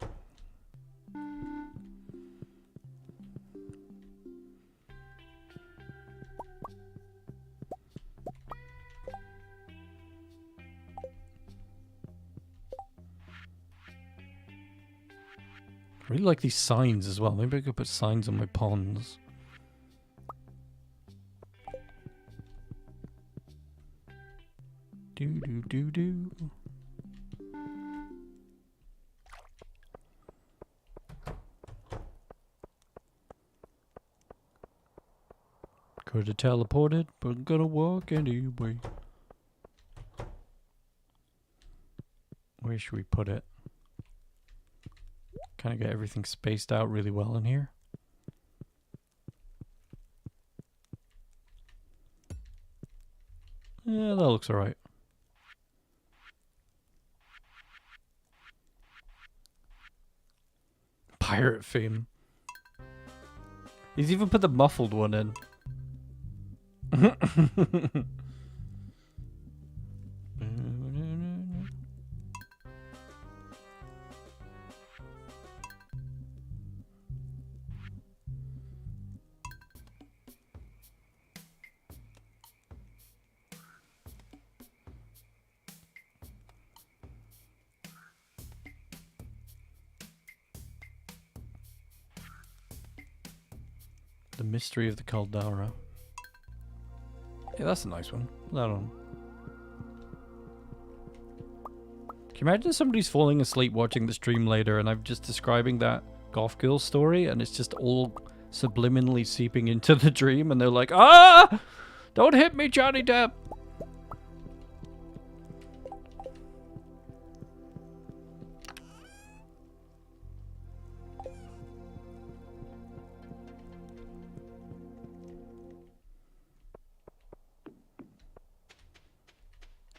I really like these signs as well. Maybe I could put signs on my ponds. Do do do do. Could have teleported, but I'm gonna walk anyway. Where should we put it? Kind of get everything spaced out really well in here. Yeah, that looks alright. Pirate theme. He's even put the muffled one in. The Mystery of the Caldera. Yeah, that's a nice one. Put that on. Can you imagine somebody's falling asleep watching the stream later and I'm just describing that Goth girl story and it's just all subliminally seeping into the dream and they're like, ah! Don't hit me, Johnny Depp!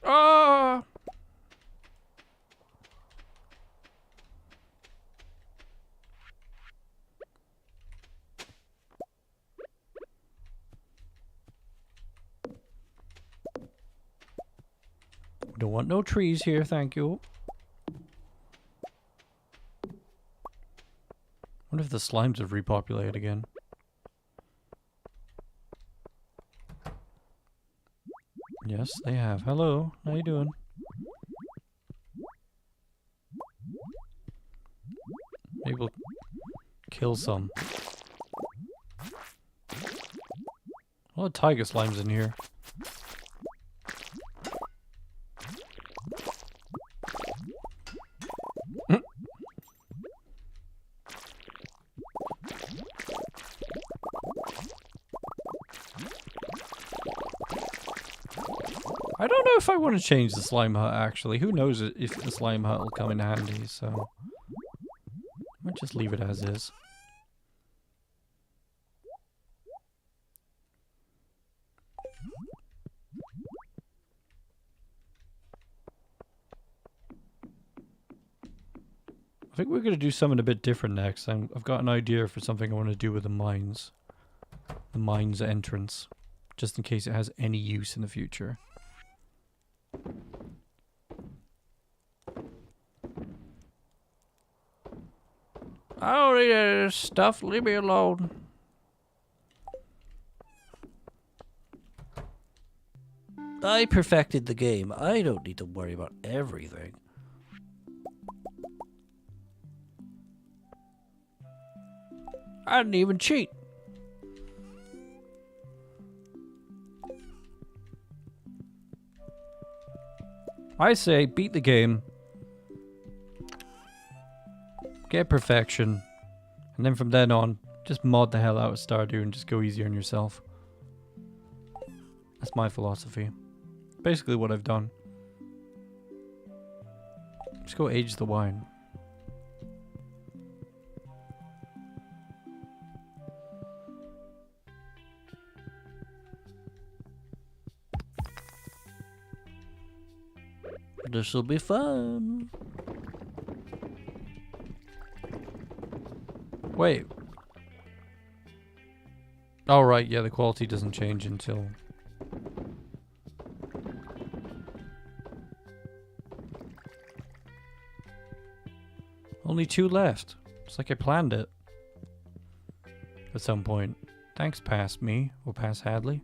Ah! Don't want no trees here, thank you. Wonder if the slimes have repopulated again. Yes, they have. Hello, how you doing? Maybe we'll kill some. A lot of tiger slimes in here. I don't know if I want to change the slime hut, actually. Who knows if the slime hut will come in handy, so... I might just leave it as is. I think we're going to do something a bit different next. I've got an idea for something I want to do with the mines. The mines entrance. Just in case it has any use in the future. I don't need any of this stuff. Leave me alone. I perfected the game. I don't need to worry about everything. I didn't even cheat. I say beat the game. Get perfection. And then from then on, just mod the hell out of Stardew and just go easy on yourself. That's my philosophy. Basically what I've done. Just go age the wine. This'll be fun. Wait. Oh, right, yeah, the quality doesn't change until... Only 2 left. It's like I planned it. At some point. Thanks, past me, or past Hadley.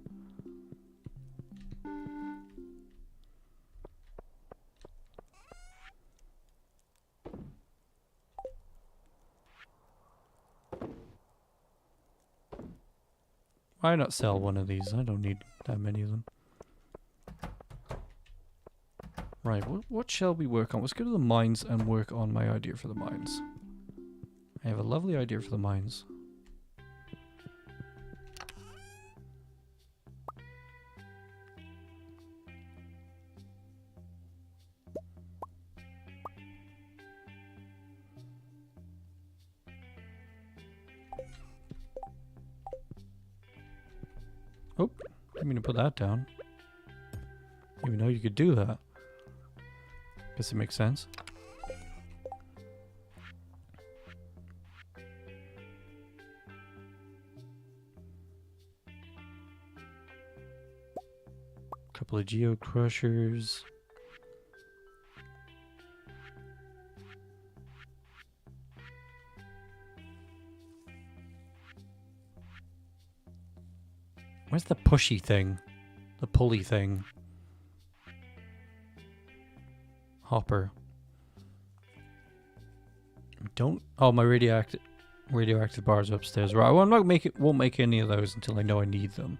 Why not sell one of these? I don't need that many of them. Right, what shall we work on? Let's go to the mines and work on my idea for the mines. I have a lovely idea for the mines. Oh, didn't mean to put that down. Didn't even know you could do that. Guess it makes sense. Couple of geo crushers. Where's the pushy thing? The pulley thing? Hopper. Don't. Oh, my radioactive bars are upstairs. Right. Well, I'm not won't make any of those until I know I need them.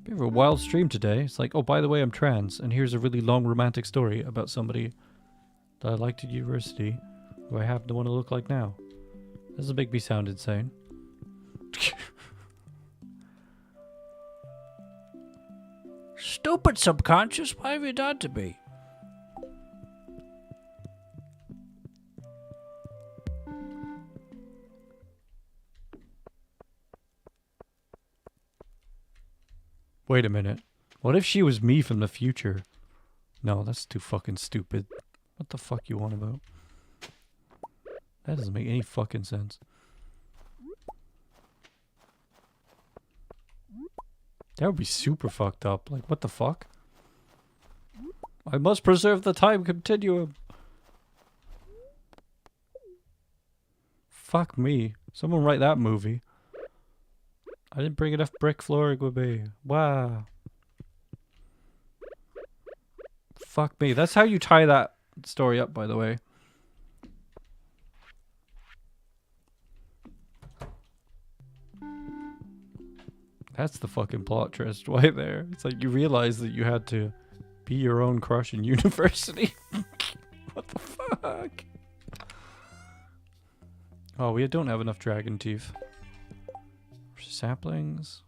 Bit of a wild stream today. It's like, oh, by the way, I'm trans, and here's a really long romantic story about somebody that I liked at university, who I happen to want to look like now. This will make me sound insane. Stupid subconscious, why have you done to me? Wait a minute. What if she was me from the future? No, that's too fucking stupid. What the fuck you on about? That doesn't make any fucking sense. That would be super fucked up. Like, what the fuck? I must preserve the time continuum. Fuck me. Someone write that movie. I didn't bring enough brick flooring with me. Wow. Fuck me. That's how you tie that story up, by the way. That's the fucking plot twist right there. It's like you realize that you had to be your own crush in university. What the fuck? Oh, we don't have enough dragon teeth. Saplings.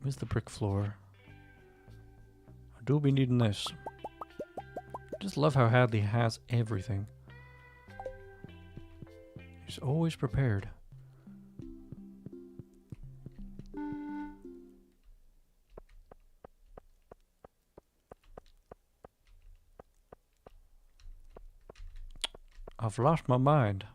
Where's the brick floor? I do be needing this. I just love how Hadley has everything. He's always prepared. I've lost my mind.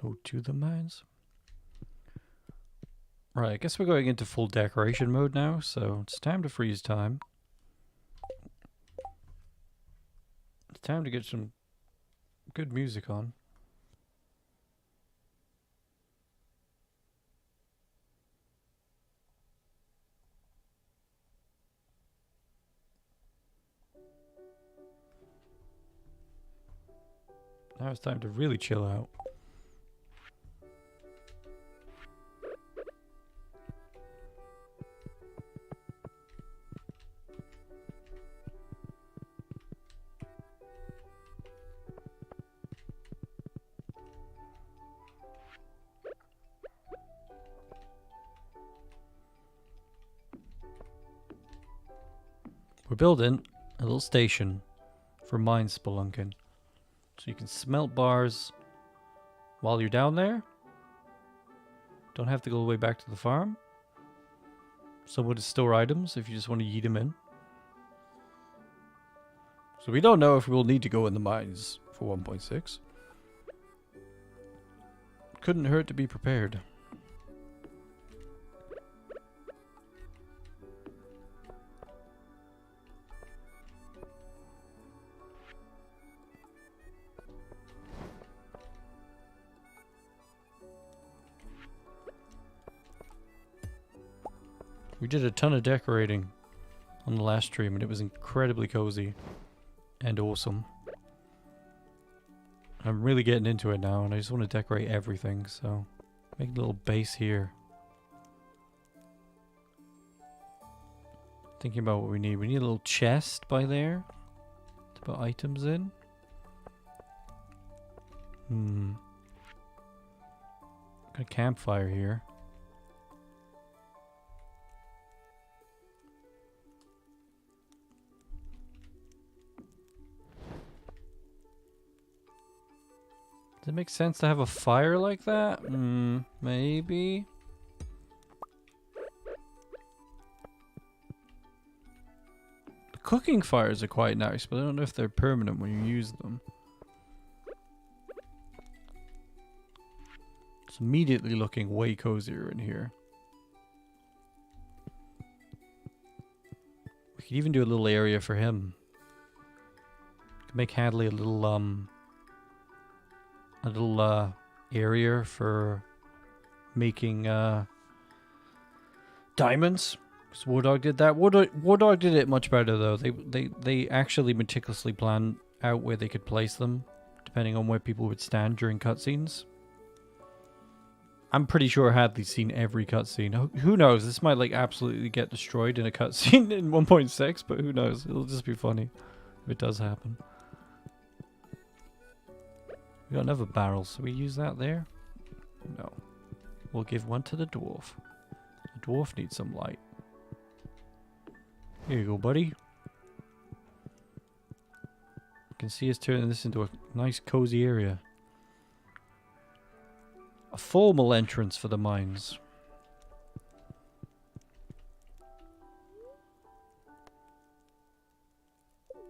Go to the mines. Right, I guess we're going into full decoration mode now, so it's time to freeze time. It's time to get some good music on. Now it's time to really chill out. We're building a little station for mine spelunking. So you can smelt bars while you're down there. Don't have to go all the way back to the farm. Somewhere to store items if you just want to yeet them in. So we don't know if we'll need to go in the mines for 1.6. Couldn't hurt to be prepared. We did a ton of decorating on the last stream and it was incredibly cozy and awesome. I'm really getting into it now and I just want to decorate everything, so make a little base here. Thinking about what we need. We need a little chest by there to put items in. Got a campfire here. Does it make sense to have a fire like that? Maybe. The cooking fires are quite nice, but I don't know if they're permanent when you use them. It's immediately looking way cozier in here. We could even do a little area for him. We could make Hadley a little area for making diamonds. Because Wardog did that. Wardog did it much better though. They actually meticulously planned out where they could place them, depending on where people would stand during cutscenes. I'm pretty sure Hadley's seen every cutscene. Who knows? This might like absolutely get destroyed in a cutscene in 1.6, but who knows? It'll just be funny if it does happen. We got another barrel, so we use that there? No. We'll give one to the dwarf. The dwarf needs some light. Here you go, buddy. You can see us turning this into a nice cozy area. A formal entrance for the mines.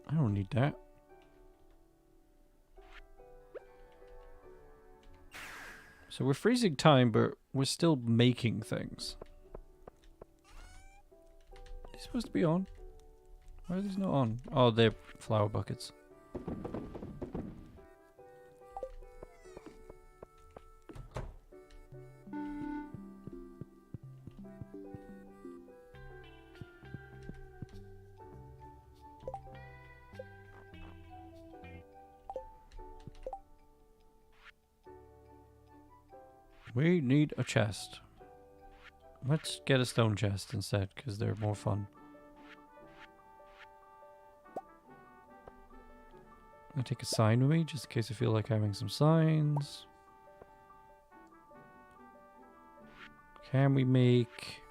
I don't need that. So we're freezing time, but we're still making things. Are these supposed to be on? Why are these not on? Oh, they're flower buckets. We need a chest. Let's get a stone chest instead, because they're more fun. I'm gonna take a sign with me, just in case I feel like having some signs. Can we make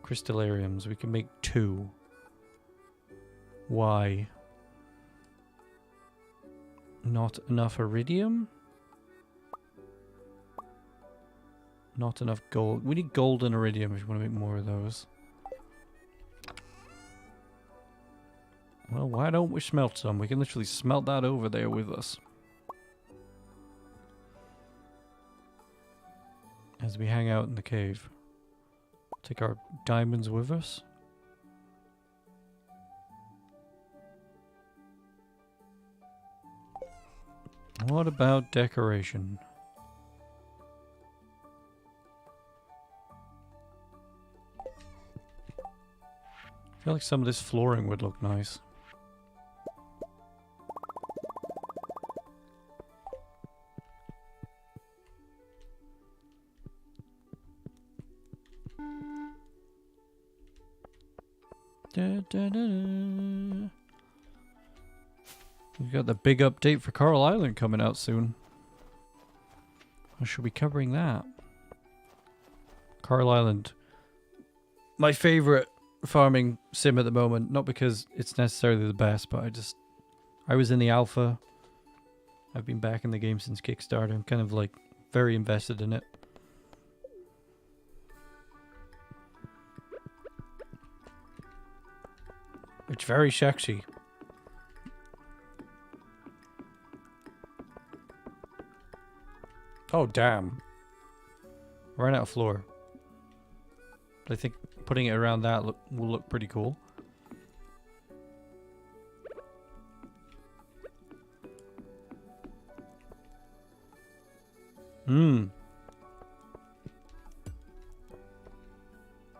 crystallariums? We can make 2. Why? Not enough iridium? Not enough gold. We need gold and iridium if you want to make more of those. Well, why don't we smelt some? We can literally smelt that over there with us. As we hang out in the cave. Take our diamonds with us. What about decoration? I feel like some of this flooring would look nice. Da, da, da, da. We've got the big update for Coral Island coming out soon. How should we be covering that? Coral Island. My favorite farming sim at the moment. Not because it's necessarily the best, but I was in the alpha. I've been back in the game since Kickstarter. I'm kind of like very invested in it. It's very sexy. Oh, damn. Ran out of floor. But I think putting it around that will look pretty cool.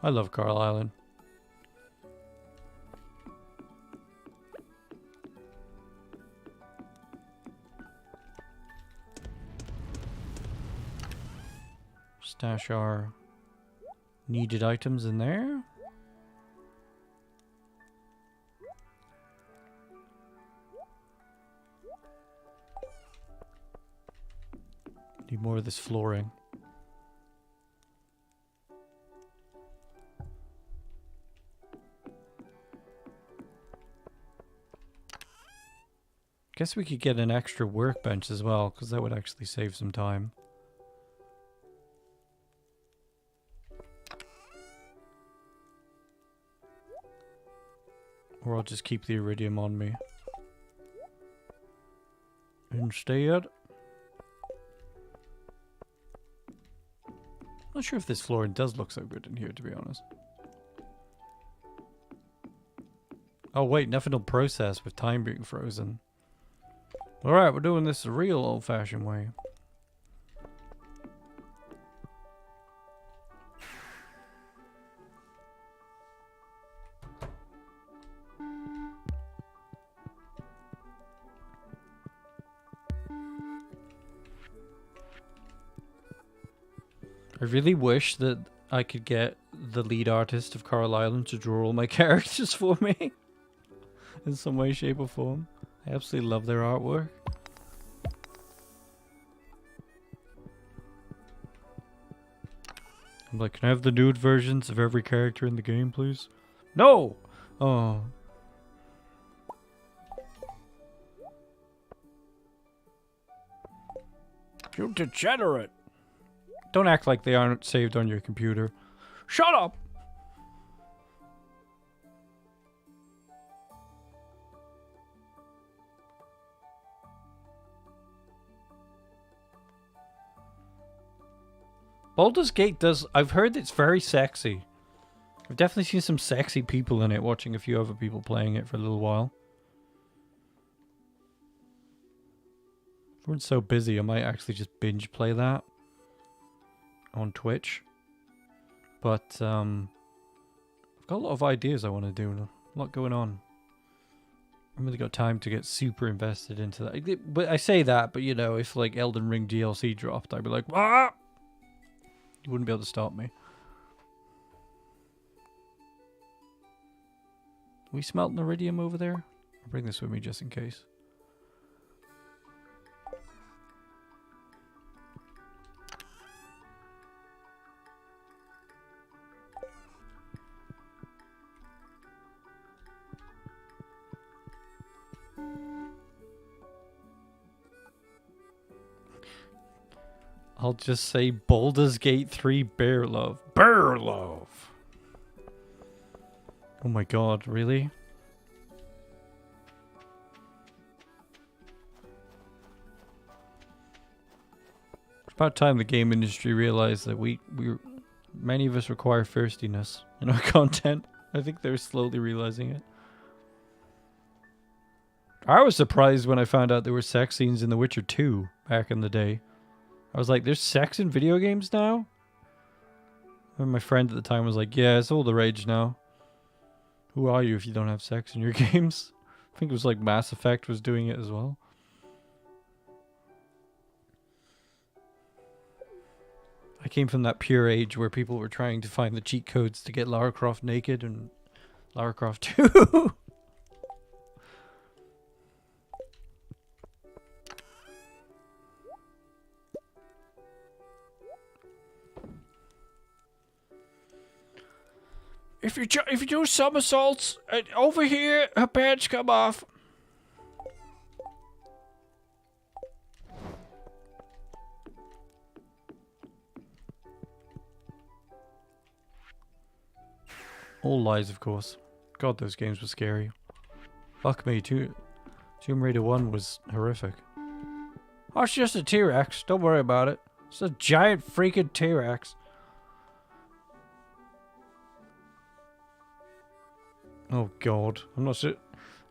I love Coral Island. Stash our needed items in there. Need more of this flooring. Guess we could get an extra workbench as well, because that would actually save some time. Or I'll just keep the iridium on me. Instead. Not sure if this flooring does look so good in here, to be honest. Oh wait, nothing will process with time being frozen. Alright, we're doing this the real old-fashioned way. I really wish that I could get the lead artist of Coral Island to draw all my characters for me. In some way, shape or form. I absolutely love their artwork. I'm like, can I have the nude versions of every character in the game, please? No! Oh. You degenerate! Don't act like they aren't saved on your computer. Shut up! Baldur's Gate does... I've heard it's very sexy. I've definitely seen some sexy people in it, watching a few other people playing it for a little while. If we're so busy, I might actually just binge play that on Twitch. But, I've got a lot of ideas I want to do. A lot going on. I haven't really got time to get super invested into that. But I say that, but you know, if like Elden Ring DLC dropped, I'd be like, ah! You wouldn't be able to stop me. We smelt an iridium over there? I'll bring this with me just in case. I'll just say Baldur's Gate 3 Bear Love. Bear Love! Oh my god, really? It's about time the game industry realized that many of us require thirstiness in our content. I think they're slowly realizing it. I was surprised when I found out there were sex scenes in The Witcher 2 back in the day. I was like, there's sex in video games now? And my friend at the time was like, yeah, it's all the rage now. Who are you if you don't have sex in your games? I think it was like Mass Effect was doing it as well. I came from that pure age where people were trying to find the cheat codes to get Lara Croft naked and Lara Croft 2. If you do somersaults over here, her pants come off. All lies, of course. God, those games were scary. Fuck me, Tomb Raider 1 was horrific. Oh, it's just a T-Rex. Don't worry about it. It's a giant freaking T-Rex. Oh god, I'm not sure.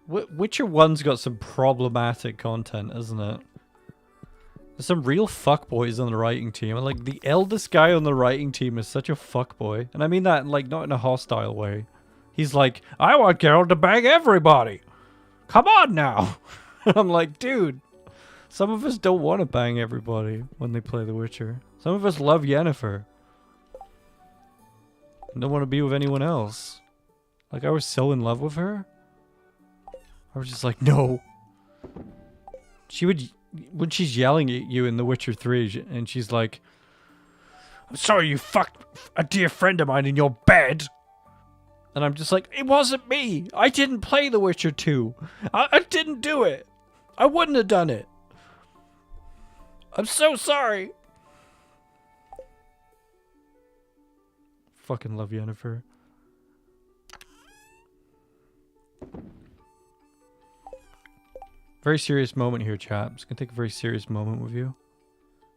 Witcher 1's got some problematic content, isn't it? There's some real fuckboys on the writing team. And like, the eldest guy on the writing team is such a fuckboy. And I mean that, like, not in a hostile way. He's like, I want Geralt to bang everybody. Come on now. I'm like, dude, some of us don't want to bang everybody when they play The Witcher. Some of us love Yennefer. And don't want to be with anyone else. Like, I was so in love with her. I was just like, no. She would, when she's yelling at you in The Witcher 3, and she's like, I'm sorry you fucked a dear friend of mine in your bed. And I'm just like, it wasn't me. I didn't play The Witcher 2. I didn't do it. I wouldn't have done it. I'm so sorry. Fucking love Yennefer. Very serious moment here, chat. I'm just gonna take a very serious moment with you.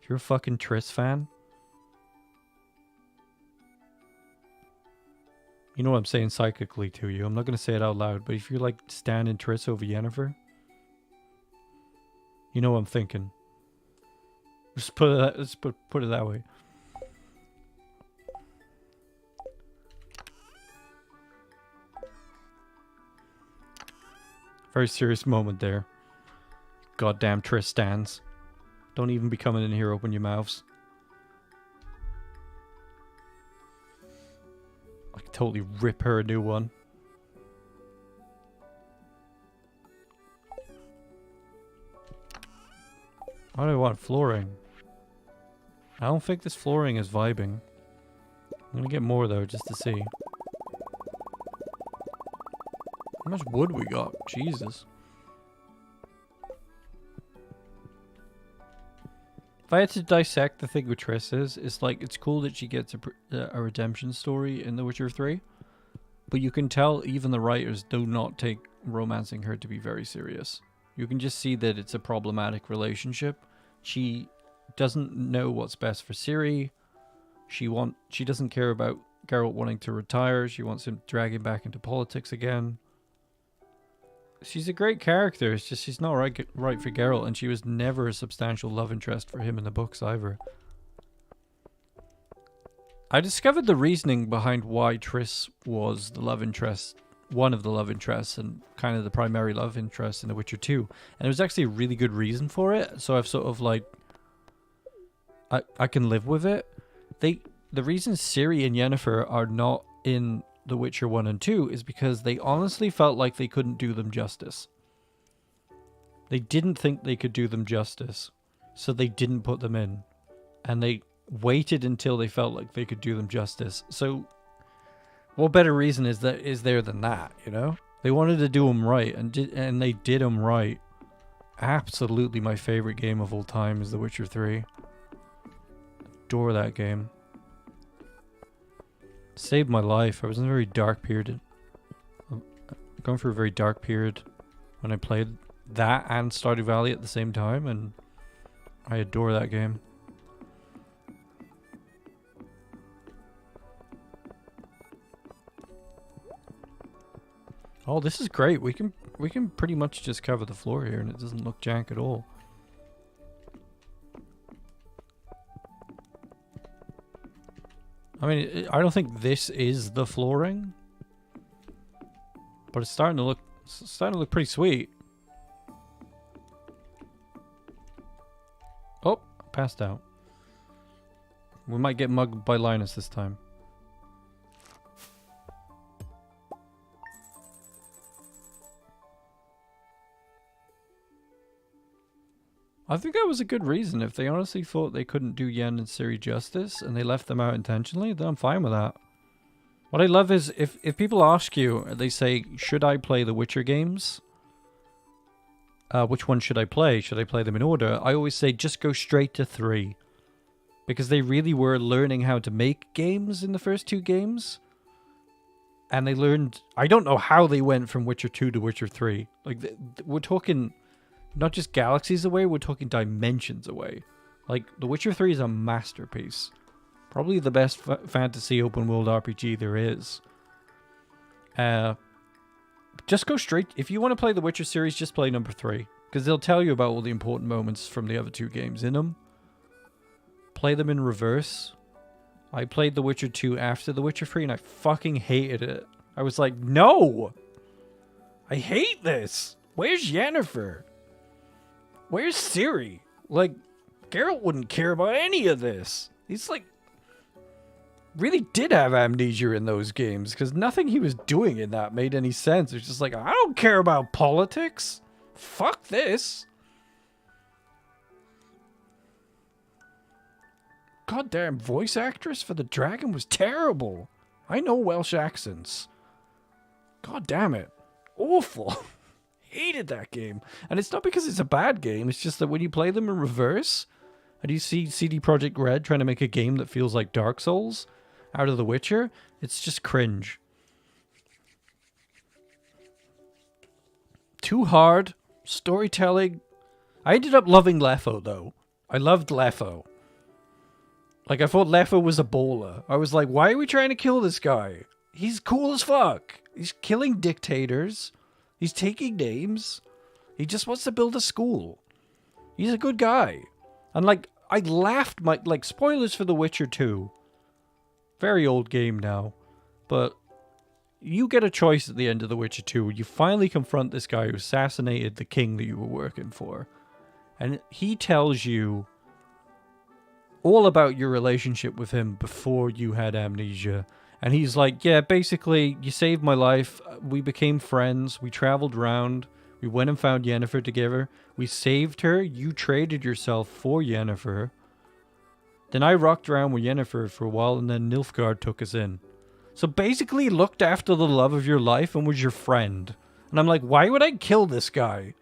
If you're a fucking Triss fan, you know what I'm saying psychically to you. I'm not gonna say it out loud, but if you're like standing Triss over Yennefer, you know what I'm thinking. Let's put it that way. Very serious moment there. Goddamn Triss stands. Don't even be coming in here, open your mouths. I could totally rip her a new one. Why do I want flooring? I don't think this flooring is vibing. I'm gonna get more though, just to see. How much wood we got? Jesus. If I had to dissect the thing with Triss is, it's like, it's cool that she gets a redemption story in The Witcher 3. But you can tell even the writers do not take romancing her to be very serious. You can just see that it's a problematic relationship. She doesn't know what's best for Ciri. She doesn't care about Geralt wanting to retire. She wants him dragging back into politics again. She's a great character. It's just she's not right for Geralt, and she was never a substantial love interest for him in the books either. I discovered the reasoning behind why Triss was the love interest, one of the love interests, and kind of the primary love interest in The Witcher 2. And there was actually a really good reason for it, so I've sort of like, I can live with it. the reason Ciri and Yennefer are not in The Witcher 1 and 2 is because they honestly felt like they couldn't do them justice. They didn't think they could do them justice, so they didn't put them in. And they waited until they felt like they could do them justice. So, what better reason is there than that, you know? They wanted to do them right, and they did them right. Absolutely my favorite game of all time is The Witcher 3. Adore that game. Saved my life. I was in a very dark period. Going through a very dark period when I played that and Stardew Valley at the same time, and I adore that game. Oh, this is great. We can pretty much just cover the floor here and it doesn't look jank at all. I mean, I don't think this is the flooring, but it's starting to look pretty sweet. Oh, passed out. We might get mugged by Linus this time. I think that was a good reason. If they honestly thought they couldn't do Yen and Ciri justice and they left them out intentionally, then I'm fine with that. What I love is if people ask you, they say, should I play the Witcher games? Which one should I play? Should I play them in order? I always say just go straight to 3. Because they really were learning how to make games in the first 2 games. And they learned... I don't know how they went from Witcher 2 to Witcher 3. Like, we're talking... Not just galaxies away, we're talking dimensions away. Like, The Witcher 3 is a masterpiece. Probably the best fantasy open world RPG there is. Just go straight... If you want to play the Witcher series, just play number 3. Because they'll tell you about all the important moments from the other 2 games in them. Play them in reverse. I played The Witcher 2 after The Witcher 3 and I fucking hated it. I was like, no! I hate this! Where's Yennefer? Where's Ciri? Like, Geralt wouldn't care about any of this. He's like... Really did have amnesia in those games, because nothing he was doing in that made any sense. It was just like, I don't care about politics. Fuck this. Goddamn voice actress for the dragon was terrible. I know Welsh accents. God damn it. Awful. Hated that game. And it's not because it's a bad game, it's just that when you play them in reverse, and you see CD Projekt Red trying to make a game that feels like Dark Souls out of The Witcher, it's just cringe. Too hard. Storytelling. I ended up loving Lefo, though. I loved Lefo. Like, I thought Lefo was a baller. I was like, why are we trying to kill this guy? He's cool as fuck. He's killing dictators. He's taking names. He just wants to build a school. He's a good guy. And, like, I laughed my... Like, spoilers for The Witcher 2. Very old game now. But you get a choice at the end of The Witcher 2. You finally confront this guy who assassinated the king that you were working for. And he tells you all about your relationship with him before you had amnesia. And he's like, yeah, basically, you saved my life. We became friends. We traveled around. We went and found Yennefer together. We saved her. You traded yourself for Yennefer. Then I rocked around with Yennefer for a while, and then Nilfgaard took us in. So basically, looked after the love of your life and was your friend. And I'm like, why would I kill this guy?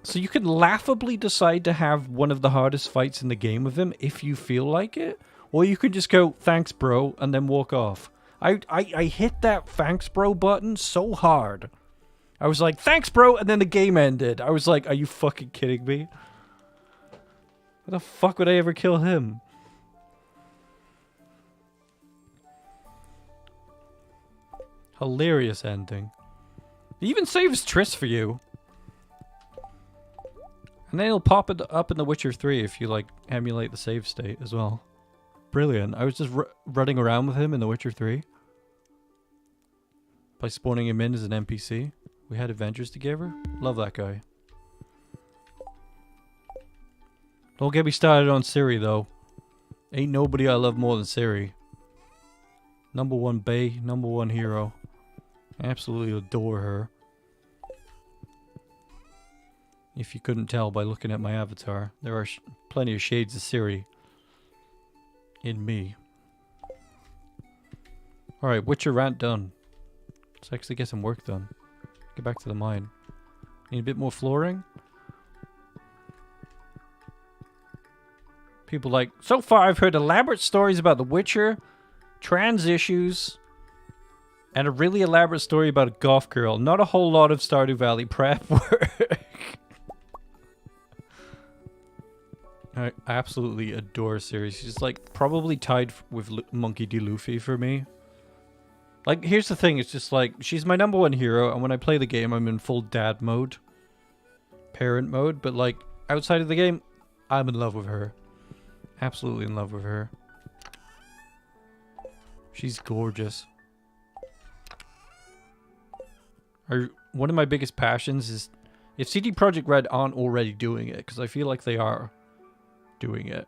So you can laughably decide to have one of the hardest fights in the game with him if you feel like it. Or you could just go, thanks, bro, and then walk off. I hit that thanks, bro button so hard. I was like, thanks, bro, and then the game ended. I was like, are you fucking kidding me? Why the fuck would I ever kill him? Hilarious ending. He even saves Triss for you. And then he'll pop it up in The Witcher 3 if you, like, emulate the save state as well. Brilliant. I was just running around with him in The Witcher 3. By spawning him in as an NPC. We had adventures together. Love that guy. Don't get me started on Ciri, though. Ain't nobody I love more than Ciri. Number one bae, number one hero. Absolutely adore her. If you couldn't tell by looking at my avatar, there are plenty of shades of Ciri in me. Alright, Witcher rant done. Let's actually get some work done. Get back to the mine. Need a bit more flooring? People like, so far I've heard elaborate stories about The Witcher, trans issues, and a really elaborate story about a goth girl. Not a whole lot of Stardew Valley prep work. I absolutely adore Ciri. She's like probably tied with Monkey D. Luffy for me. Like, here's the thing, it's just like, she's my number one hero, and when I play the game, I'm in full dad mode. Parent mode, but like, outside of the game, I'm in love with her. Absolutely in love with her. She's gorgeous. One of my biggest passions is, if CD Projekt Red aren't already doing it, because I feel like they are doing it.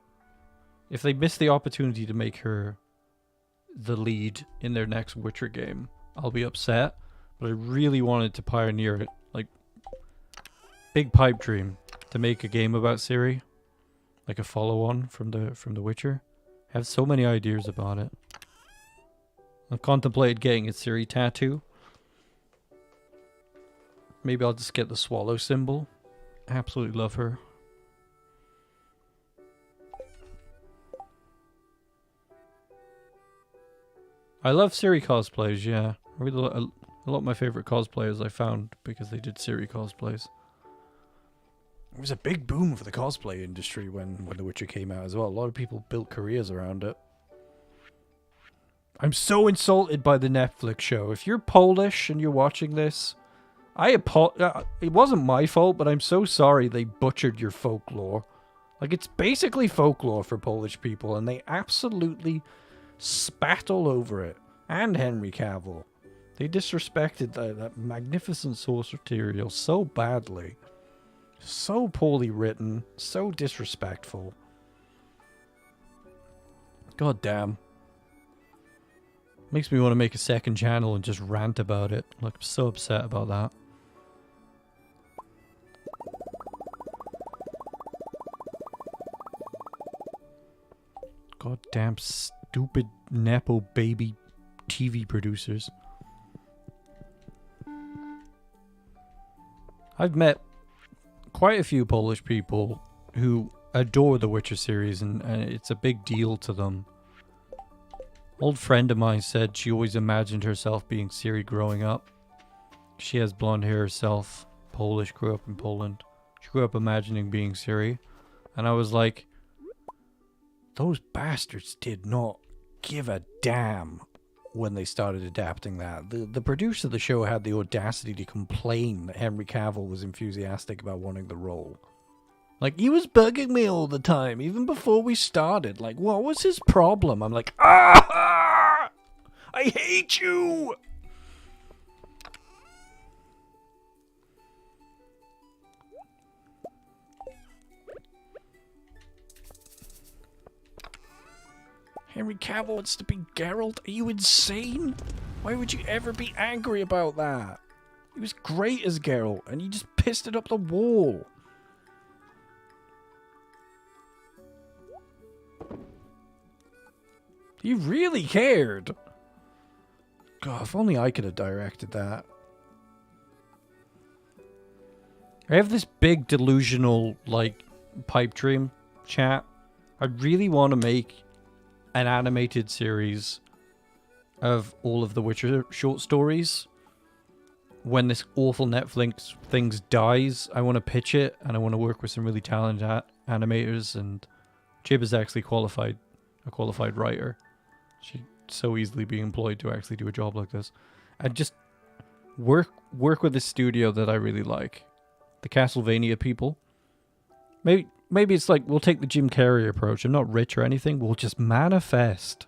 If they miss the opportunity to make her the lead in their next Witcher game, I'll be upset. But I really wanted to pioneer it, like, big pipe dream to make a game about Ciri, like a follow-on from the Witcher. I have so many ideas about it. I've contemplated getting a Ciri tattoo. Maybe I'll just get the swallow symbol. I absolutely love her. I love Ciri cosplays, yeah. A lot of my favorite cosplayers I found because they did Ciri cosplays. It was a big boom for the cosplay industry when The Witcher came out as well. A lot of people built careers around it. I'm so insulted by the Netflix show. If you're Polish and you're watching this, it wasn't my fault, but I'm so sorry they butchered your folklore. Like, it's basically folklore for Polish people, and they absolutely spat all over it. And Henry Cavill. They disrespected that magnificent source material so badly. So poorly written. So disrespectful. God damn. Makes me want to make a second channel and just rant about it. Like, I'm so upset about that. God damn stupid Nepo baby TV producers. I've met quite a few Polish people who adore the Witcher series, and it's a big deal to them. Old friend of mine said she always imagined herself being Ciri growing up. She has blonde hair herself, Polish, grew up in Poland. She grew up imagining being Ciri, and I was like, those bastards did not give a damn when they started adapting that. The producer of the show had the audacity to complain that Henry Cavill was enthusiastic about wanting the role. Like, he was bugging me all the time, even before we started. Like, what was his problem? I'm like, ah! I hate you! Henry Cavill wants to be Geralt? Are you insane? Why would you ever be angry about that? He was great as Geralt, and you just pissed it up the wall. You really cared. God, if only I could have directed that. I have this big delusional, like, pipe dream, chat. I really want to make an animated series of all of the Witcher short stories. When this awful Netflix things dies, I want to pitch it, and I want to work with some really talented animators, and Chib is actually a qualified writer. She'd so easily be employed to actually do a job like this. And just work with a studio that I really like. The Castlevania people. Maybe it's like, we'll take the Jim Carrey approach. I'm not rich or anything. We'll just manifest.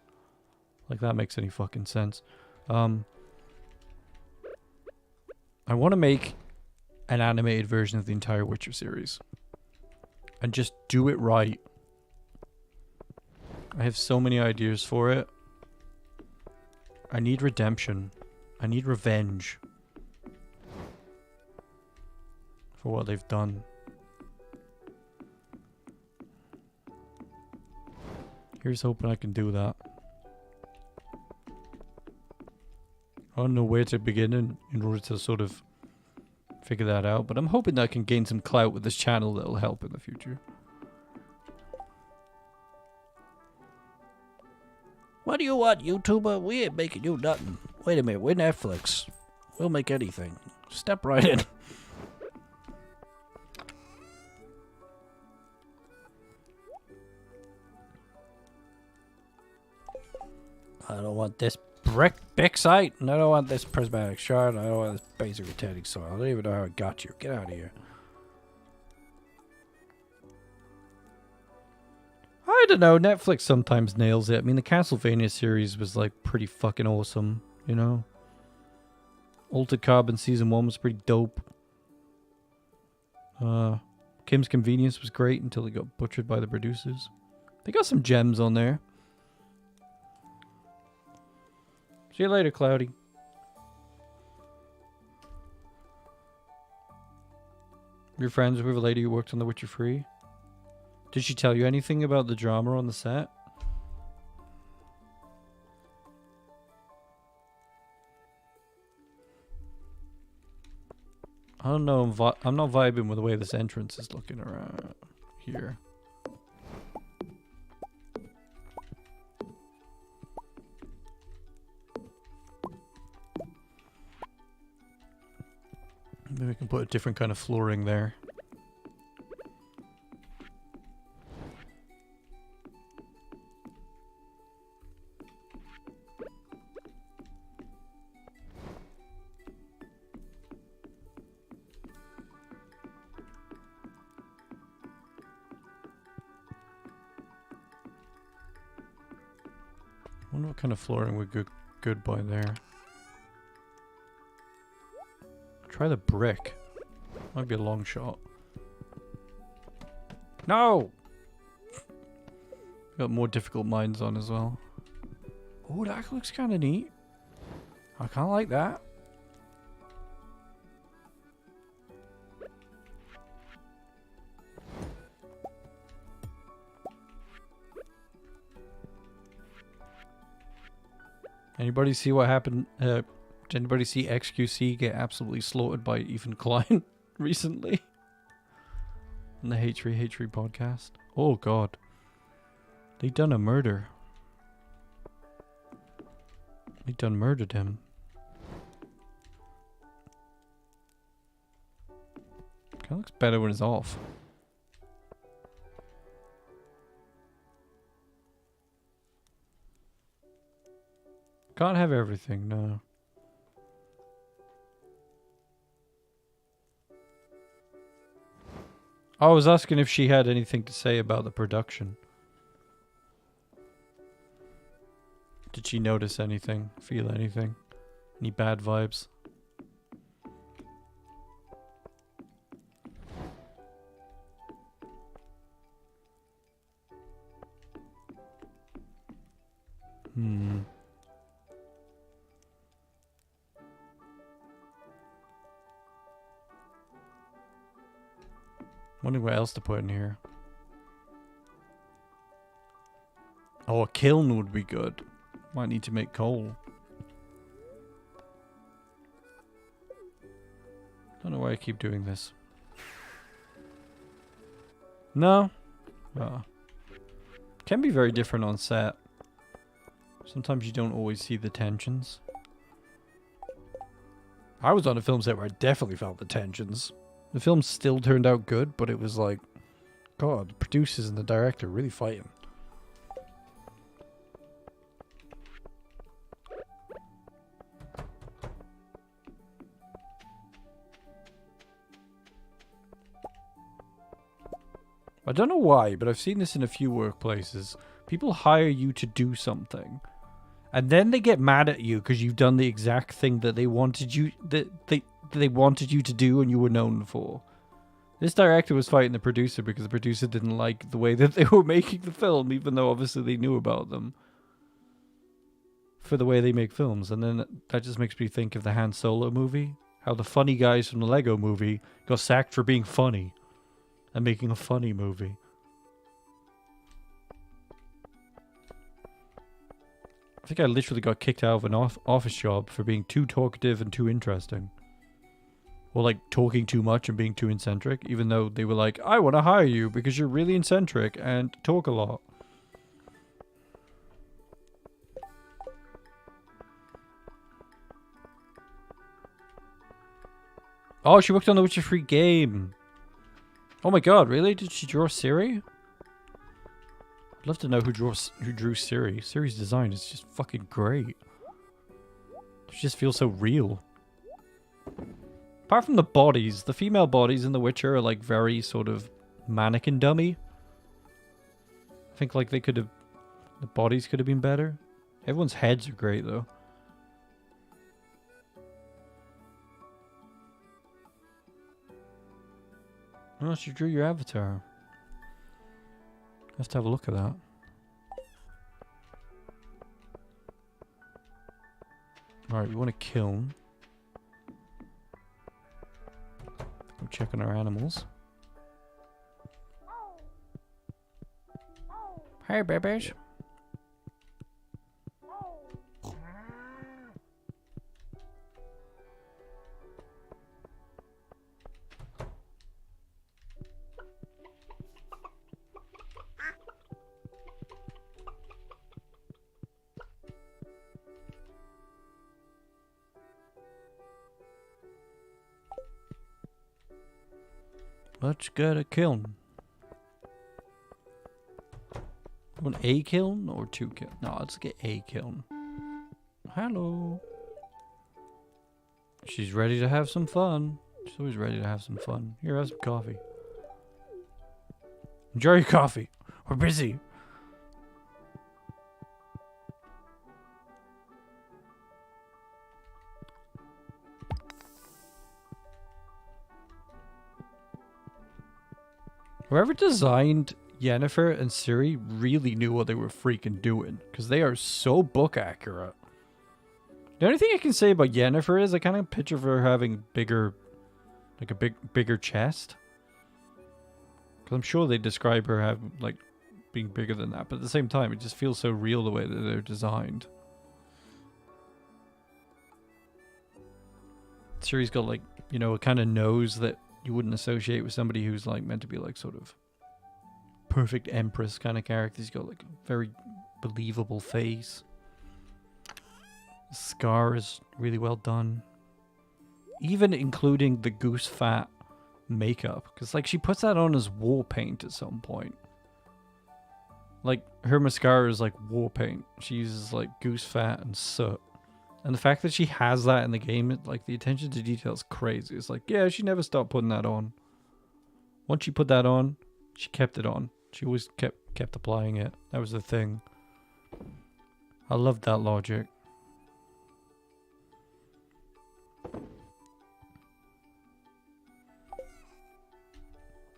Like, that makes any fucking sense. I want to make an animated version of the entire Witcher series. And just do it right. I have so many ideas for it. I need redemption. I need revenge. For what they've done. Here's hoping I can do that. I don't know where to begin in order to sort of figure that out, but I'm hoping that I can gain some clout with this channel that'll help in the future. What do you want, YouTuber? We ain't making you nothing. Wait a minute, we're Netflix. We'll make anything. Step right in. I don't want this brick site, and I don't want this prismatic shard, I don't want this basic retaining soil. I don't even know how it got you. Get out of here. I don't know, Netflix sometimes nails it. I mean, the Castlevania series was like pretty fucking awesome, you know? Altered Carbon Season 1 was pretty dope. Kim's Convenience was great until it got butchered by the producers. They got some gems on there. See you later, Cloudy. You're friends with a lady who worked on The Witcher 3? Did she tell you anything about the drama on the set? I don't know, I'm not vibing with the way this entrance is looking around here. Maybe we can put a different kind of flooring there. I wonder what kind of flooring would go good by there. Try the brick. Might be a long shot. No! Got more difficult mines on as well. Oh, that looks kind of neat. I kind of like that. Anybody see what happened? Did anybody see XQC get absolutely slaughtered by Ethan Klein recently? On the H3 podcast? Oh god. They done a murder. They done murdered him. Kinda looks better when it's off. Can't have everything, no. I was asking if she had anything to say about the production. Did she notice anything? Feel anything? Any bad vibes? Wondering what else to put in here. Oh, a kiln would be good. Might need to make coal. Don't know why I keep doing this. No. Can be very different on set. Sometimes you don't always see the tensions. I was on a film set where I definitely felt the tensions. The film still turned out good, but it was like, God, the producers and the director really fighting. I don't know why, but I've seen this in a few workplaces. People hire you to do something, and then they get mad at you because you've done the exact thing that they wanted you they wanted you to do and you were known for. This director was fighting the producer because the producer didn't like the way that they were making the film, even though obviously they knew about them for the way they make films. And then that just makes me think of the Han Solo movie, how the funny guys from the Lego movie got sacked for being funny and making a funny movie. I think I literally got kicked out of an office job for being too talkative and too interesting. Or like talking too much and being too eccentric, even though they were like, I want to hire you because you're really eccentric and talk a lot. Oh, she worked on the Witcher 3 game. Oh my god, really? Did she draw Ciri? I'd love to know who drew Ciri. Ciri's design is just fucking great. She just feels so real. Apart from the bodies, the female bodies in The Witcher are like very sort of mannequin dummy. I think like the bodies could have been better. Everyone's heads are great though. Oh, she drew your avatar. Let's have a look at that. Alright, we want to kill. I'm checking our animals. Hey, babies. Let's get a kiln. Want a kiln or 2 kiln? No, let's get a kiln. Hello. She's ready to have some fun. She's always ready to have some fun. Here, have some coffee. Enjoy your coffee. We're busy. Whoever designed Yennefer and Ciri really knew what they were freaking doing, because they are so book accurate. The only thing I can say about Yennefer is I kind of picture her having bigger, like a bigger chest. Because I'm sure they describe her having like being bigger than that, but at the same time, it just feels so real the way that they're designed. Ciri's got like, you know, a kind of nose that you wouldn't associate with somebody who's like meant to be like sort of perfect empress kind of character. He's got like a very believable face. The scar is really well done. Even including the goose fat makeup. Because like she puts that on as war paint at some point. Like her mascara is like war paint. She uses like goose fat and soot. And the fact that she has that in the game, like the attention to detail is crazy. It's like, yeah, she never stopped putting that on. Once she put that on, she kept it on. She always kept applying it. That was the thing. I loved that logic.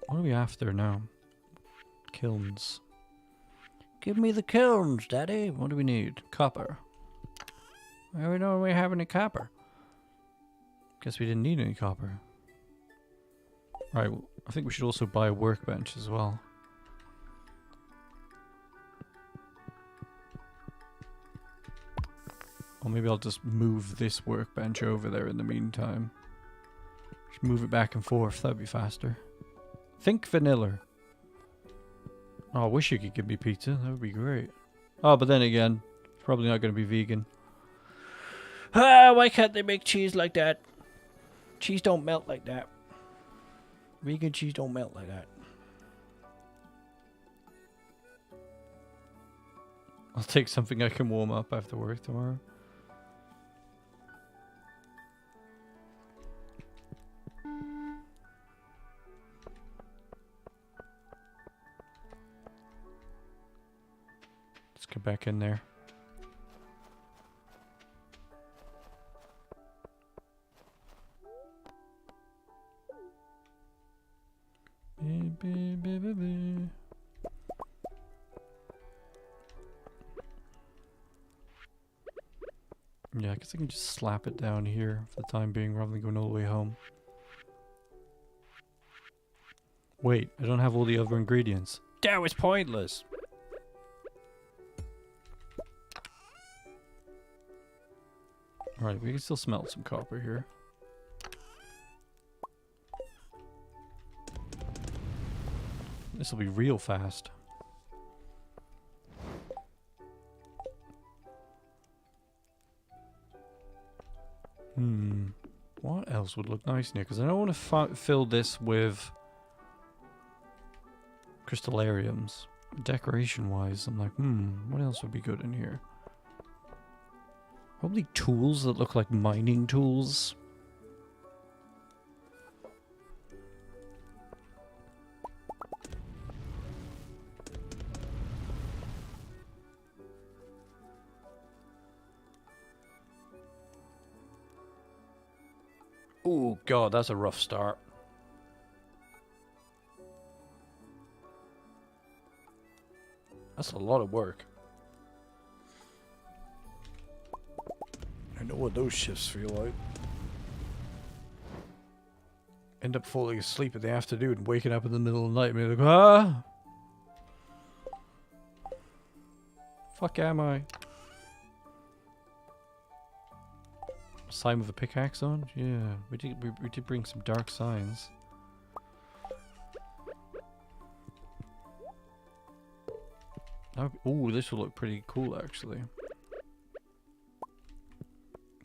What are we after now? Kilns. Give me the kilns, Daddy. What do we need? Copper. Well, we don't really have any copper. Guess we didn't need any copper. Right, well, I think we should also buy a workbench as well. Or maybe I'll just move this workbench over there in the meantime. Just move it back and forth, that'd be faster. Think vanilla. Oh, I wish you could give me pizza, that would be great. Oh, but then again, it's probably not going to be vegan. Ah, why can't they make cheese like that? Cheese don't melt like that. Vegan cheese don't melt like that. I'll take something I can warm up after work tomorrow. Let's get back in there. Yeah, I guess I can just slap it down here for the time being rather than going all the way home. Wait, I don't have all the other ingredients. That was pointless! Alright, we can still smelt some copper here. This will be real fast. What else would look nice in here? Because I don't want to fill this with crystallariums. Decoration-wise, I'm like, what else would be good in here? Probably tools that look like mining tools. Oh god, that's a rough start. That's a lot of work. I know what those shifts feel like. End up falling asleep in the afternoon and waking up in the middle of the night and be like, ah! Fuck am I? Sign with a pickaxe on? Yeah, we did bring some dark signs. Oh, this will look pretty cool actually.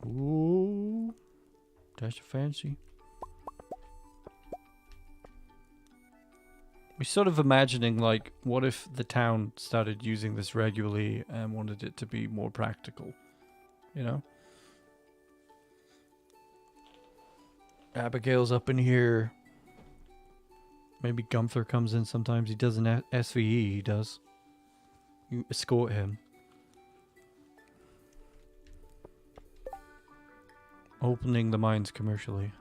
Ooh, that's fancy. We're sort of imagining like, what if the town started using this regularly and wanted it to be more practical, you know? Abigail's up in here. Maybe Gunther comes in sometimes. He does an SVE, he does. You escort him. Opening the mines commercially.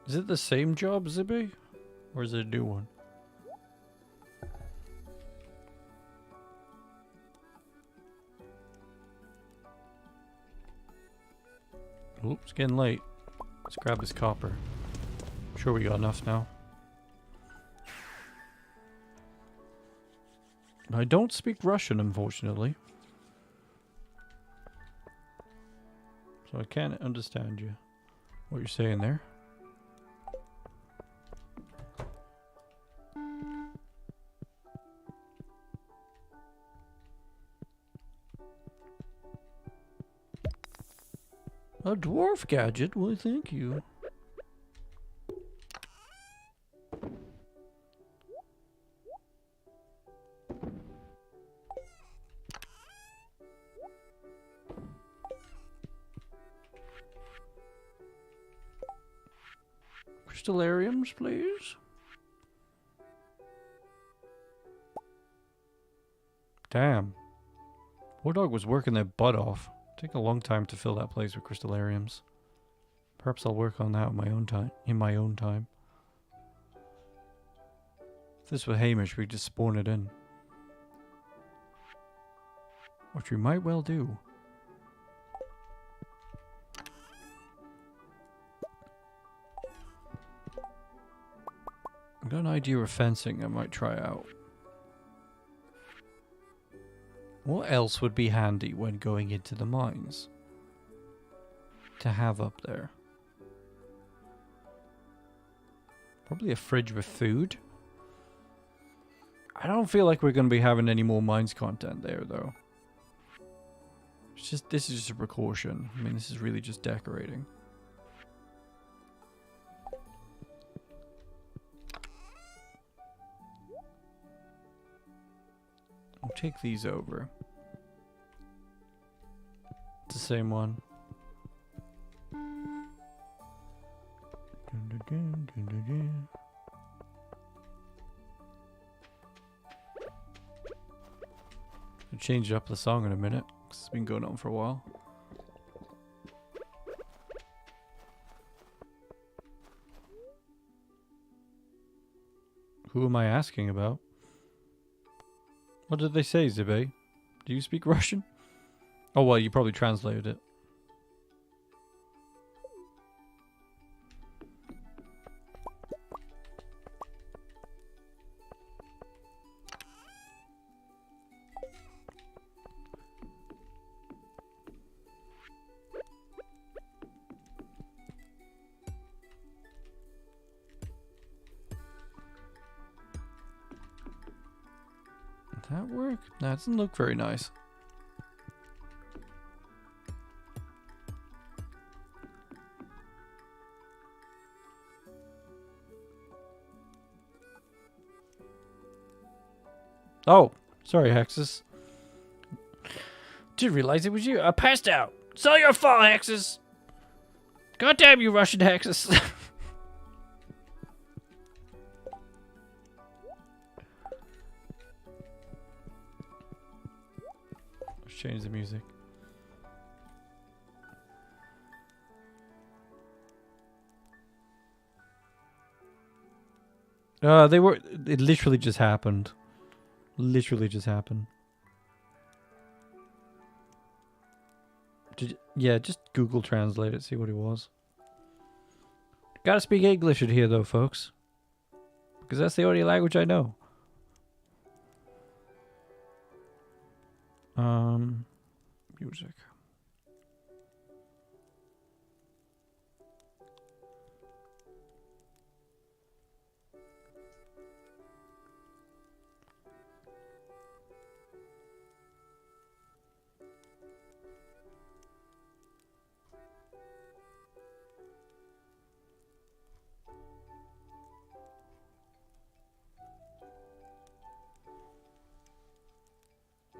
Is it the same job, Zibby? Or is it a new one? Oops, it's getting late. Let's grab this copper. I'm sure we got enough now. I don't speak Russian, unfortunately. So I can't understand you. What you're saying there. A dwarf gadget? Why, thank you. Crystallariums, please. Damn. Wardog was working their butt off. Take a long time to fill that place with crystallariums. Perhaps I'll work on that in my own time. If this were Hamish, we'd just spawn it in. Which we might well do. I've got an idea of fencing I might try out. What else would be handy when going into the mines to have up there? Probably a fridge with food. I don't feel like we're going to be having any more mines content there, though. It's just, this is just a precaution. I mean, this is really just decorating. I'll take these over. It's the same one. I'll change up the song in a minute, 'cause it's been going on for a while. Who am I asking about? What did they say, Zibe? Do you speak Russian? Oh, well, you probably translated it. Did that work? No, it doesn't look very nice. Oh, sorry, Hexus. Didn't realize it was you. I passed out. It's all your fault, Hexus. Goddamn you, Russian Hexus. Let's change the music. They were. It literally just happened. Literally just happened. Yeah, just Google Translate it, see what it was. Gotta speak English in here though, folks. Because that's the only language I know. Music.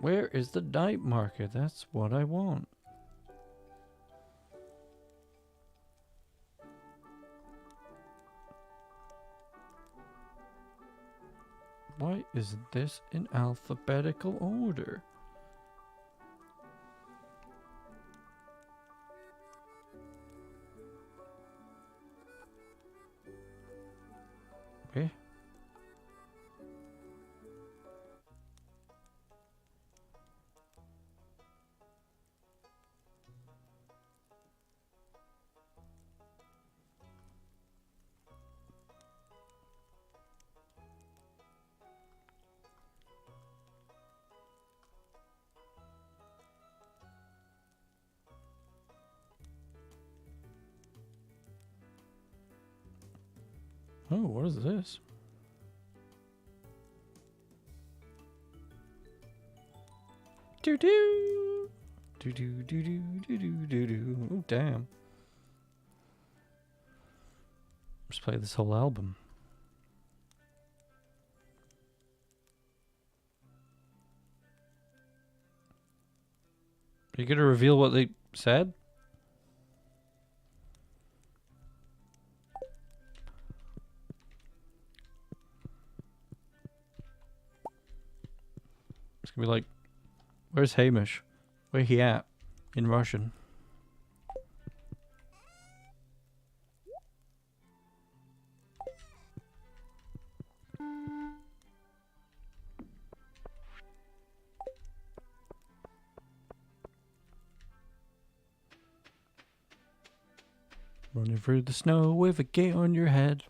Where is the night market? That's what I want. Why isn't this in alphabetical order? Okay. Oh, what is this? Do do do do do do do do do do. Oh damn! Let's play this whole album. Are you gonna reveal what they said? It's gonna be like, where's Hamish? Where he at? In Russian. Running through the snow with a gate on your head.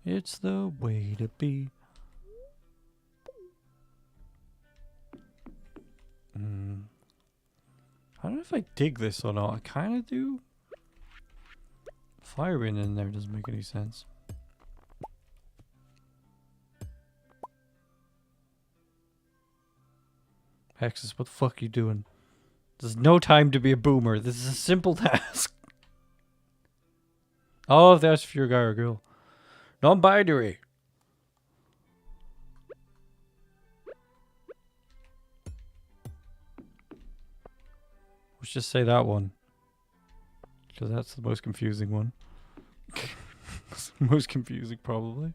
It's the way to be. I don't know if I dig this or not. I kind of do. Firing in there doesn't make any sense. Hexus, what the fuck are you doing? There's no time to be a boomer. This is a simple task. Oh, if that's for your guy or girl. Non-binary. Let's just say that one. Because that's the most confusing one. Most confusing, probably,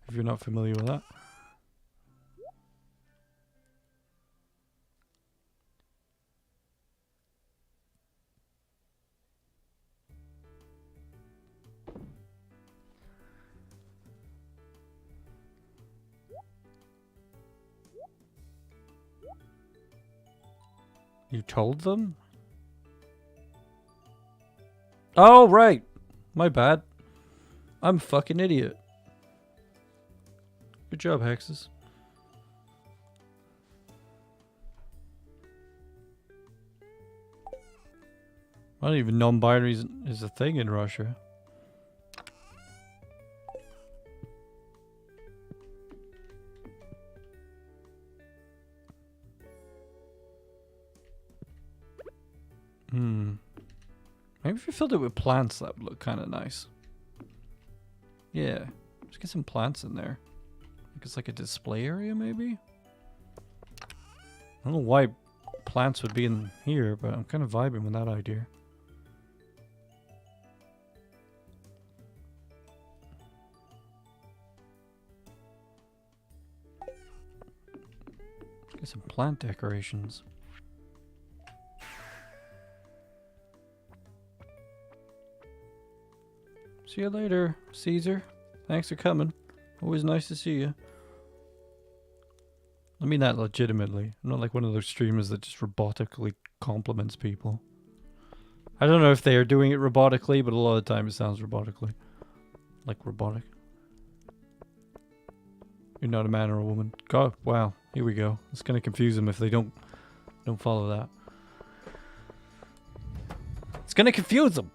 if you're not familiar with that. You told them? Oh, right. My bad. I'm a fucking idiot. Good job, Hexes. I don't even know non-binary is a thing in Russia. Maybe if we filled it with plants, that would look kind of nice. Yeah. Just get some plants in there. Like it's like a display area, maybe? I don't know why plants would be in here, but I'm kind of vibing with that idea. Get some plant decorations. See you later, Caesar. Thanks for coming. Always nice to see you. I mean that legitimately. I'm not like one of those streamers that just robotically compliments people. I don't know if they are doing it robotically, but a lot of the time it sounds robotically. Like robotic. You're not a man or a woman. God, wow. Here we go. It's gonna confuse them if they don't follow that. It's gonna confuse them.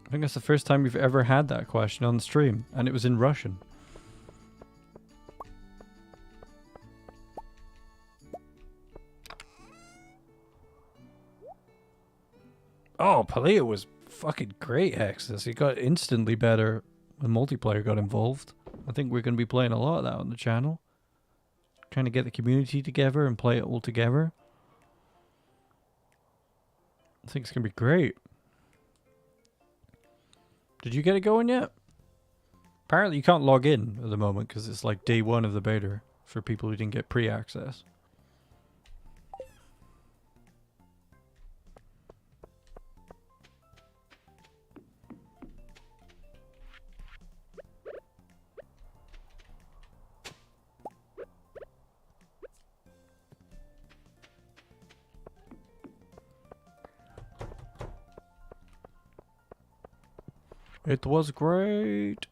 I think that's the first time we've ever had that question on the stream, and it was in Russian. Oh, Palia was fucking great, Hexus. He got instantly better when multiplayer got involved. I think we're going to be playing a lot of that on the channel. Trying to get the community together and play it all together. I think it's going to be great. Did you get it going yet? Apparently you can't log in at the moment because it's like day 1 of the beta for people who didn't get pre-access. It was great.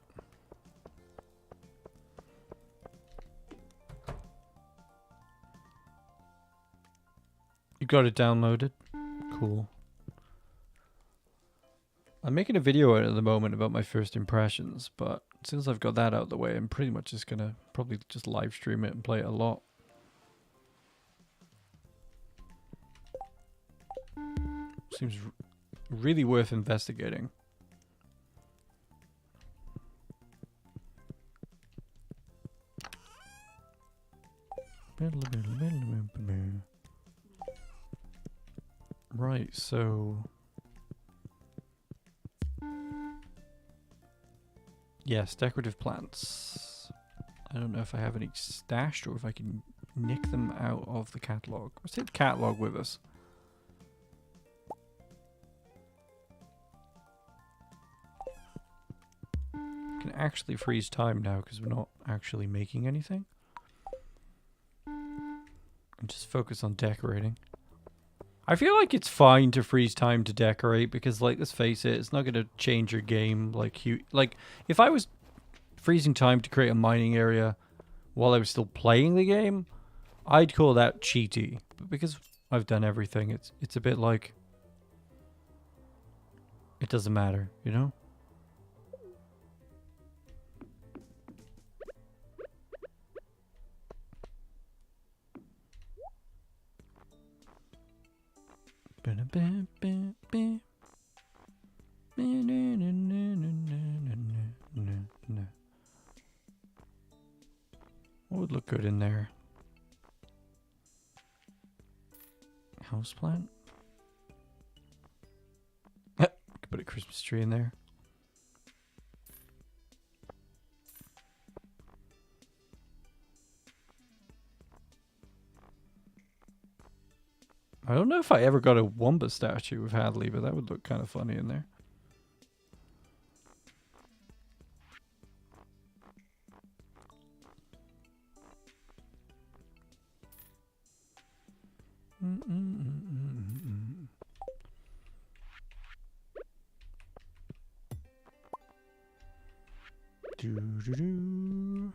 You got it downloaded? Cool. I'm making a video at the moment about my first impressions, but since I've got that out of the way, I'm pretty much just gonna probably just live stream it and play it a lot. Seems really worth investigating. Right, so... Yes, decorative plants. I don't know if I have any stashed or if I can nick them out of the catalog. Let's take the catalog with us. We can actually freeze time now because we're not actually making anything. And just focus on decorating. I feel like it's fine to freeze time to decorate because, like, let's face it, it's not going to change your game. Like, if I was freezing time to create a mining area while I was still playing the game, I'd call that cheaty. But because I've done everything, it's a bit like it doesn't matter, you know? What would look good in there? How Houseplant. Could put a Christmas tree in there. I don't know if I ever got a Wombat statue with Hadley, but that would look kind of funny in there. Do-do-do.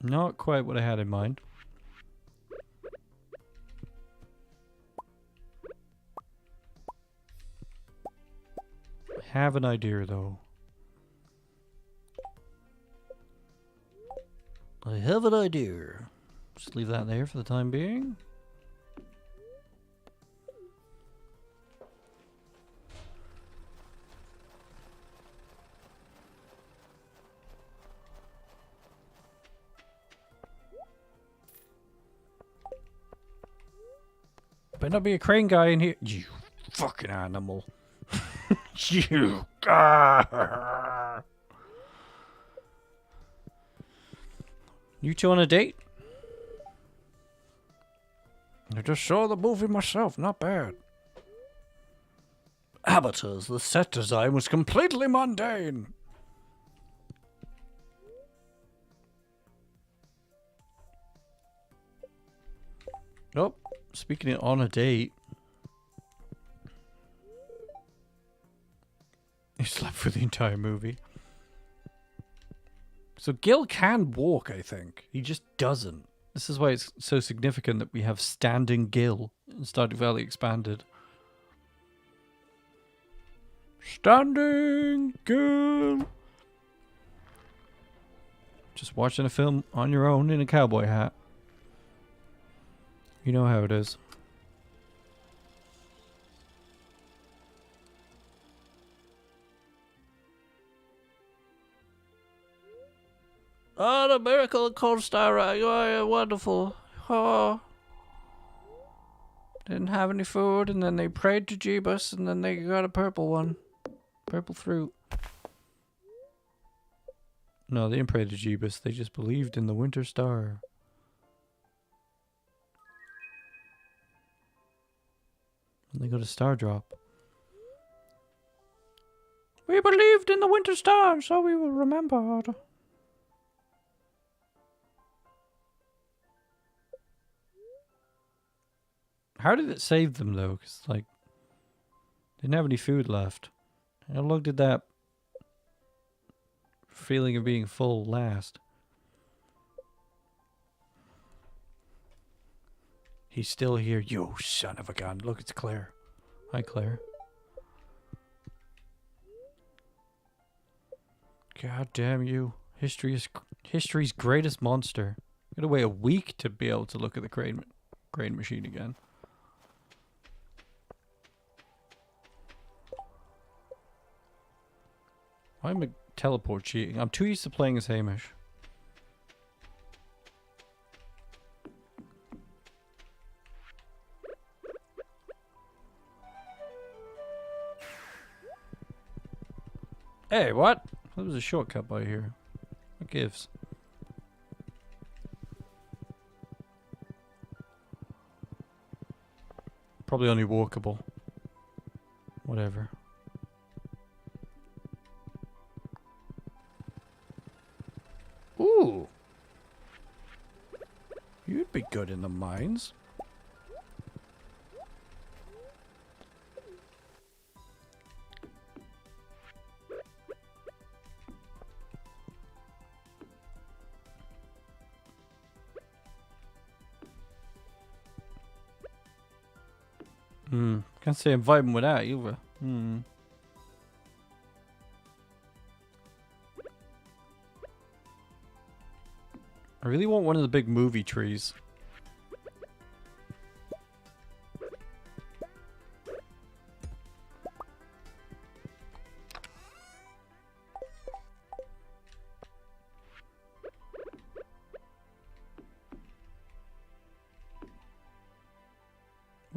Not quite what I had in mind. I have an idea, though. I have an idea. Just leave that there for the time being. Better not be a crane guy in here. You fucking animal. You. You two on a date? I just saw the movie myself, not bad. Amateurs, the set design was Completely mundane. Oh, speaking of on a date. He slept for the entire movie. So Gil can walk, I think. He just doesn't. This is why it's so significant that we have standing Gil in Stardew Valley Expanded. Standing Gil! Just watching a film on your own in a cowboy hat. You know how it is. Oh, the miracle of Cold Star, oh, wonderful. Oh. Didn't have any food, and then they prayed to Jeebus, and then they got a purple one. Purple fruit. No, they didn't pray to Jeebus. They just believed in the winter star. And they got a star drop. We believed in the winter star, so we will remember. How did it save them, though? Because, like, they didn't have any food left. How long did that feeling of being full last? He's still here. You son of a gun. Look, it's Claire. Hi, Claire. God damn you. History's greatest monster. Gotta wait a week to be able to look at the crane machine again. Why am I teleport cheating? I'm too used to playing as Hamish. Hey, what? There was a shortcut by here. What gives? Probably only walkable. Whatever. Ooh. You'd be good in the mines. Can't say I'm vibing with that either. I really want one of the big movie trees.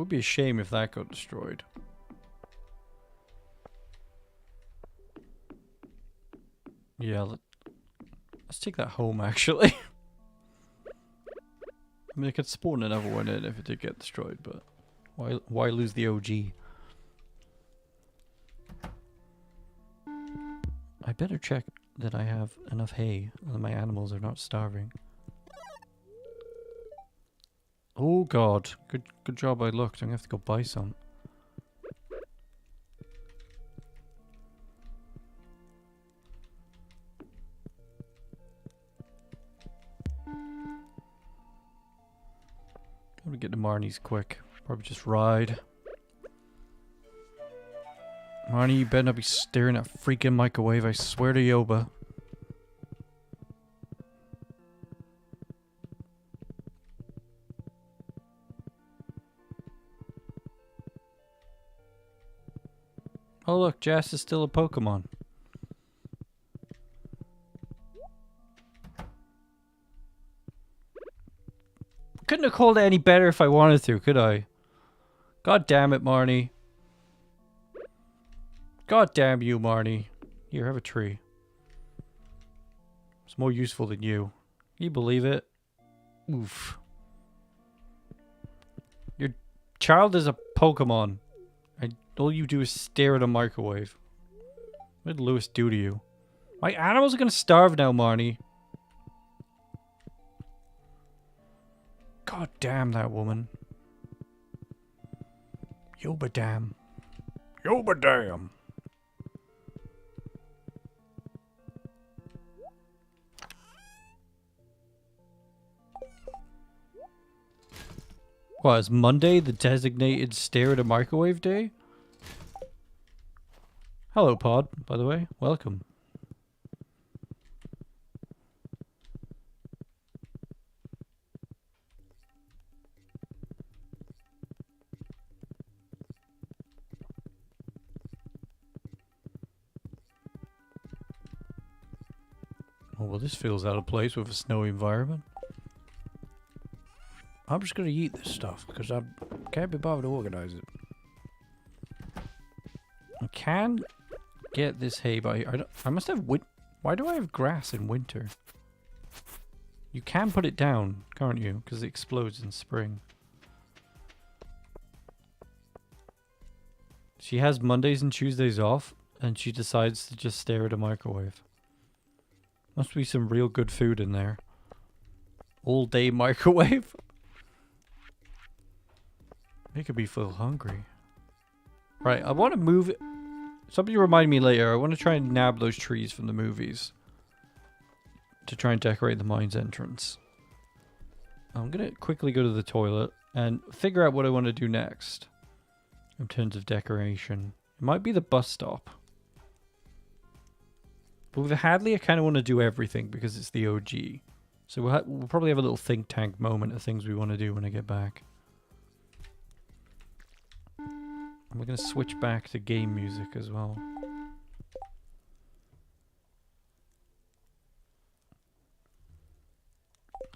Would be a shame if that got destroyed. Yeah, let's take that home, actually. I mean, I could spawn another one in if it did get destroyed, but why lose the OG? I better check that I have enough hay and that my animals are not starving. Oh god, good job I looked. I'm gonna have to go buy some. I'm gonna get to Marnie's quick. Probably just ride. Marnie, you better not be staring at a freaking microwave, I swear to Yoba. Oh look, Jess is still a Pokemon. Couldn't have called it any better if I wanted to, could I? God damn it, Marnie. God damn you, Marnie. Here, have a tree. It's more useful than you. Can you believe it? Oof. Your child is a Pokemon. And all you do is stare at a microwave. What did Lewis do to you? My animals are gonna starve now, Marnie. God damn that woman. Yoba damn. Yoba damn. What, is Monday the designated stare at a microwave day? Hello, Pod, by the way. Welcome. Oh, well, this feels out of place with a snowy environment. I'm just gonna eat this stuff because I can't be bothered to organize it. I can get this hay by... I must have... Why do I have grass in winter? You can put it down, can't you? Because it explodes in spring. She has Mondays and Tuesdays off, and she decides to just stare at a microwave. Must be some real good food in there. All day microwave? Making me feel hungry. Right, I want to move it. Somebody remind me later. I want to try and nab those trees from the movies. To try and decorate the mine's entrance. I'm going to quickly go to the toilet and figure out what I want to do next. In terms of decoration. It might be the bus stop. But with the Hadley, I kind of want to do everything because it's the OG. So we'll probably have a little think tank moment of things we want to do when I get back. And we're going to switch back to game music as well.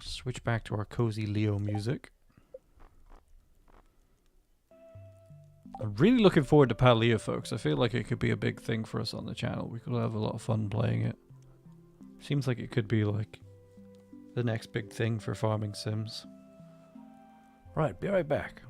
Switch back to our cozy Leo music. I'm really looking forward to Palia, folks. I feel like it could be a big thing for us on the channel. We could have a lot of fun playing it. Seems like it could be like the next big thing for farming sims. Right, be right back.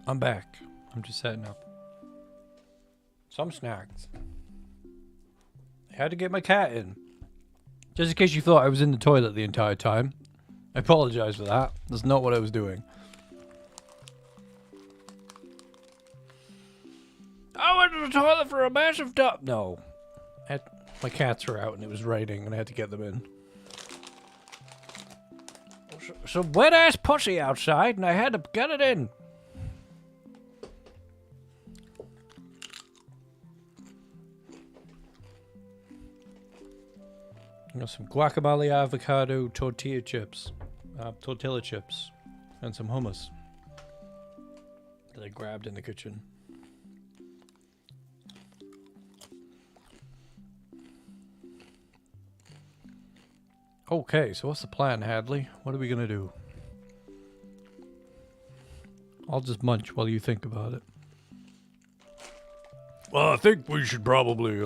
I'm back. I'm just setting up. Some snacks. I had to get my cat in. Just in case you thought I was in the toilet the entire time. I apologize for that. That's not what I was doing. I went to the toilet for a massive dump. No. My cats were out and it was raining and I had to get them in. Some wet ass pussy outside and I had to get it in. You know, some guacamole, avocado, tortilla chips, and some hummus that I grabbed in the kitchen. Okay, so what's the plan, Hadley? What are we gonna do? I'll just munch while you think about it. Well, I think we should probably,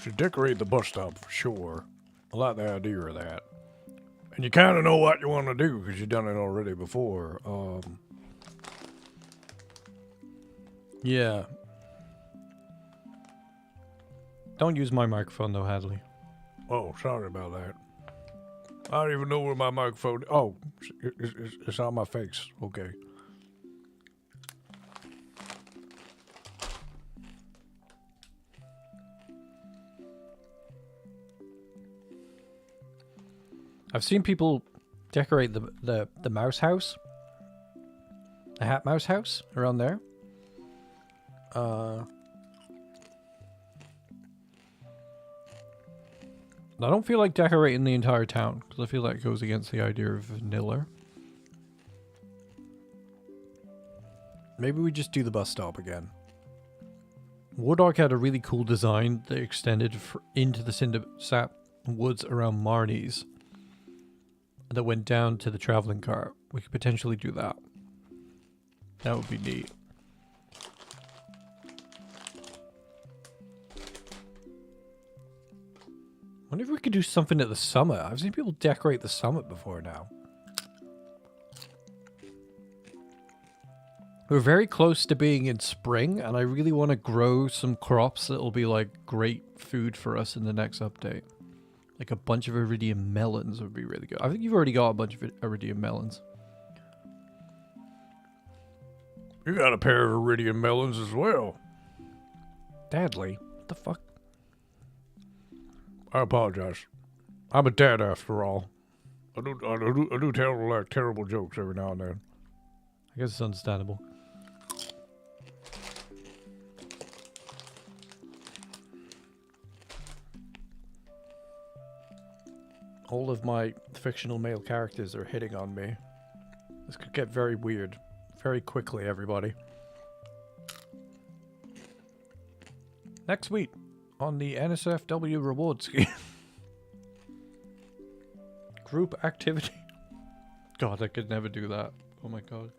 should decorate the bus stop for sure. I like the idea of that. And you kind of know what you want to do because you've done it already before. Yeah. Don't use my microphone though, Hadley. Oh, sorry about that. I don't even know where my microphone... Oh, it's on my face. Okay. I've seen people decorate the mouse house. The hat mouse house around there. I don't feel like decorating the entire town because I feel like it goes against the idea of vanilla. Maybe we just do the bus stop again. Woodark had a really cool design that extended into the cinder sap woods around Marnie's that went down to the traveling cart. We could potentially do that. That would be neat. I wonder if we could do something at the summit. I've seen people decorate the summit before now. We're very close to being in spring, and I really want to grow some crops that will be like great food for us in the next update. Like a bunch of iridium melons would be really good. I think you've already got a bunch of iridium melons. You got a pair of iridium melons as well. Dadley, what the fuck? I apologize. I'm a dad after all. I do tell like terrible jokes every now and then. I guess it's understandable. All of my fictional male characters are hitting on me. This could get very weird. Very quickly, everybody. Next week on the NSFW reward scheme. Group activity. God, I could never do that. Oh my god.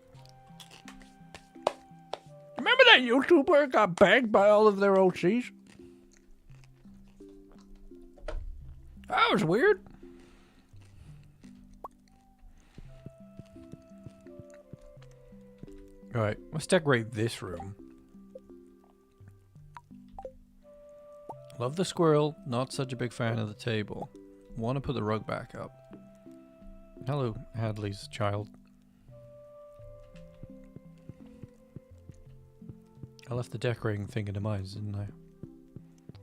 Remember that YouTuber got bagged by all of their OCs? That was weird. Alright, let's decorate this room. Love the squirrel, not such a big fan of the table. Want to put the rug back up. Hello, Hadley's child. I left the decorating thing in the mines, didn't I?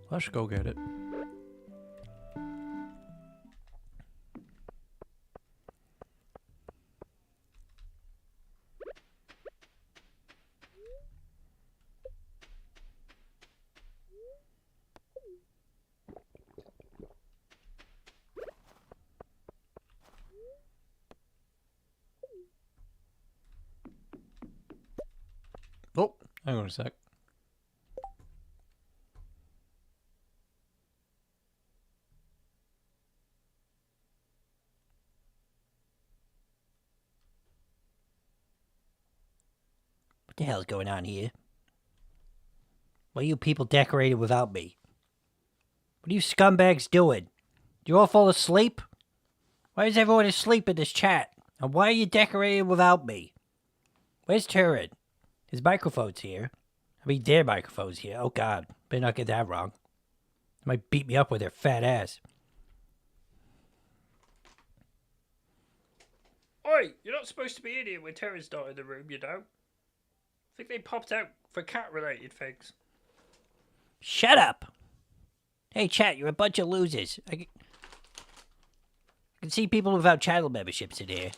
Let's go get it. Oh, hang on a sec. What the hell's going on here? Why are you people decorated without me? What are you scumbags doing? You all fall asleep? Why is everyone asleep in this chat? And why are you decorating without me? Where's Turin? His microphone's here. I mean, their microphone's here. Oh, God. Better not get that wrong. They might beat me up with their fat ass. Oi, you're not supposed to be in here when Turin's not in the room, you know? I think they popped out for cat-related things. Shut up! Hey, chat, you're a bunch of losers. I can see people without channel memberships in here.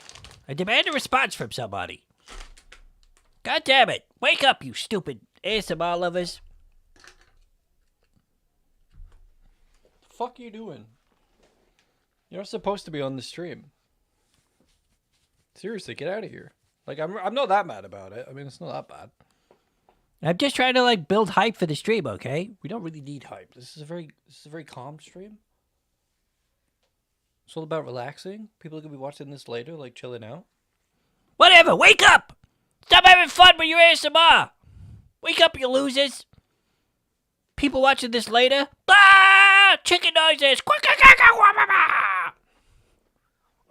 I demand a response from somebody. God damn it! Wake up, you stupid ASMR lovers. The fuck are you doing? You're not supposed to be on the stream. Seriously, get out of here. Like, I'm not that mad about it. I mean, it's not that bad. I'm just trying to, like, build hype for the stream, okay? We don't really need hype. This is a very calm stream. It's all about relaxing. People are gonna be watching this later, like chilling out. Whatever, wake up! Stop having fun with your ASMR! Wake up, you losers! People watching this later? Ah! Chicken noises!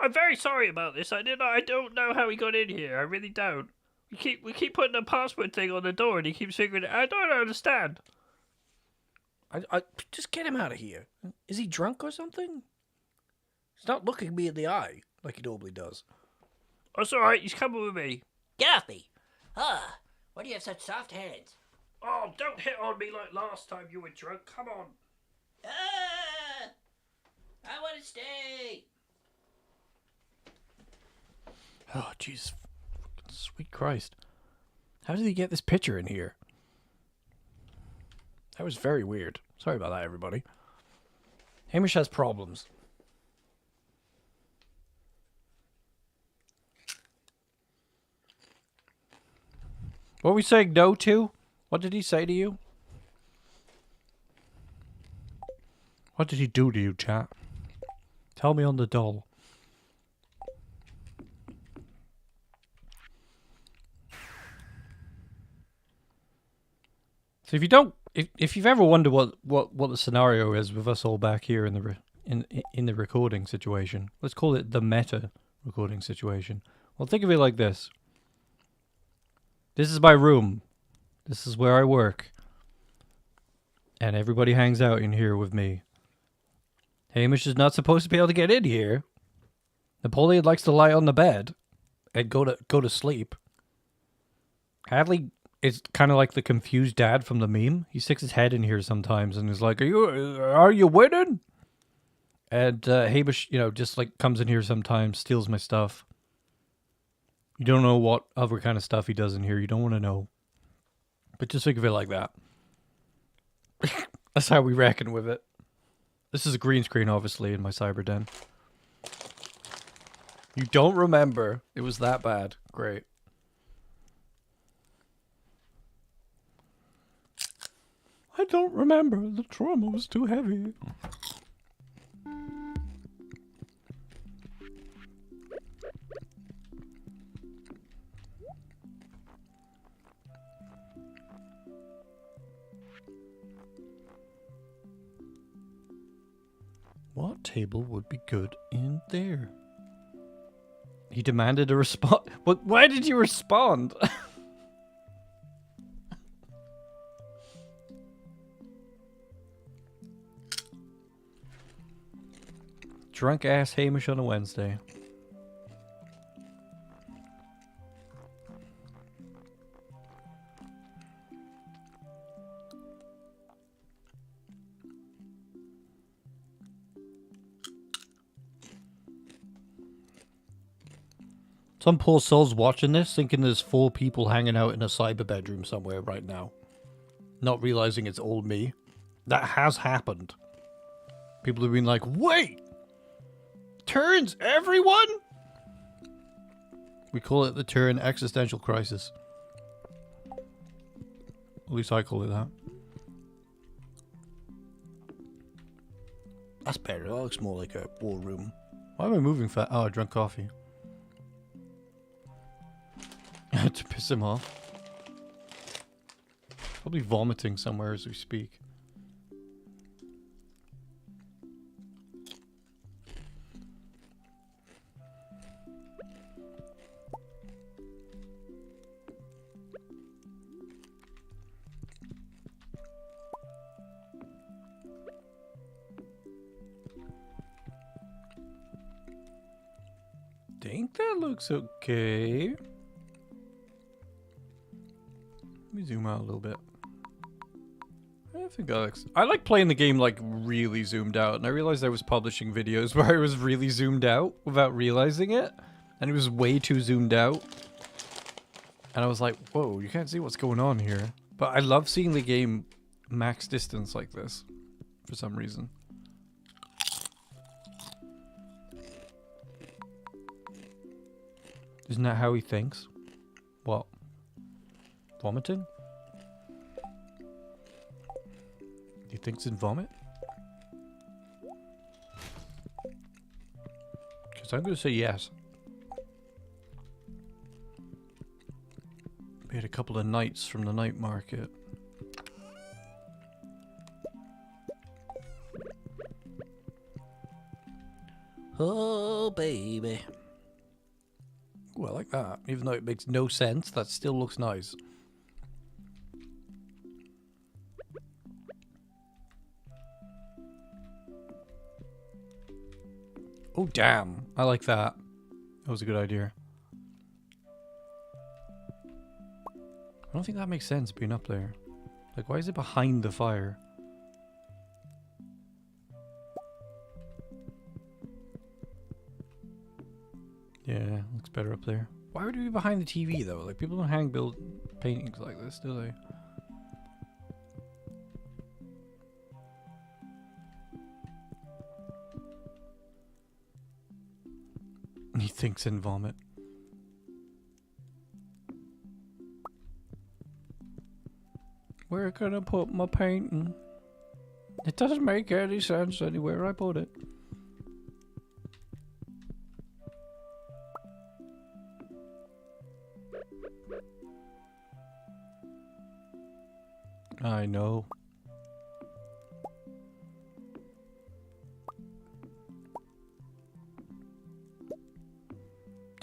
I'm very sorry about this. I don't know how he got in here. I really don't. We keep putting a password thing on the door, and he keeps figuring it. I don't understand. I just get him out of here. Is he drunk or something? He's not looking me in the eye like he normally does. That's all right. He's coming with me. Get off me! Why do you have such soft hands? Oh, don't hit on me like last time you were drunk. Come on. I want to stay! Oh, jeez. Sweet Christ. How did he get this picture in here? That was very weird. Sorry about that, everybody. Hamish has problems. What are we saying no to? What did he say to you? What did he do to you, chat? Tell me on the doll. So if you don't, if you've ever wondered what the scenario is with us all back here in the recording situation, let's call it the meta recording situation. Well, think of it like this. This is my room. This is where I work. And everybody hangs out in here with me. Hamish is not supposed to be able to get in here. Napoleon likes to lie on the bed and go to sleep. Hadley is kind of like the confused dad from the meme. He sticks his head in here sometimes and is like, "Are you winning?" And Hamish, just like comes in here sometimes, steals my stuff. You don't know what other kind of stuff he does in here. You don't want to know. But just think of it like that. That's how we reckon with it. This is a green screen, obviously, in my cyber den. You don't remember it was that bad. Great. I don't remember. The trauma was too heavy. What table would be good in there? He demanded a response. Why did you respond? Drunk ass Hamish on a Wednesday. Some poor soul's watching this thinking there's 4 people hanging out in a cyber bedroom somewhere right now. Not realizing it's all me. That has happened. People have been like, wait! Turns everyone? We call it the Turin existential crisis. At least I call it that. That's better. That looks more like a war room. Why am I moving fast? Oh, I drank coffee. To piss him off. Probably vomiting somewhere as we speak. think that looks okay. Let me zoom out a little bit. I think that looks... I like playing the game like really zoomed out, and I realized I was publishing videos where I was really zoomed out without realizing it, and it was way too zoomed out. And I was like, whoa, you can't see what's going on here. But I love seeing the game max distance like this for some reason. Isn't that how he thinks? What? Vomiting? He thinks in vomit? Because I'm going to say yes. We had a couple of knights from the night market. Oh, baby. Ooh, I like that. Even though it makes no sense, that still looks nice. Oh, damn. I like that. That was a good idea. I don't think that makes sense being up there. Like, why is it behind the fire? Yeah, looks better up there. Why would it be behind the TV, though? Like, people don't hang build paintings like this, do they? He thinks in vomit. Where can I put my painting? It doesn't make any sense anywhere I put it. I know.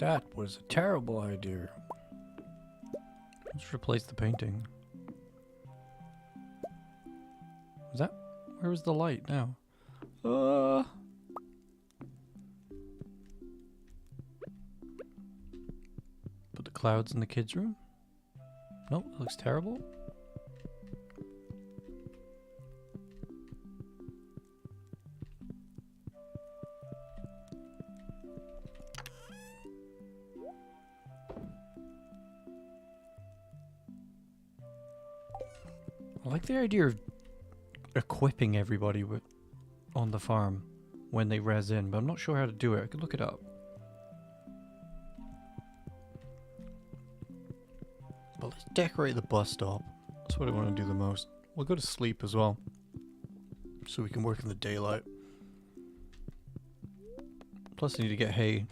That was a terrible idea. Let's replace the painting. Is that... Where was the light now? Put the clouds in the kids' room? Nope, that looks terrible. I like the idea of equipping everybody with on the farm when they res in, but I'm not sure how to do it. I could look it up. But let's decorate the bus stop. That's what I want to do the most. We'll go to sleep as well, so we can work in the daylight. Plus I need to get hay.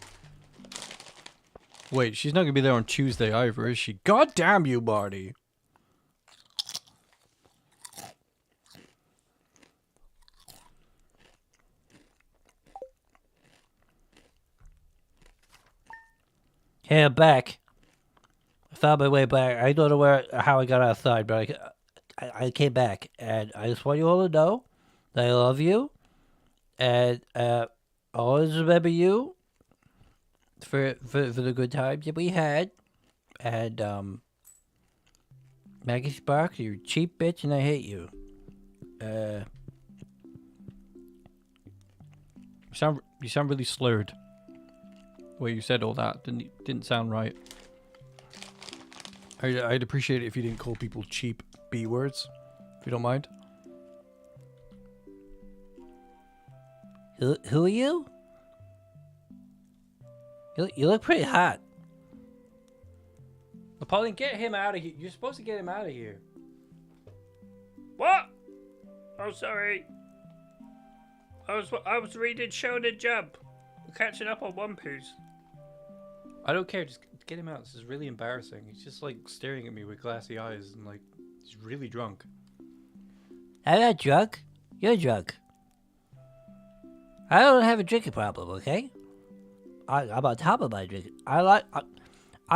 Wait, she's not going to be there on Tuesday either, is she? God damn you, Barty! Hey, I'm back. I found my way back. I don't know how I got outside, but I came back, and I just want you all to know that I love you, and I always remember you for the good times that we had, and Maggie Sparks, you're a cheap bitch, and I hate you. You sound really slurred. The way you said all that didn't sound right. I'd appreciate it if you didn't call people cheap B words, if you don't mind. Who are you? You look pretty hot. Pauline, get him out of here. You're supposed to get him out of here. What? Oh, sorry. I was reading Shonen Jump. We're catching up on One Piece. I don't care. Just get him out. This is really embarrassing. He's just like staring at me with glassy eyes and like he's really drunk. I'm not drunk. You're drunk. I don't have a drinking problem, okay? I'm on top of my drinking. I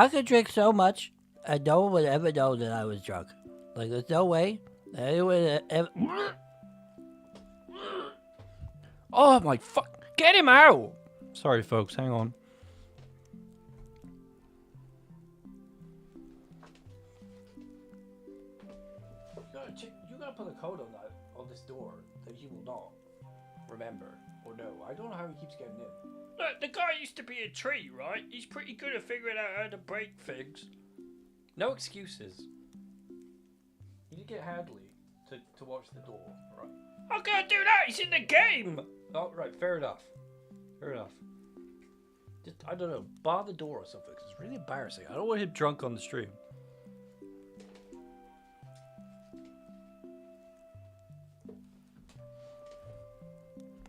could drink so much, and no one would ever know that I was drunk. Like, there's no way that anyone would ever... Oh my fuck! Get him out! Sorry, folks. Hang on. code on this door that he will not remember or know. I don't know how he keeps getting in. Look, the guy used to be a tree, right? He's pretty good at figuring out how to break things. No excuses. You need to get Hadley to watch the door, right? I can't do that. He's in the game. Oh, right, fair enough. Fair enough. Just, I don't know, bar the door or something, 'cause it's really embarrassing. I don't want him drunk on the stream.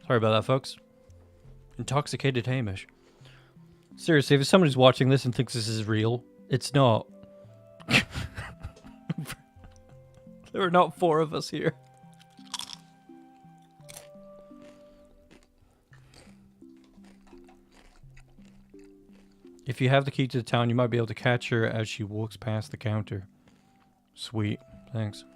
Sorry about that, folks. Intoxicated Hamish. Seriously, if somebody's watching this and thinks this is real, it's not. There are not 4 of us here. If you have the key to the town, you might be able to catch her as she walks past the counter. Sweet. Thanks.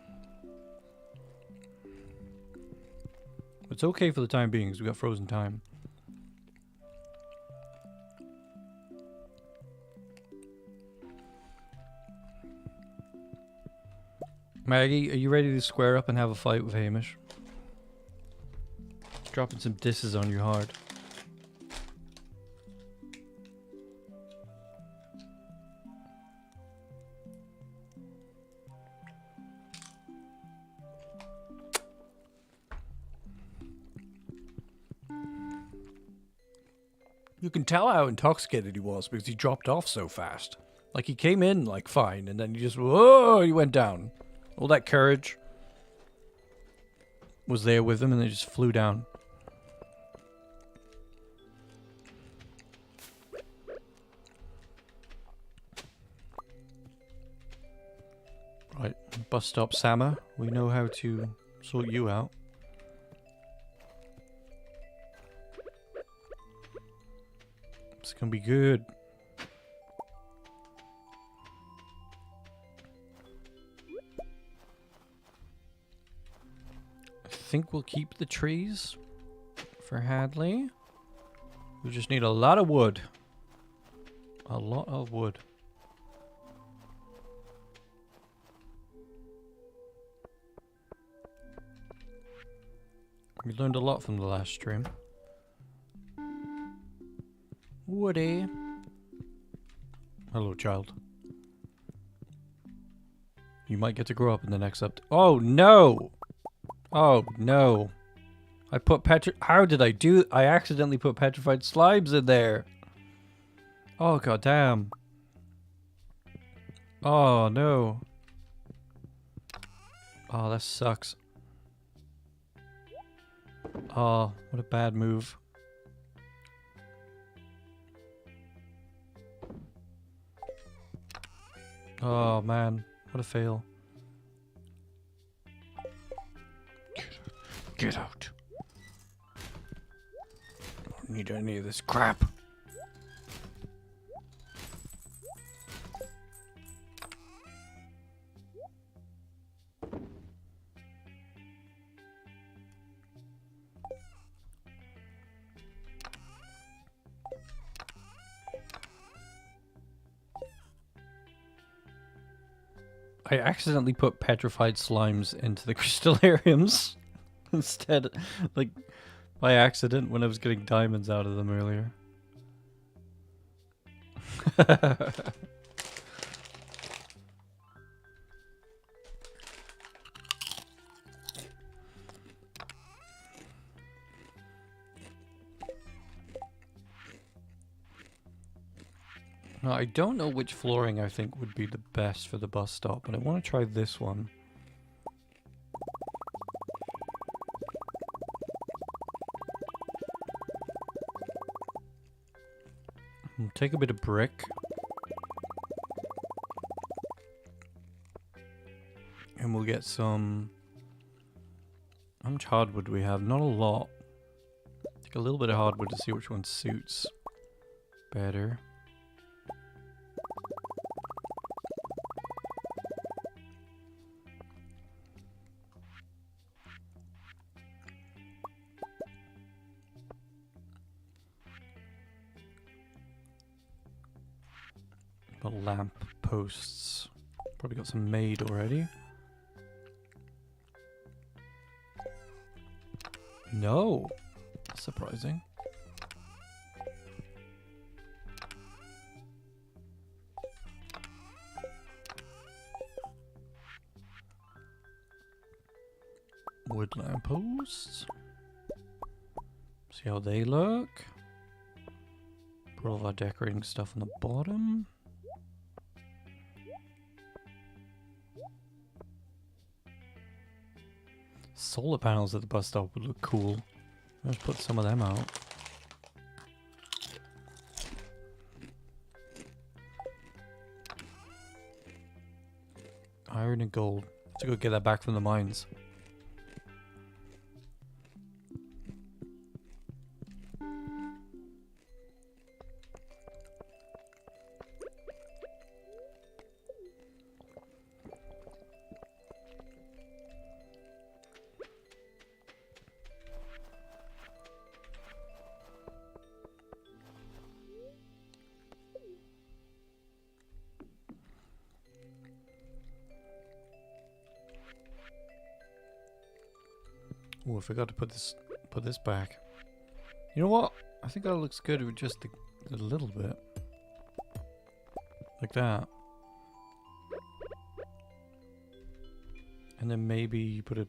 It's okay for the time being, because we got frozen time. Maggie, are you ready to square up and have a fight with Hamish? Dropping some disses on you hard. You can tell how intoxicated he was because he dropped off so fast. Like, he came in, like, fine, and then he just, whoa, he went down. All that courage Was there with him and they just flew down. Right, bus stop Sama. We know how to sort you out. It's gonna be good. I think we'll keep the trees for Hadley. We just need a lot of wood. A lot of wood. We learned a lot from the last stream. Woody. Hello, child. You might get to grow up in the next update. Oh, no! Oh, no. I put How did I do... I accidentally put petrified slimes in there. Oh, goddamn. Oh, no. Oh, that sucks. Oh, what a bad move. Oh, man. What a fail. Get out. Don't need any of this crap. I accidentally put petrified slimes into the crystallariums instead, like, by accident when I was getting diamonds out of them earlier. Now, I don't know which flooring I think would be the best for the bus stop, but I want to try this one. We'll take a bit of brick. And we'll get some... How much hardwood do we have? Not a lot. Take a little bit of hardwood to see which one suits better. Lamp posts. Probably got some made already. No. Surprising. Wood lampposts. See how they look. Put all of our decorating stuff on the bottom. Solar panels at the bus stop would look cool. Let's put some of them out. Iron and gold. Let's go get that back from the mines. Oh, I forgot to put this back. You know what? I think that looks good with just a little bit. Like that. And then maybe you put a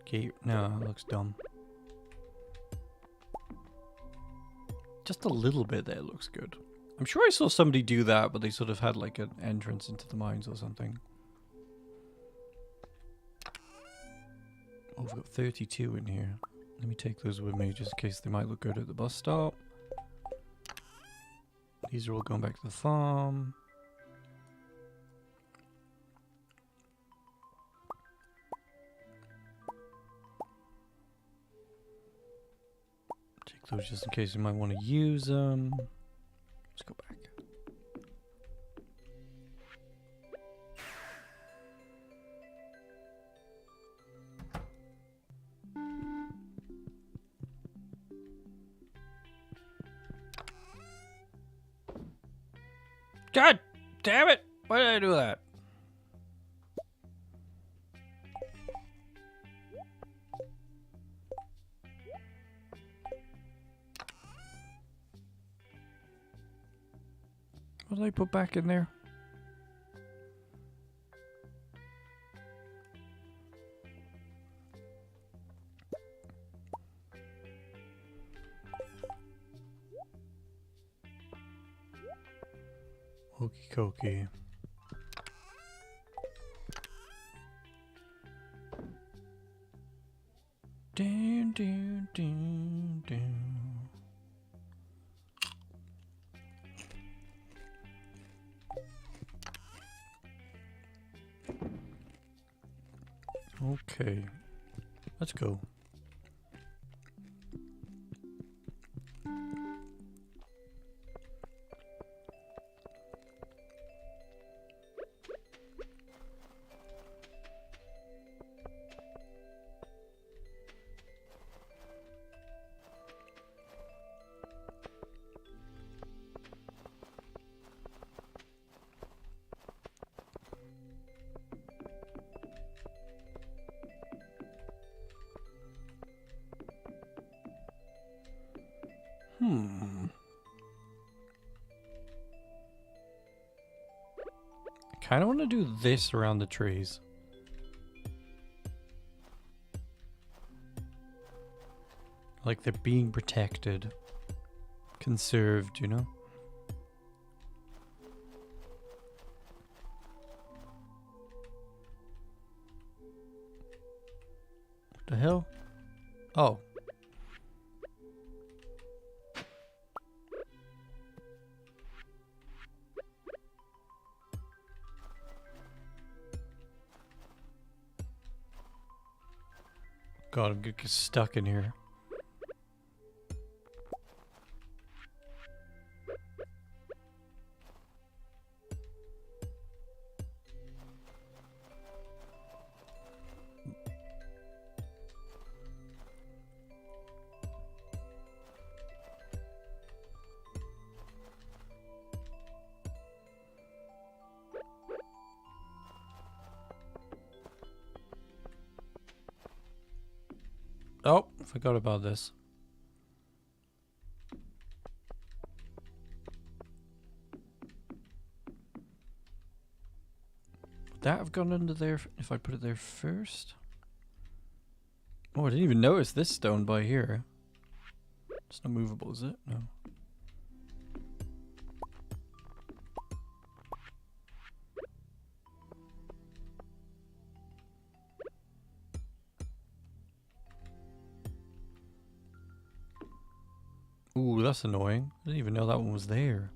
gate. No, it looks dumb. Just a little bit there looks good. I'm sure I saw somebody do that, but they sort of had like an entrance into the mines or something. Oh, we've got 32 in here. Let me take those with me just in case they might look good at the bus stop. These are all going back to the farm. Take those just in case you might want to use them. Let's go back. God damn it! Why did I do that? What did I put back in there? Okie dokie. Down, down, down, down. Okay, let's go. I kind of want to do this around the trees. Like they're being protected. Conserved, you know? What the hell? Oh. God, I'm gonna get stuck in here. Oh, forgot about this. Would that have gone under there if I put it there first? Oh, I didn't even notice this stone by here. It's not movable, is it? No. Ooh, that's annoying. I didn't even know that one was there.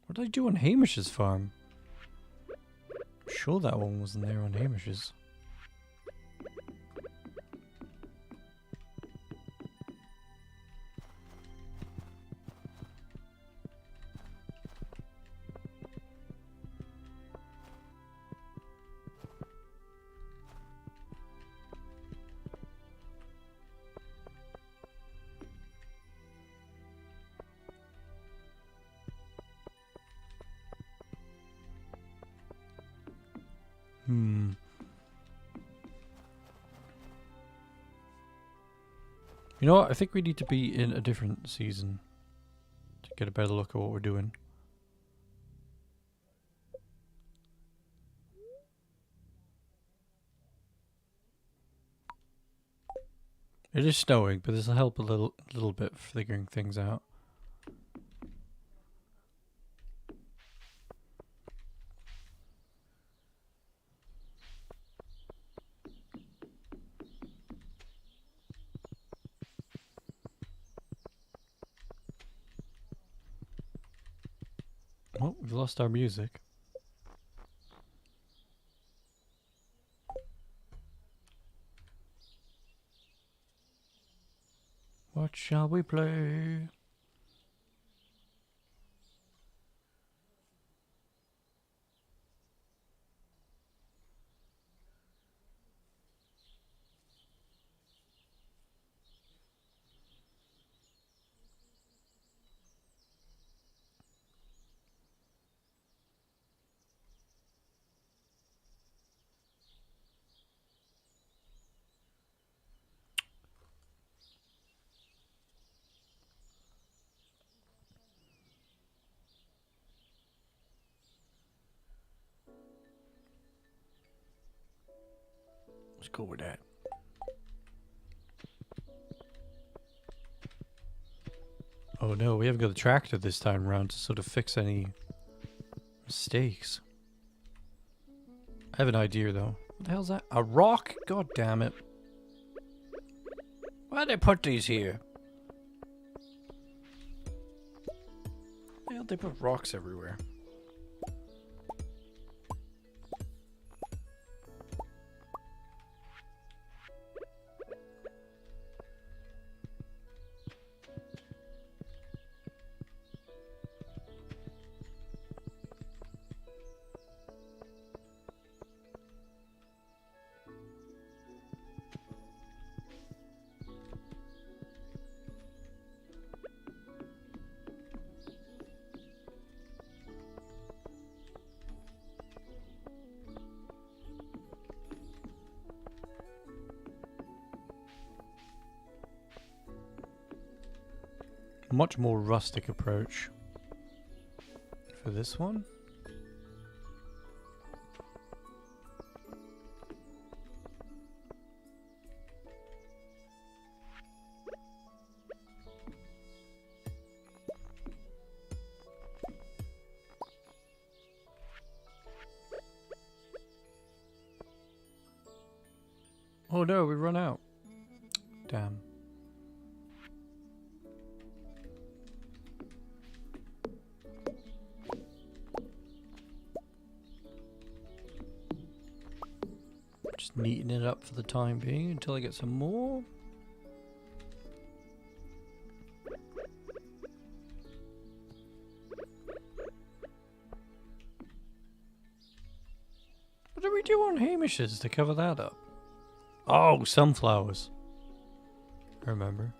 What did I do on Hamish's farm? I'm sure that one wasn't there on Hamish's. You know what? I think we need to be in a different season to get a better look at what we're doing. It is snowing, but this will help a little bit figuring things out. Oh, we've lost our music. What shall we play? Let's go with that. Oh no, we haven't got the tractor this time around to sort of fix any mistakes. I have an idea though. What the hell's that? A rock? God damn it. Why'd they put these here? Why don't they put rocks everywhere? Much more rustic approach for this one. Oh no, we run out. Damn. Just neaten it up for the time being until I get some more. What do we do on Hamish's to cover that up? Oh, sunflowers. I remember.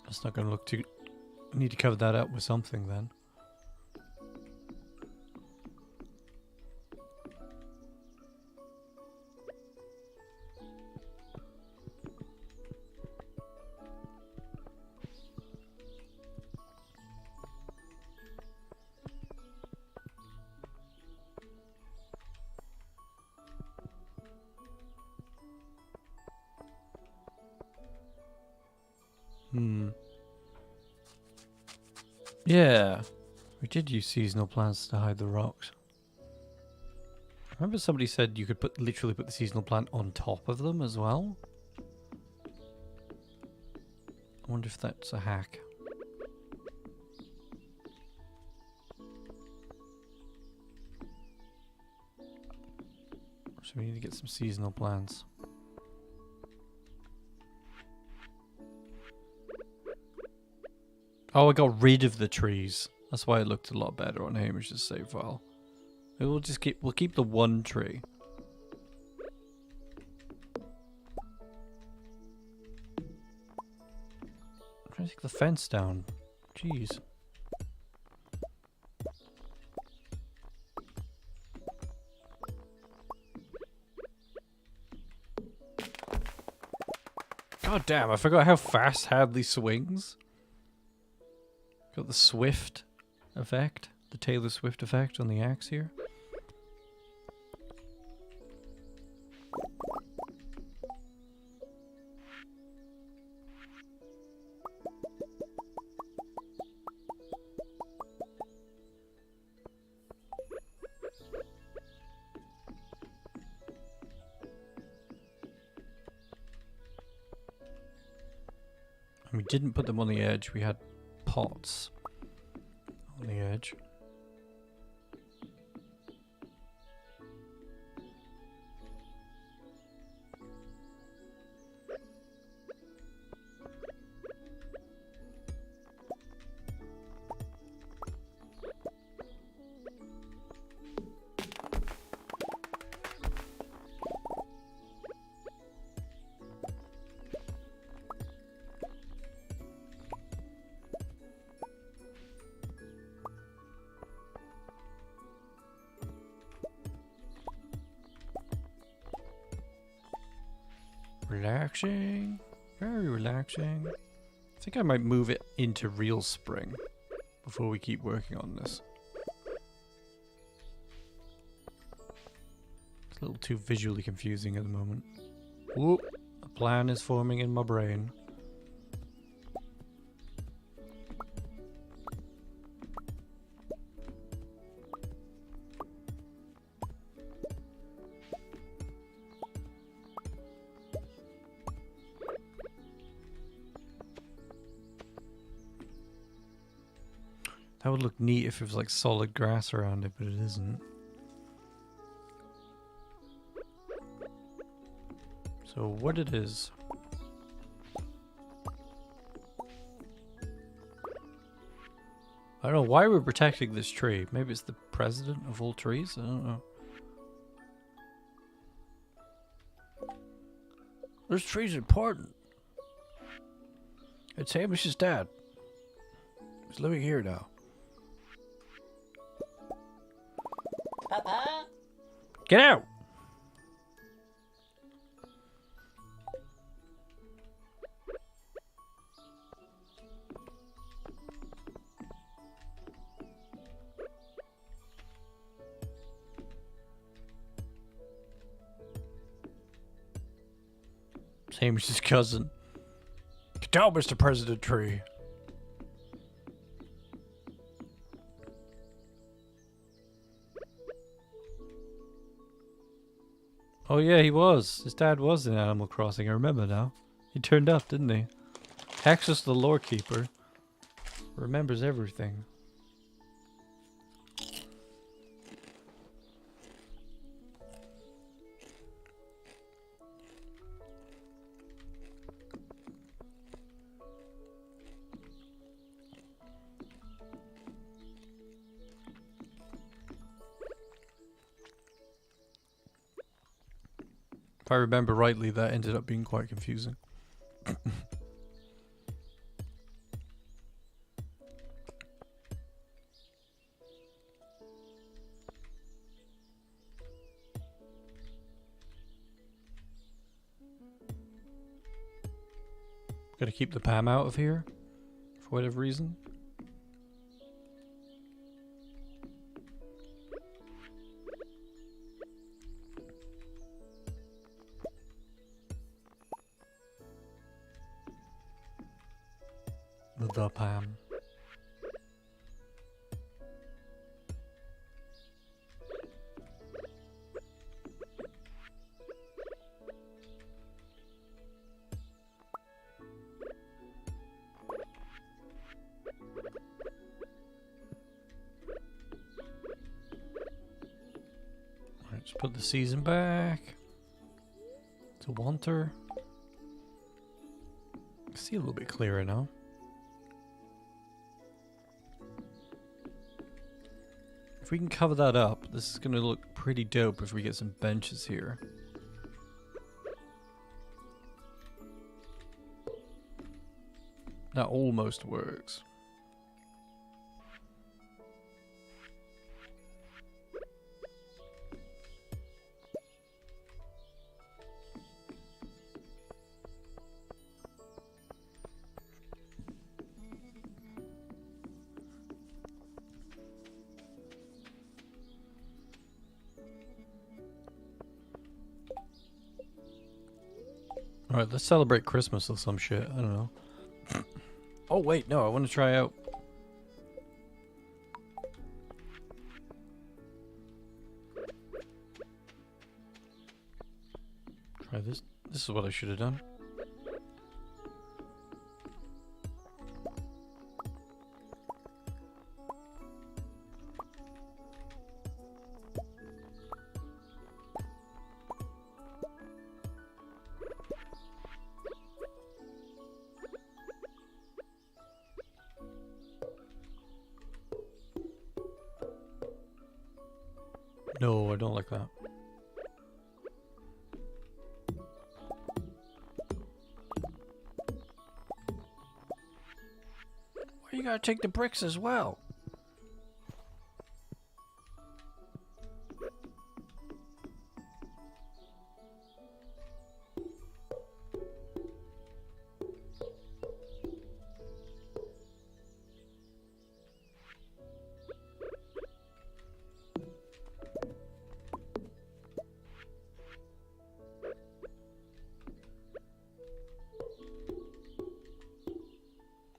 That's not going to look too We need to cover that up with something then. Yeah, we did use seasonal plants to hide the rocks. Remember somebody said you could literally put the seasonal plant on top of them as well? I wonder if that's a hack. So we need to get some seasonal plants. Oh, I got rid of the trees. That's why it looked a lot better on Hamish's save file. We'll keep the one tree. I'm trying to take the fence down. Jeez. God damn, I forgot how fast Hadley swings. Got the Swift effect, the Taylor Swift effect on the axe here. And we didn't put them on the edge, we had pots on the edge. Relaxing. Very relaxing. I think I might move it into real spring before we keep working on this. It's a little too visually confusing at the moment. Whoop. A plan is forming in my brain. That would look neat if it was like solid grass around it, but it isn't. So what it is... I don't know why we're protecting this tree. Maybe it's the president of all trees? I don't know. This tree's important. It's Hamish's dad. He's living here now. Papa? Get out! It's Hamish's cousin. Get down, Mr. President Tree. Oh yeah, he was. His dad was in Animal Crossing, I remember now. He turned up, didn't he? Hexus the lore keeper remembers everything. If I remember rightly, that ended up being quite confusing. Gotta keep the Pam out of here. For whatever reason. The Pam. Let's put the season back to winter. See a little bit clearer now. If we can cover that up, this is going to look pretty dope if we get some benches here. That almost works. Alright, let's celebrate Christmas or some shit. I don't know. Oh, wait, no, I want to try out. Try this. This is what I should have done. No, I don't like that. Why you gotta take the bricks as well?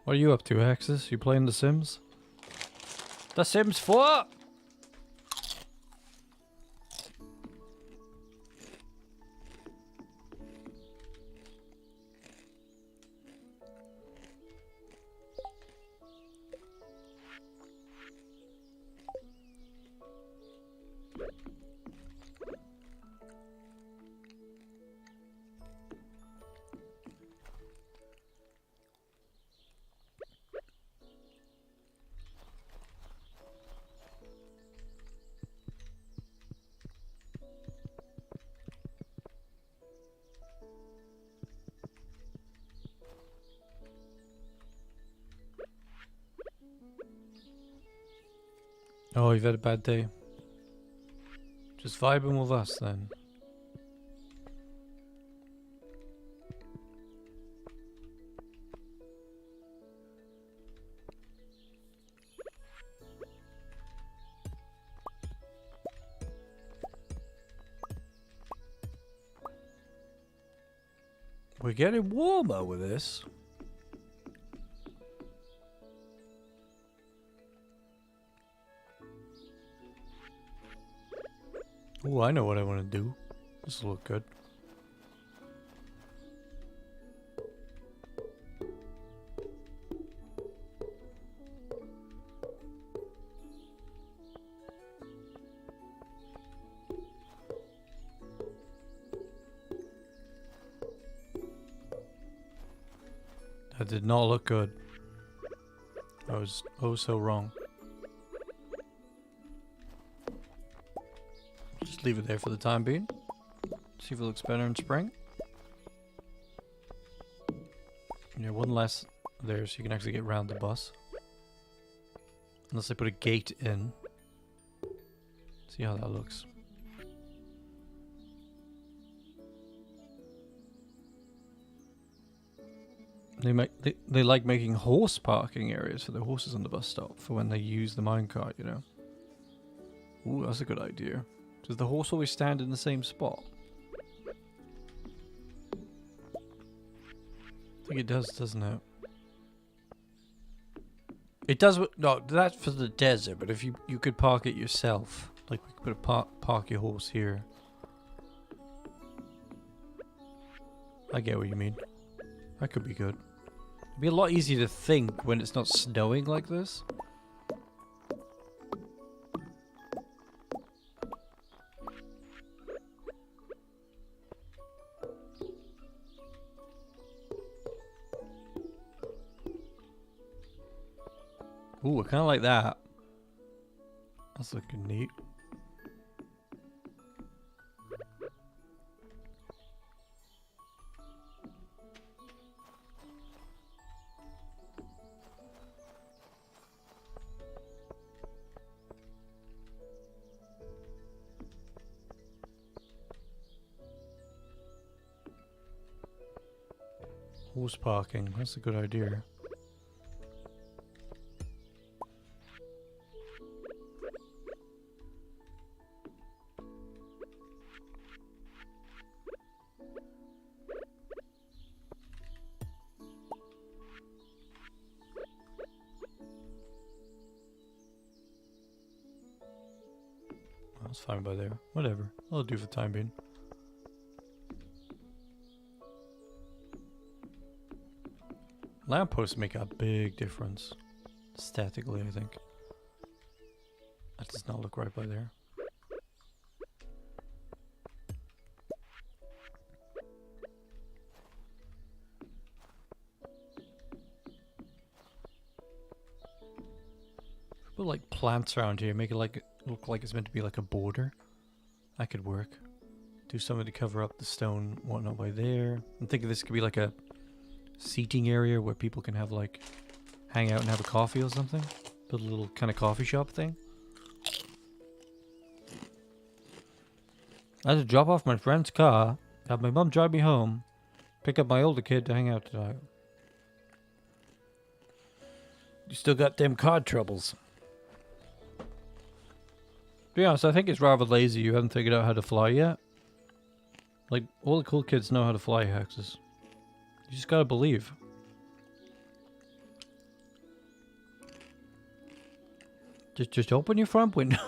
What are you up to, Axis? You playing The Sims? The Sims 4? Oh, you've had a bad day. Just vibing with us then. We're getting warmer with this. Oh, I know what I want to do. This will look good. That did not look good. I was oh so wrong. Just leave it there for the time being. See if it looks better in spring. Yeah, one less there so you can actually get around the bus. Unless I put a gate in. See how that looks. They like making horse parking areas for their horses on the bus stop for when they use the minecart, you know. Ooh, that's a good idea. Does the horse always stand in the same spot? I think it does, doesn't it? It does. No, that's for the desert. But if you could park it yourself, like we could put a park your horse here. I get what you mean. That could be good. It'd be a lot easier to think when it's not snowing like this. Ooh, I kind of like that. That's looking neat. Horse parking, that's a good idea. That's fine by there. Whatever. I'll do for the time being. Lampposts make a big difference. Statically, I think. That does not look right by there. Put like plants around here, make it like look like it's meant to be like a border. That could work. Do something to cover up the stone, whatnot by there. I'm thinking this could be like a seating area where people can have like hang out and have a coffee or something. Put a little kind of coffee shop thing. I had to drop off my friend's car, have my mum drive me home, pick up my older kid to hang out tonight. You still got them card troubles. To be honest, I think it's rather lazy you haven't figured out how to fly yet. Like, all the cool kids know how to fly, Hexes. You just gotta believe. Just open your front window.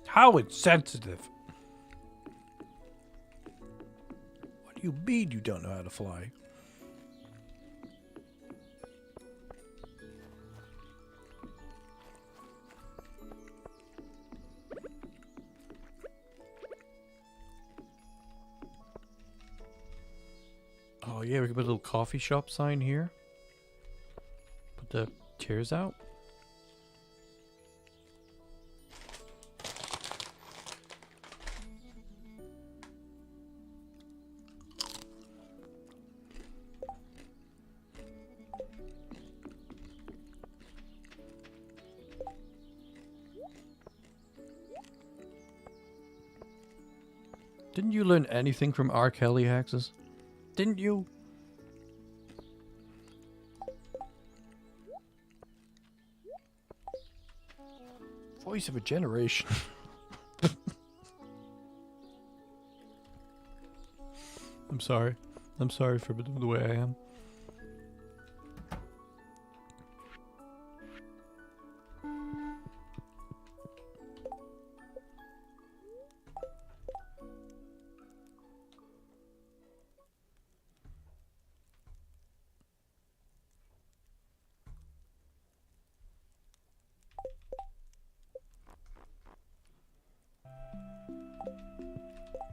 How insensitive. What do you mean you don't know how to fly? Oh yeah, we can put a little coffee shop sign here. Put the chairs out. Didn't you learn anything from R. Kelly, Hexes? Didn't you? Voice of a generation. I'm sorry. I'm sorry for the way I am.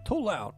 Too loud.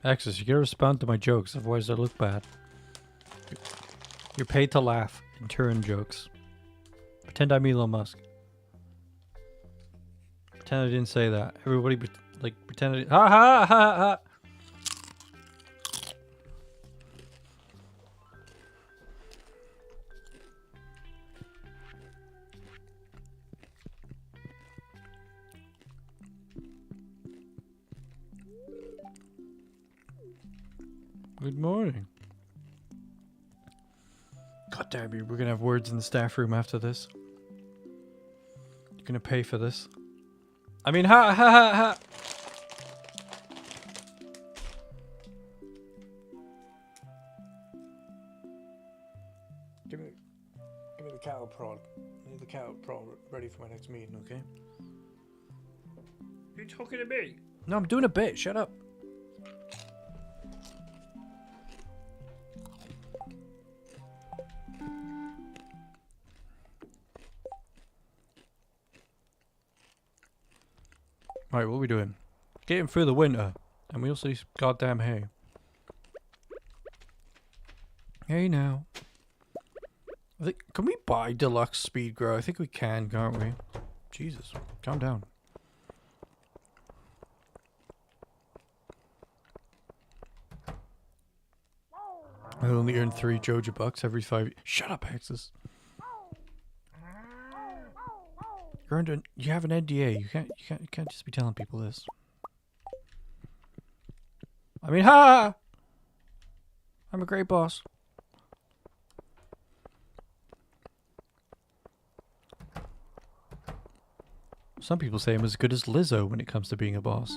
Axis, you gotta respond to my jokes, otherwise they look bad. You're paid to laugh in Turin jokes. Pretend I'm Elon Musk. Pretend I didn't say that. Everybody, pretend I didn't. Ha ha ha ha! Good morning. God damn you, we're gonna have words in the staff room after this. You're gonna pay for this. I mean, ha ha ha ha! Give me the cattle prod. I need the cattle prod ready for my next meeting, okay? You talking to me? No, I'm doing a bit. Shut up. Right, what are we doing? Getting through the winter, and we also need some goddamn hay. Hey now. Can we buy deluxe speed grow? I think we can, can't we? Jesus, calm down. I only earn 3 Joja bucks every 5. Shut up, Axis. You have an NDA. You can't just be telling people this. I mean, ha! I'm a great boss. Some people say I'm as good as Lizzo when it comes to being a boss.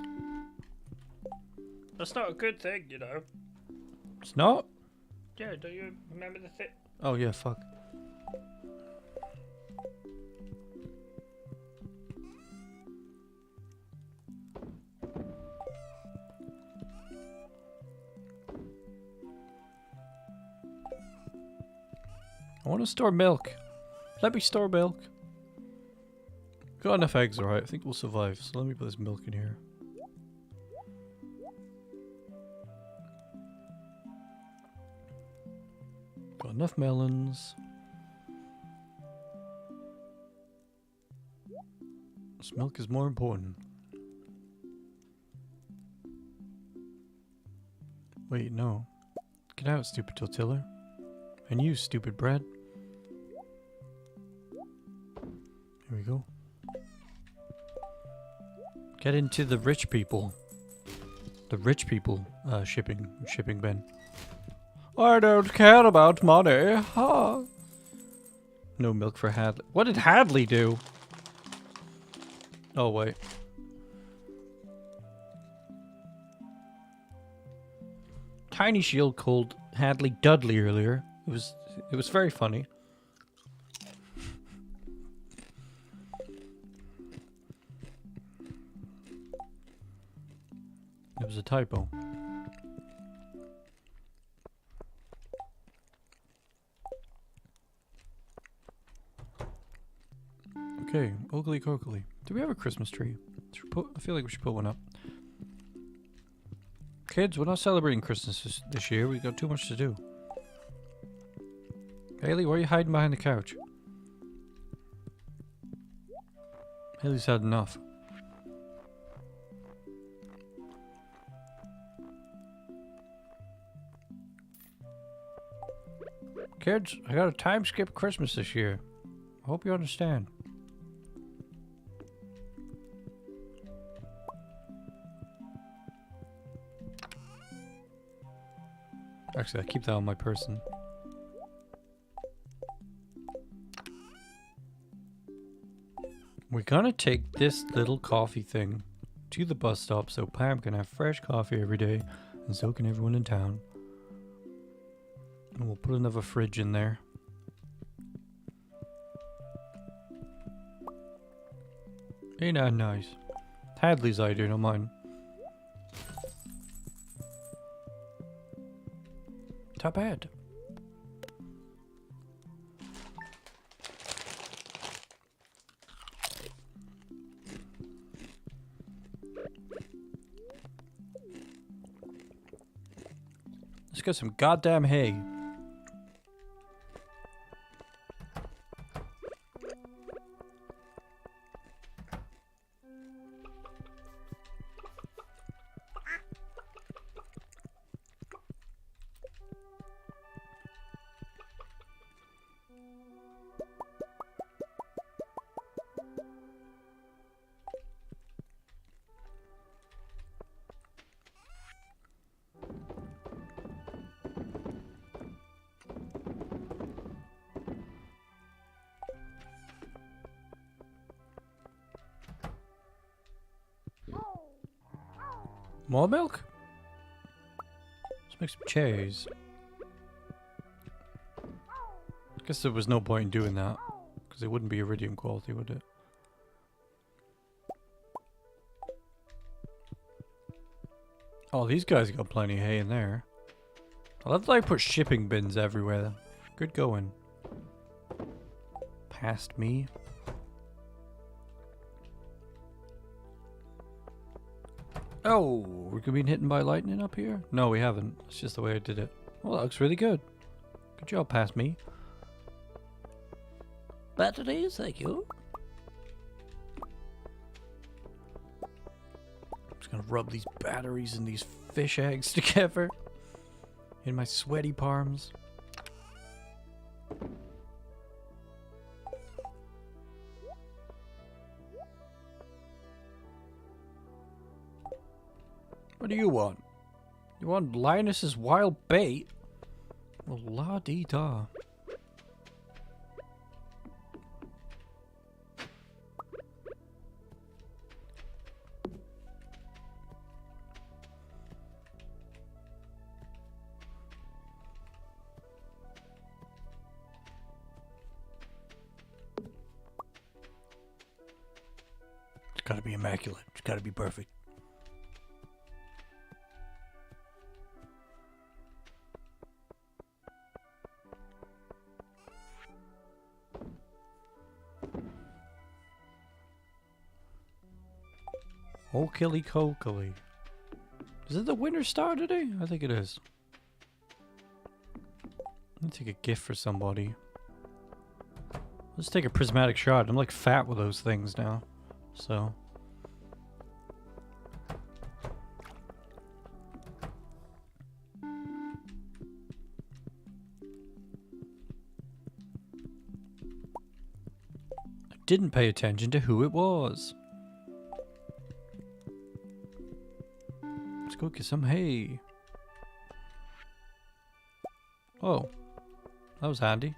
That's not a good thing, you know. It's not? Yeah, do you remember the thing? Oh yeah, fuck. I want to store milk. Let me store milk. Got enough eggs, alright. I think we'll survive. So let me put this milk in here. Got enough melons. This milk is more important. Wait, no. Get out, stupid tortilla. And you, stupid bread. Here we go. Get into the rich people. The rich people shipping bin. I don't care about money. Huh? No milk for Hadley. What did Hadley do? Oh wait. Tiny Shield called Hadley Dudley earlier. It was very funny. It was a typo. Okay, Ogly Cokely. Do we have a Christmas tree? I feel like we should put one up. Kids, we're not celebrating Christmas this year. We got too much to do. Haley, why are you hiding behind the couch? Haley's had enough. Kids, I got a time skip Christmas this year. I hope you understand. Actually, I keep that on my person. We're gonna take this little coffee thing to the bus stop so Pam can have fresh coffee every day, and so can everyone in town. And we'll put another fridge in there. Ain't that nice? Hadley's idea, not mine. Not bad. Just got some goddamn hay. More milk? Let's make some cherries. Guess there was no point in doing that, because it wouldn't be iridium quality, would it? Oh, these guys got plenty of hay in there. I love that I put shipping bins everywhere. Good going. Past me. Oh, we're being hit by lightning up here? No, we haven't. It's just the way I did it. Well, that looks really good. Good job, past me. Batteries, thank you. Just gonna rub these batteries and these fish eggs together in my sweaty palms. What do you want? You want Linus's wild bait? Well, la-dee-da. It's gotta be immaculate. It's gotta be perfect. Okily kokily. Is it the winter star today? I think it is. Let's take a gift for somebody. Let's take a prismatic shot. I'm like fat with those things now. So. I didn't pay attention to who it was. Let's go get some hay. Oh, that was handy.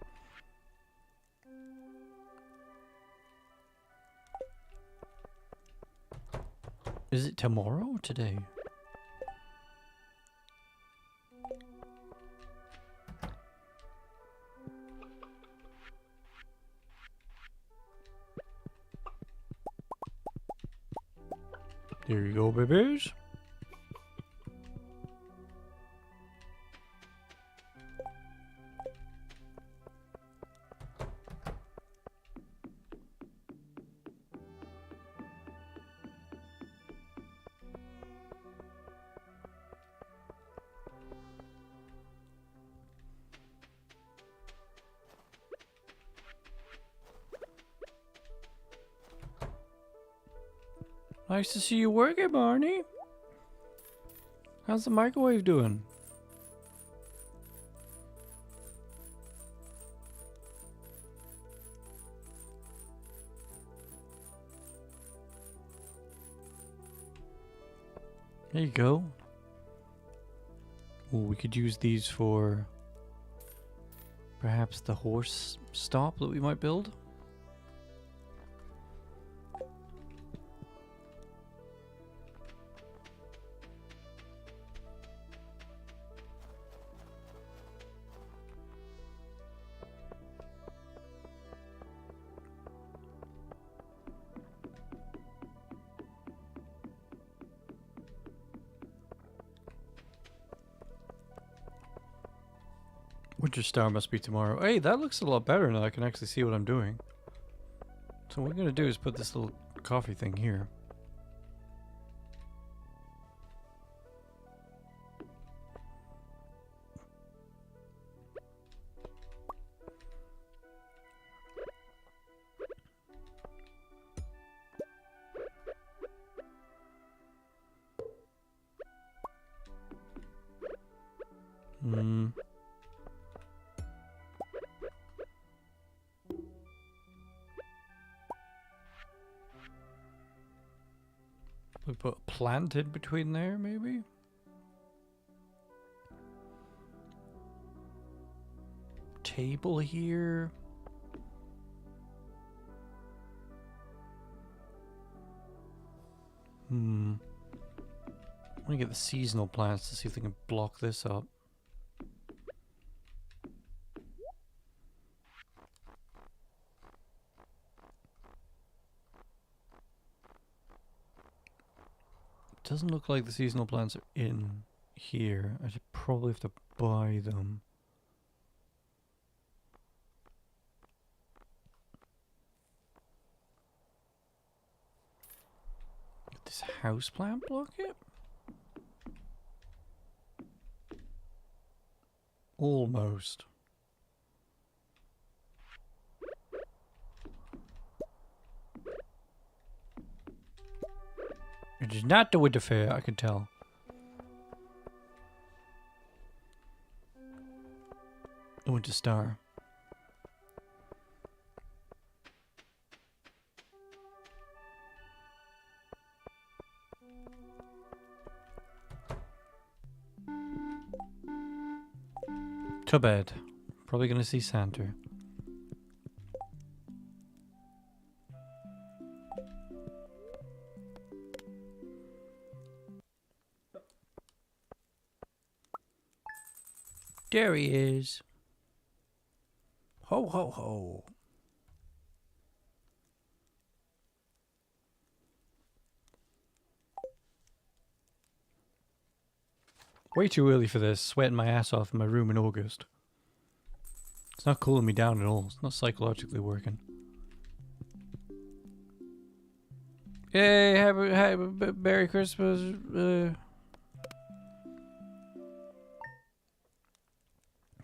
Is it tomorrow or today? There you go, babies. Nice to see you working, Barney. How's the microwave doing? There you go. Ooh, we could use these for perhaps the horse stop that we might build. Winter Star must be tomorrow. Hey, that looks a lot better now. I can actually see what I'm doing. So what we're going to do is put this little coffee thing here. We put a plant in between there, maybe? Table here. I'm gonna get the seasonal plants to see if they can block this up. Doesn't look like the seasonal plants are in here. I should probably have to buy them. Did this house plant block it? Almost. It is not the winter fair, I can tell. The winter star. To bed. Probably gonna see Santa. There he is. Ho ho ho. Way too early for this, sweating my ass off in my room in August. It's not cooling me down at all. It's not psychologically working. Hey, Merry Christmas.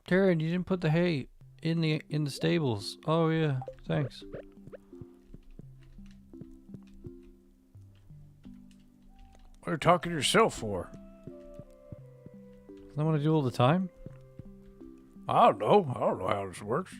Turin, you didn't put the hay in the stables. Oh yeah, thanks. What are you talking to yourself for? Isn't that what I do all the time? I don't know. I don't know how this works.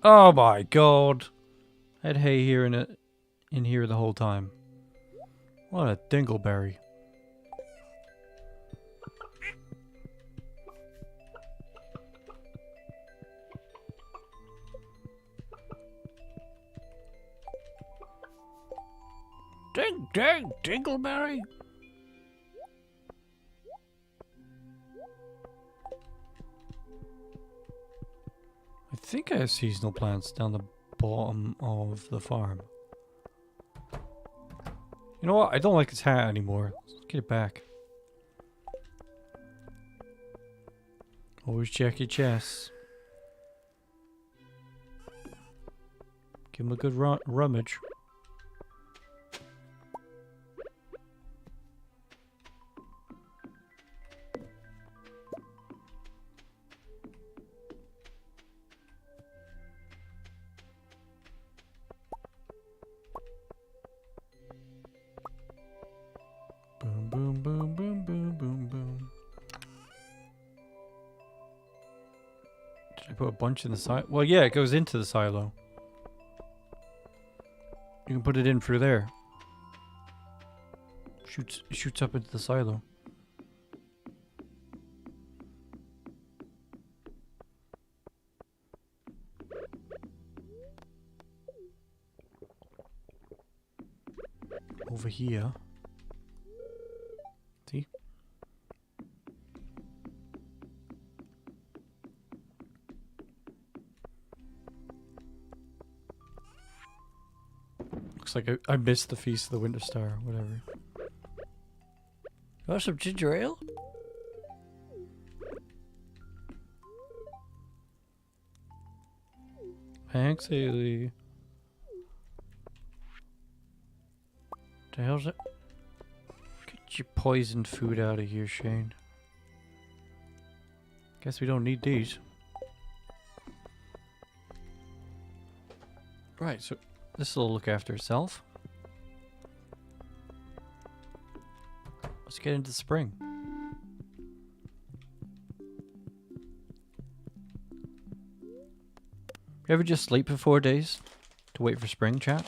Oh my god. I had hay here in here the whole time. What a dingleberry. Ding, dang, Dingleberry. I think I have seasonal plants down the bottom of the farm. You know what? I don't like this hat anymore. Let's get it back. Always check your chests. Give him a good rummage. Boom, boom, boom, boom, boom, boom, boom. Did I put a bunch in the silo? Well, yeah, it goes into the silo. You can put it in through there. Shoots up into the silo. Over here. See? Looks like I missed the Feast of the Winter Star, whatever. You want some ginger ale? Thanks, Haley. The hell's that? Get your poisoned food out of here, Shane. Guess we don't need these. Right, so this will look after itself. Let's get into spring. You ever just sleep for 4 days to wait for spring, chat?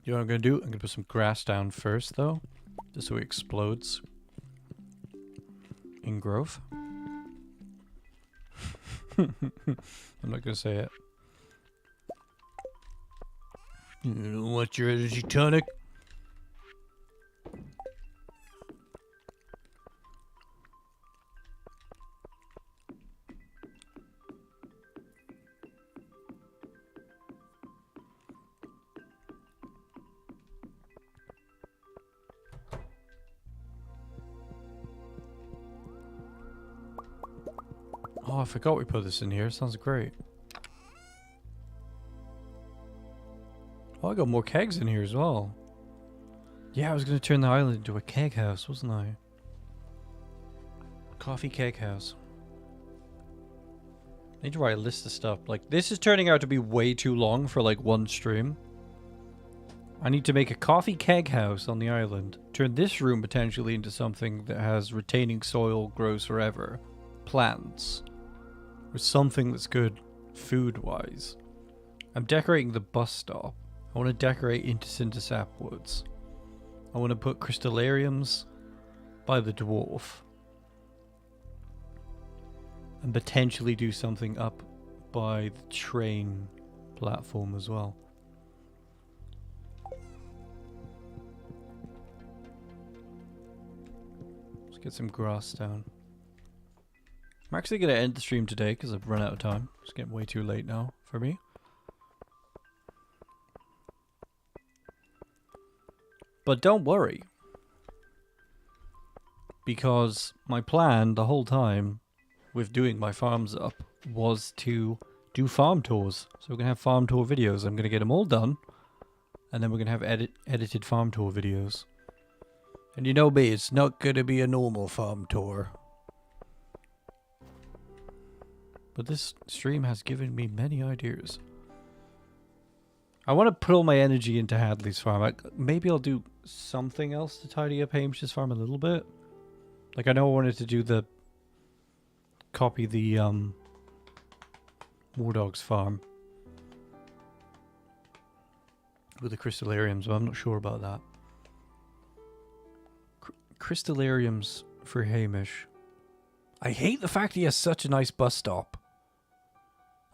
You know what I'm gonna do? I'm gonna put some grass down first, though, just so it explodes in growth. I'm not gonna say it. You don't want your energy tonic? Oh, I forgot we put this in here. Sounds great. Oh, I got more kegs in here as well. Yeah, I was going to turn the island into a keg house, wasn't I? Coffee keg house. I need to write a list of stuff. Like, this is turning out to be way too long for, like, one stream. I need to make a coffee keg house on the island. Turn this room potentially into something that has retaining soil, grows forever. Plants. Or something that's good food-wise. I'm decorating the bus stop. I want to decorate into Cindersap Woods. I want to put crystallariums by the dwarf. And potentially do something up by the train platform as well. Let's get some grass down. I'm actually going to end the stream today because I've run out of time. It's getting way too late now for me. But don't worry. Because my plan the whole time with doing my farms up was to do farm tours. So we're going to have farm tour videos. I'm going to get them all done. And then we're going to have edited farm tour videos. And you know me, it's not going to be a normal farm tour. But this stream has given me many ideas. I want to put all my energy into Hadley's farm. Maybe I'll do something else to tidy up Hamish's farm a little bit. Like, I know I wanted to do the... copy the, War Dog's farm. With the crystallariums, but I'm not sure about that. Crystallariums for Hamish. I hate the fact he has such a nice bus stop.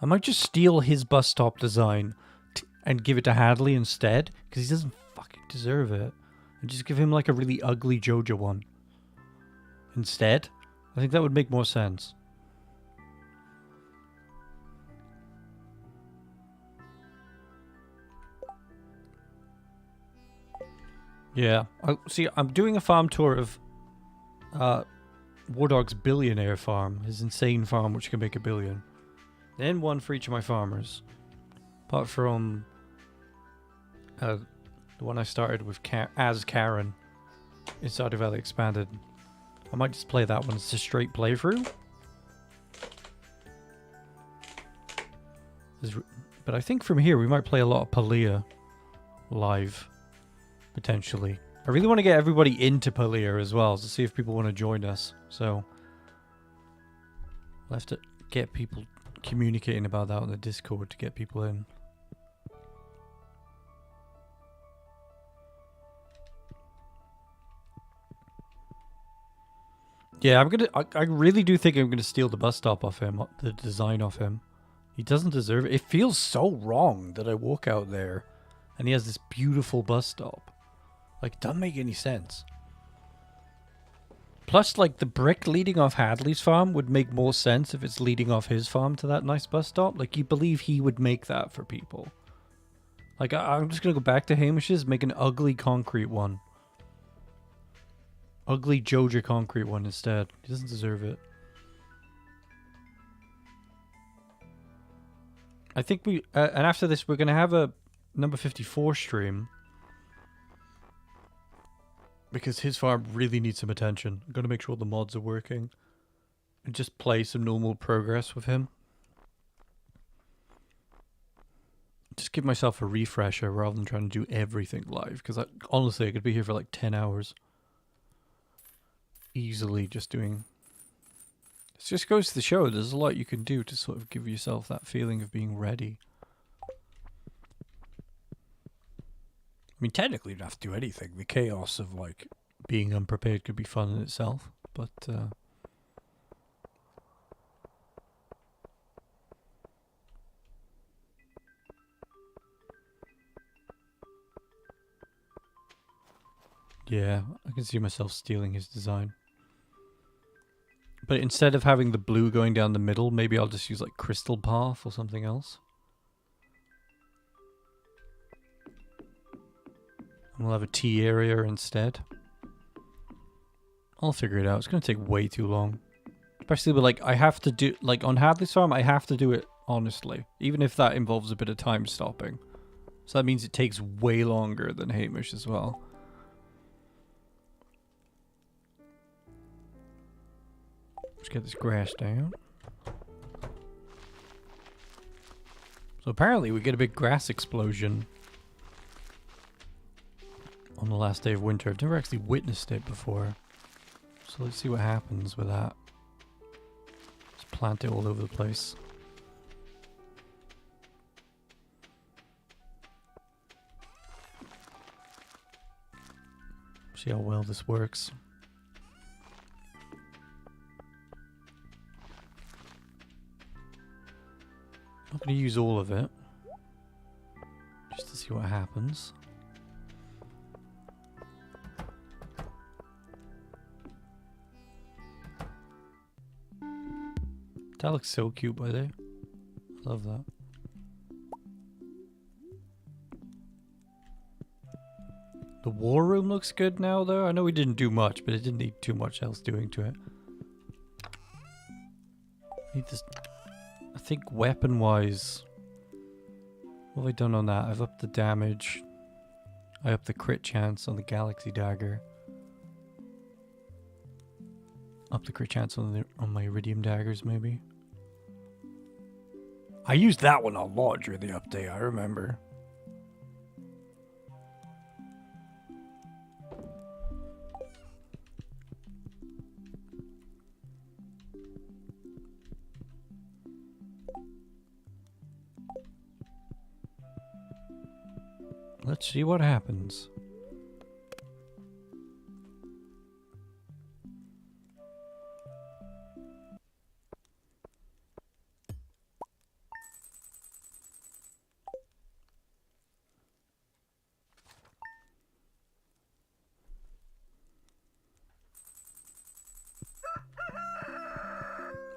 I might just steal his bus stop design and give it to Hadley instead, because he doesn't fucking deserve it. And just give him like a really ugly Joja one instead. I think that would make more sense. Yeah. See, I'm doing a farm tour of War Dog's billionaire farm, his insane farm which can make $1 billion. Then one for each of my farmers. Apart from the one I started with as Karen in Stardew Valley Expanded. I might just play that one as a straight playthrough. But I think from here we might play a lot of Palia live. Potentially. I really want to get everybody into Palia as well to see if people want to join us. So I'll have to get people communicating about that on the Discord to get people in. Yeah, I really do think I'm gonna steal the bus stop off him, the design off him. He doesn't deserve it. It feels so wrong that I walk out there and he has this beautiful bus stop. Like, it doesn't make any sense. Plus, like, the brick leading off Hadley's farm would make more sense if it's leading off his farm to that nice bus stop. Like, you believe he would make that for people. Like, I'm just gonna go back to Hamish's, make an ugly concrete one. Ugly Joja concrete one instead. He doesn't deserve it. I think we... and after this, we're gonna have a number 54 stream. Because his farm really needs some attention. I'm going to make sure the mods are working. And just play some normal progress with him. Just give myself a refresher rather than trying to do everything live. Because honestly, I could be here for like 10 hours. Easily just doing... It just goes to the show. There's a lot you can do to sort of give yourself that feeling of being ready. I mean, technically you don't have to do anything. The chaos of, like, being unprepared could be fun in itself. But, yeah, I can see myself stealing his design. But instead of having the blue going down the middle, maybe I'll just use, like, Crystal Path or something else. And we'll have a T area instead. I'll figure it out. It's going to take way too long. Especially with, like, I have to do... Like, on Hadley's farm, I have to do it honestly. Even if that involves a bit of time stopping. So that means it takes way longer than Hamish as well. Let's get this grass down. So apparently we get a big grass explosion on the last day of winter. I've never actually witnessed it before. So let's see what happens with that. Just plant it all over the place. See how well this works. I'm not going to use all of it. Just to see what happens. That looks so cute, by the way. Love that. The war room looks good now, though. I know we didn't do much, but it didn't need too much else doing to it. Need this. I think weapon-wise, what have I done on that? I've upped the damage. I upped the crit chance on the Galaxy Dagger. Up the crit chance on my Iridium Daggers, maybe. I used that one a lot during the update, I remember. Let's see what happens.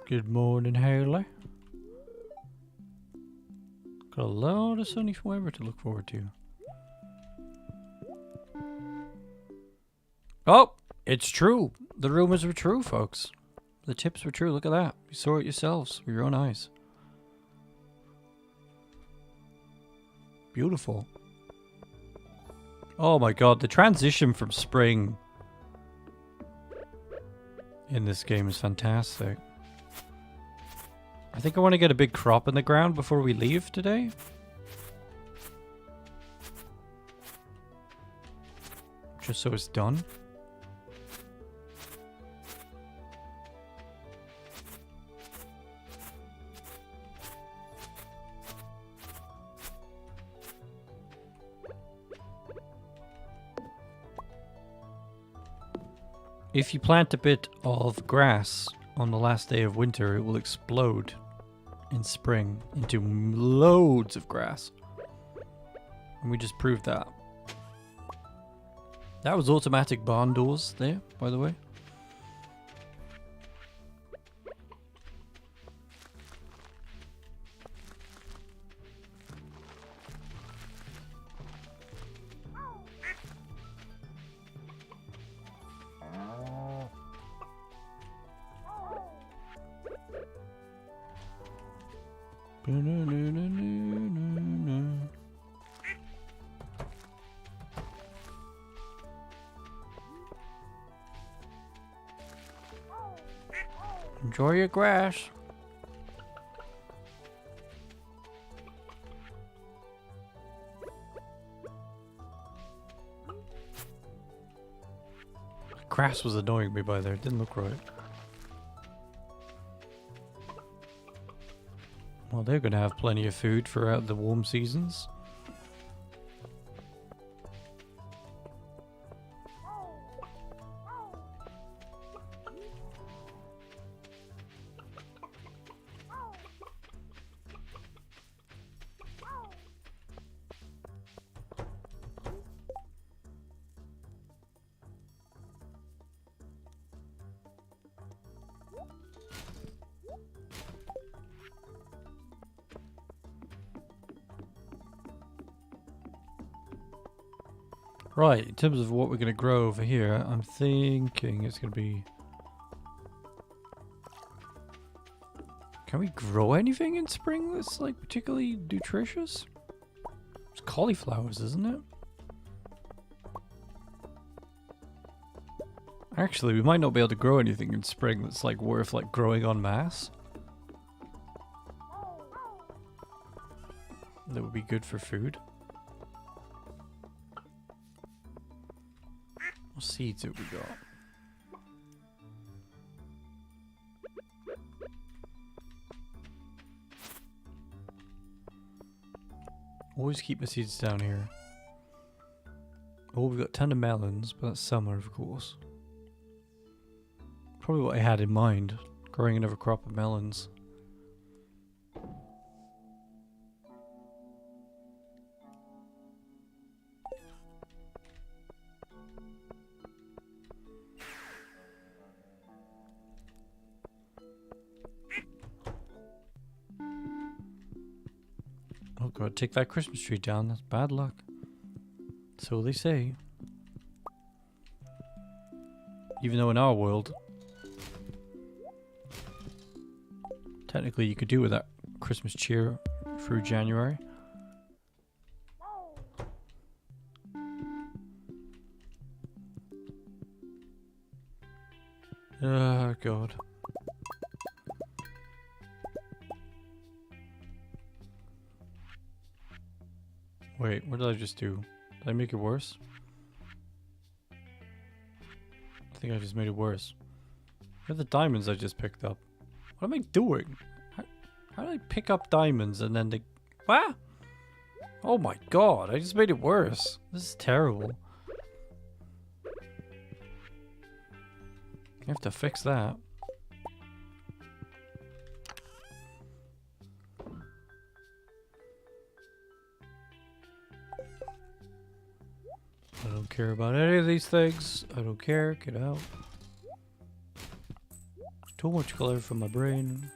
Good morning, Hadley. Got a lot of sunny weather to look forward to. Oh, it's true. The rumors were true, folks. The tips were true. Look at that. You saw it yourselves with your own eyes. Beautiful. Oh my god, the transition from spring in this game is fantastic. I think I want to get a big crop in the ground before we leave today. Just so it's done. If you plant a bit of grass on the last day of winter, it will explode in spring into loads of grass. And we just proved that. That was automatic barn doors there, by the way. Enjoy your grass. Grass was annoying me by there. It didn't look right. Well, they're going to have plenty of food throughout the warm seasons. Right, in terms of what we're going to grow over here, I'm thinking it's going to be... Can we grow anything in spring that's, like, particularly nutritious? It's cauliflowers, isn't it? Actually, we might not be able to grow anything in spring that's, like, worth, like, growing en masse. That would be good for food. What seeds have we got? Always keep my seeds down here. Oh, we've got a ton of melons, but that's summer, of course. Probably what I had in mind, growing another crop of melons. Oh god, take that Christmas tree down, that's bad luck. So they say. Even though in our world, technically you could do with that Christmas cheer through January. Oh god. Wait, what did I just do? Did I make it worse? I think I just made it worse. Where are the diamonds I just picked up? What am I doing? How did I pick up diamonds and then they... What? Oh my god, I just made it worse. This is terrible. I have to fix that. I don't care about any of these things. I don't care. Get out. Too much color for my brain.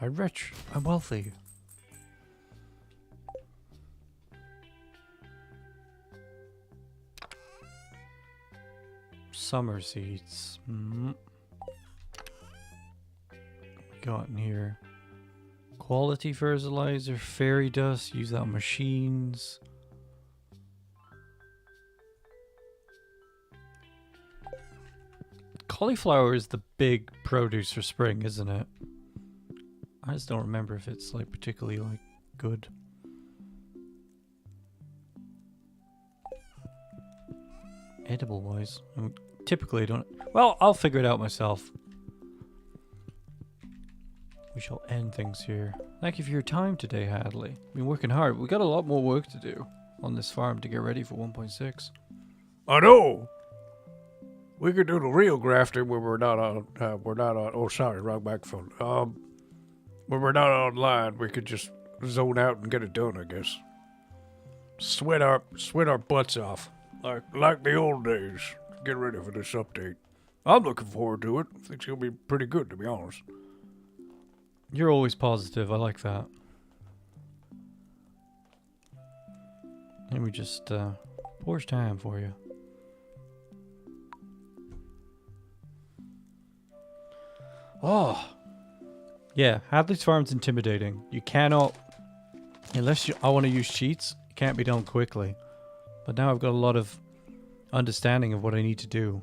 I'm rich. I'm wealthy. Summer seeds. What we got in here? Quality fertilizer, fairy dust, use that on machines. Cauliflower is the big produce for spring, isn't it? I just don't remember if it's like particularly like good. Edible wise, I mean, typically I don't. Well, I'll figure it out myself. We shall end things here. Thank you for your time today, Hadley. Been working hard. We got a lot more work to do on this farm to get ready for 1.6. I know. We could do the real grafting when we're not on. Oh, sorry, wrong microphone. When we're not online, we could just zone out and get it done. I guess. Sweat our butts off, like the old days. Get ready for this update. I'm looking forward to it. I think it's gonna be pretty good, to be honest. You're always positive. I like that. Let me just pour time for you. Oh. Yeah, Hadley's Farm's intimidating. You cannot, unless I want to use cheats, it can't be done quickly. But now I've got a lot of understanding of what I need to do.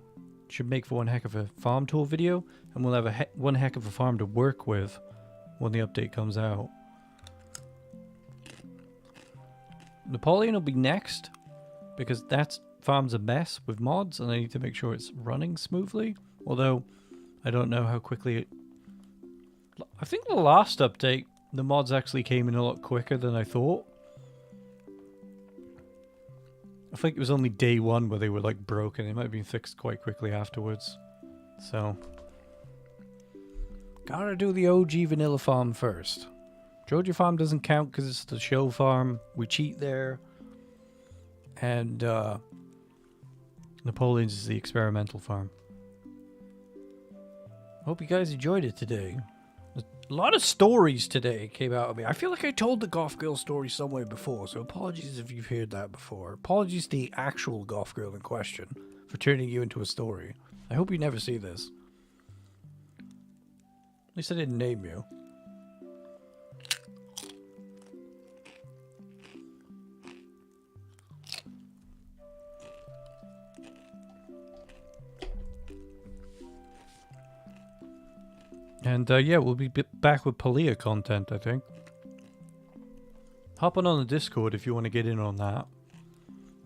Should make for one heck of a farm tour video, and we'll have one heck of a farm to work with when the update comes out. Napoleon will be next, because that farm's a mess with mods, and I need to make sure it's running smoothly. Although, I don't know how quickly it... I think the last update, the mods actually came in a lot quicker than I thought. I think it was only day one where they were like broken. They might have been fixed quite quickly afterwards. So, gotta do the OG vanilla farm first. Joja Farm doesn't count because it's the show farm. We cheat there. And Napoleon's is the experimental farm. Hope you guys enjoyed it today. A lot of stories today came out of me. I feel like I told the Goth Girl story somewhere before, so apologies if you've heard that before. Apologies to the actual Goth Girl in question for turning you into a story. I hope you never see this. At least I didn't name you. And yeah, we'll be back with Palia content, I think. Hop on the Discord if you want to get in on that.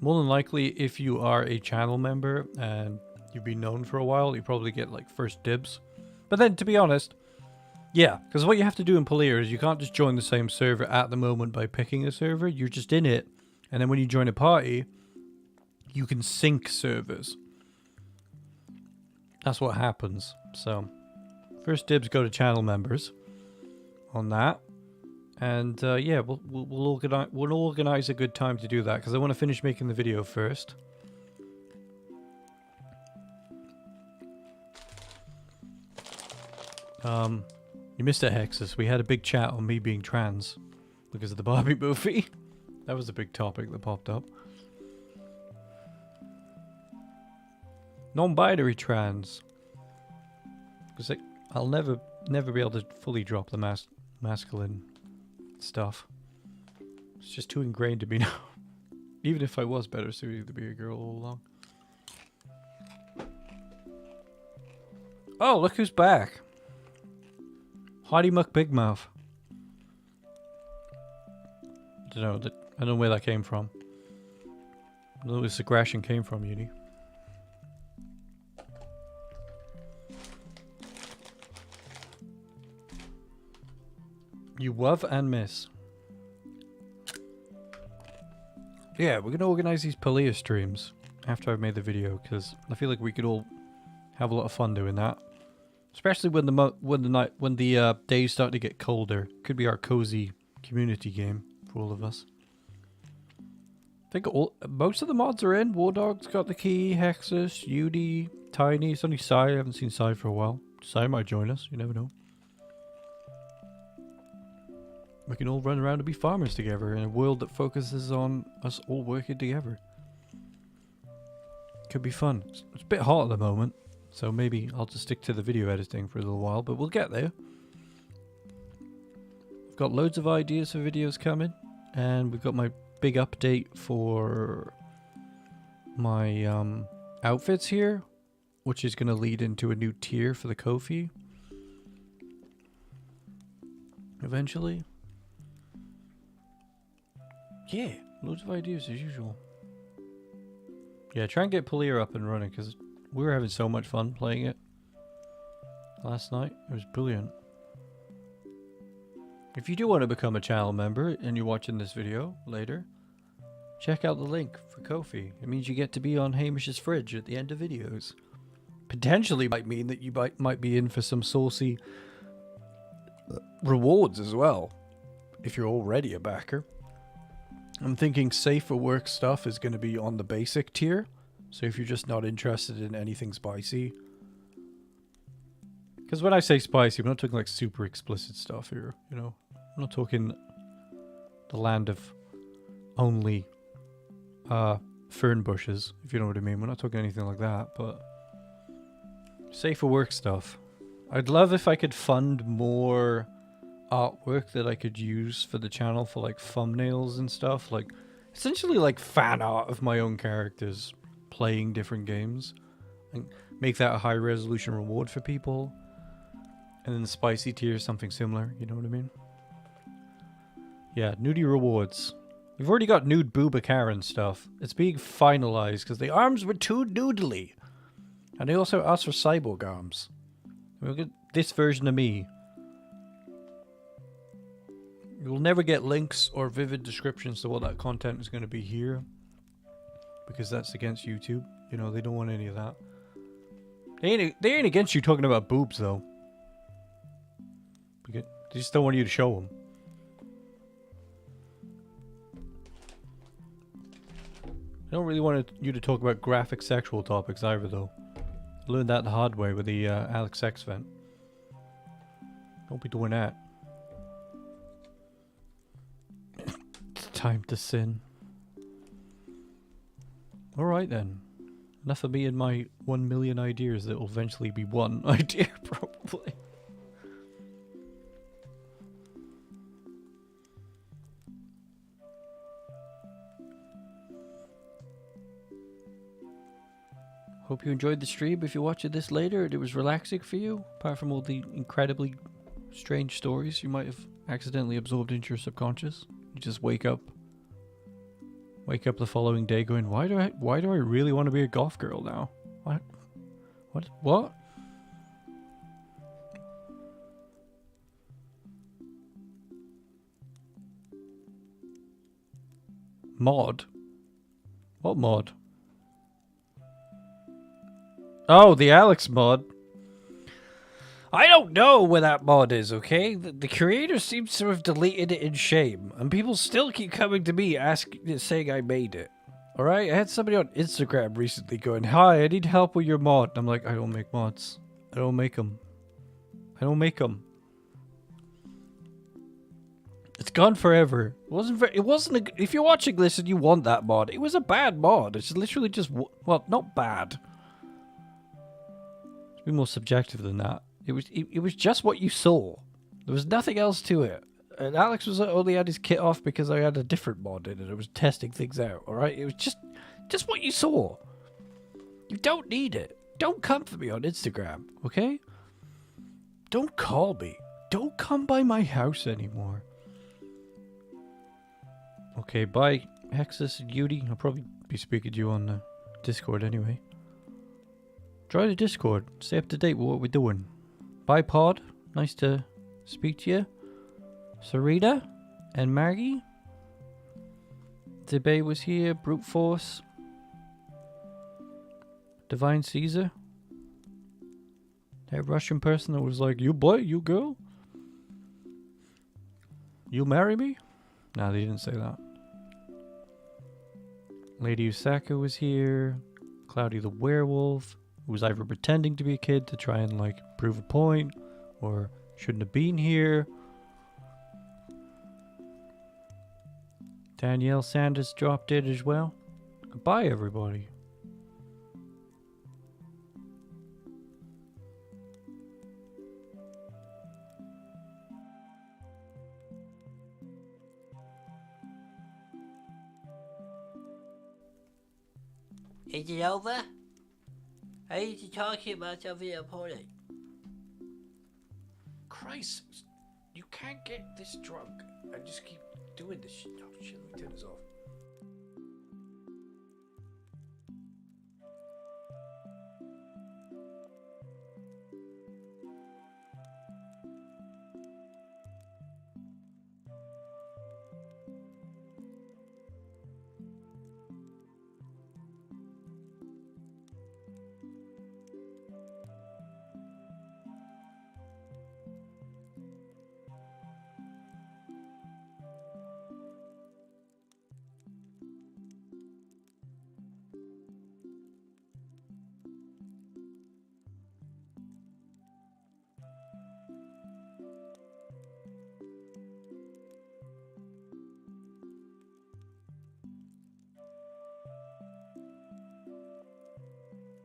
More than likely, if you are a channel member and you've been known for a while, you probably get like first dibs. But then, to be honest, yeah, because what you have to do in Palia is you can't just join the same server at the moment by picking a server. You're just in it, and then when you join a party, you can sync servers. That's what happens. So first dibs go to channel members on that. And yeah, we'll organize a good time to do that, because I want to finish making the video first. You missed it, Hexus. We had a big chat on me being trans because of the Barbie movie. That was a big topic that popped up. Non-binary trans. Because I'll never be able to fully drop the masculine stuff. It's just too ingrained to me now. Even if I was better suited to be a girl all along. Oh, look who's back. Hardy Muck Big Mouth. I don't know where that came from. I don't know where this aggression came from, Uni. You love and miss. Yeah, we're gonna organize these Palia streams after I've made the video, because I feel like we could all have a lot of fun doing that. Especially when the days start to get colder. Could be our cozy community game for all of us. I think most of the mods are in. War Dog's got the key, Hexus, Yudi, Tiny. It's only Sai. I haven't seen Sai for a while. Sai might join us. You never know. We can all run around and be farmers together in a world that focuses on us all working together. Could be fun. It's a bit hot at the moment, so maybe I'll just stick to the video editing for a little while, but we'll get there. I've got loads of ideas for videos coming, and we've got my big update for my outfits here, which is going to lead into a new tier for the Ko-fi eventually. Yeah, loads of ideas as usual. Yeah, try and get Palia up and running, because we were having so much fun playing it last night. It was brilliant. If you do want to become a channel member and you're watching this video later, check out the link for Ko-fi. It means you get to be on Hamish's fridge at the end of videos. Potentially might mean that you might be in for some saucy rewards as well, if you're already a backer. I'm thinking safer work stuff is going to be on the basic tier. So if you're just not interested in anything spicy. Because when I say spicy, I'm not talking like super explicit stuff here, you know. I'm not talking the land of only fern bushes, if you know what I mean. We're not talking anything like that, but safer work stuff. I'd love if I could fund more artwork that I could use for the channel for like thumbnails and stuff, like essentially like fan art of my own characters playing different games. And make that a high resolution reward for people. And then the spicy tier is something similar, you know what I mean? Yeah, nudie rewards. We've already got nude Boubacar and stuff. It's being finalized because the arms were too noodly. And they also asked for cyborg arms. We'll get this version of me. You'll never get links or vivid descriptions to what that content is going to be here. Because that's against YouTube. You know, they don't want any of that. They ain't against you talking about boobs, though. They just don't want you to show them. I don't really want you to talk about graphic sexual topics either, though. I learned that the hard way with the Alex X vent. Don't be doing that. It's time to sin. Alright then. Enough of me and my 1 million ideas that will eventually be one idea, probably. Hope you enjoyed the stream. If you're watching this later and it was relaxing for you, apart from all the incredibly strange stories you might have accidentally absorbed into your subconscious. You just wake up the following day going, why do I really want to be a goth girl now? What? Mod? What mod? Oh, the Alex mod. I don't know where that mod is, okay? The creator seems to have deleted it in shame, and people still keep coming to me saying I made it. Alright? I had somebody on Instagram recently going, hi, I need help with your mod. I'm like, I don't make mods. I don't make them. It's gone forever. It wasn't if you're watching this and you want that mod, it was a bad mod. It's literally just, well, not bad. Be more subjective than that. It was just what you saw. There was nothing else to it. And Alex was only had his kit off because I had a different mod in it. I was testing things out. All right, it was just what you saw. You don't need it. Don't come for me on Instagram, okay? Don't call me. Don't come by my house anymore. Okay, bye, Hexus and Yudi. I'll probably be speaking to you on the Discord anyway. Try the Discord. Stay up to date with what we're doing. Bye, Pod. Nice to speak to you. Sarita and Maggie. Debay was here. Brute Force. Divine Caesar. That Russian person that was like, you boy, you girl. You marry me? No, they didn't say that. Lady Usaka was here. Cloudy the Werewolf. Who was either pretending to be a kid to try and, like, prove a point, or shouldn't have been here. Danielle Sanders dropped in as well. Goodbye, everybody. Is it over? I need to talk to you about something important. Christ, you can't get this drunk and just keep doing this shit. Oh shit, let me turn this off.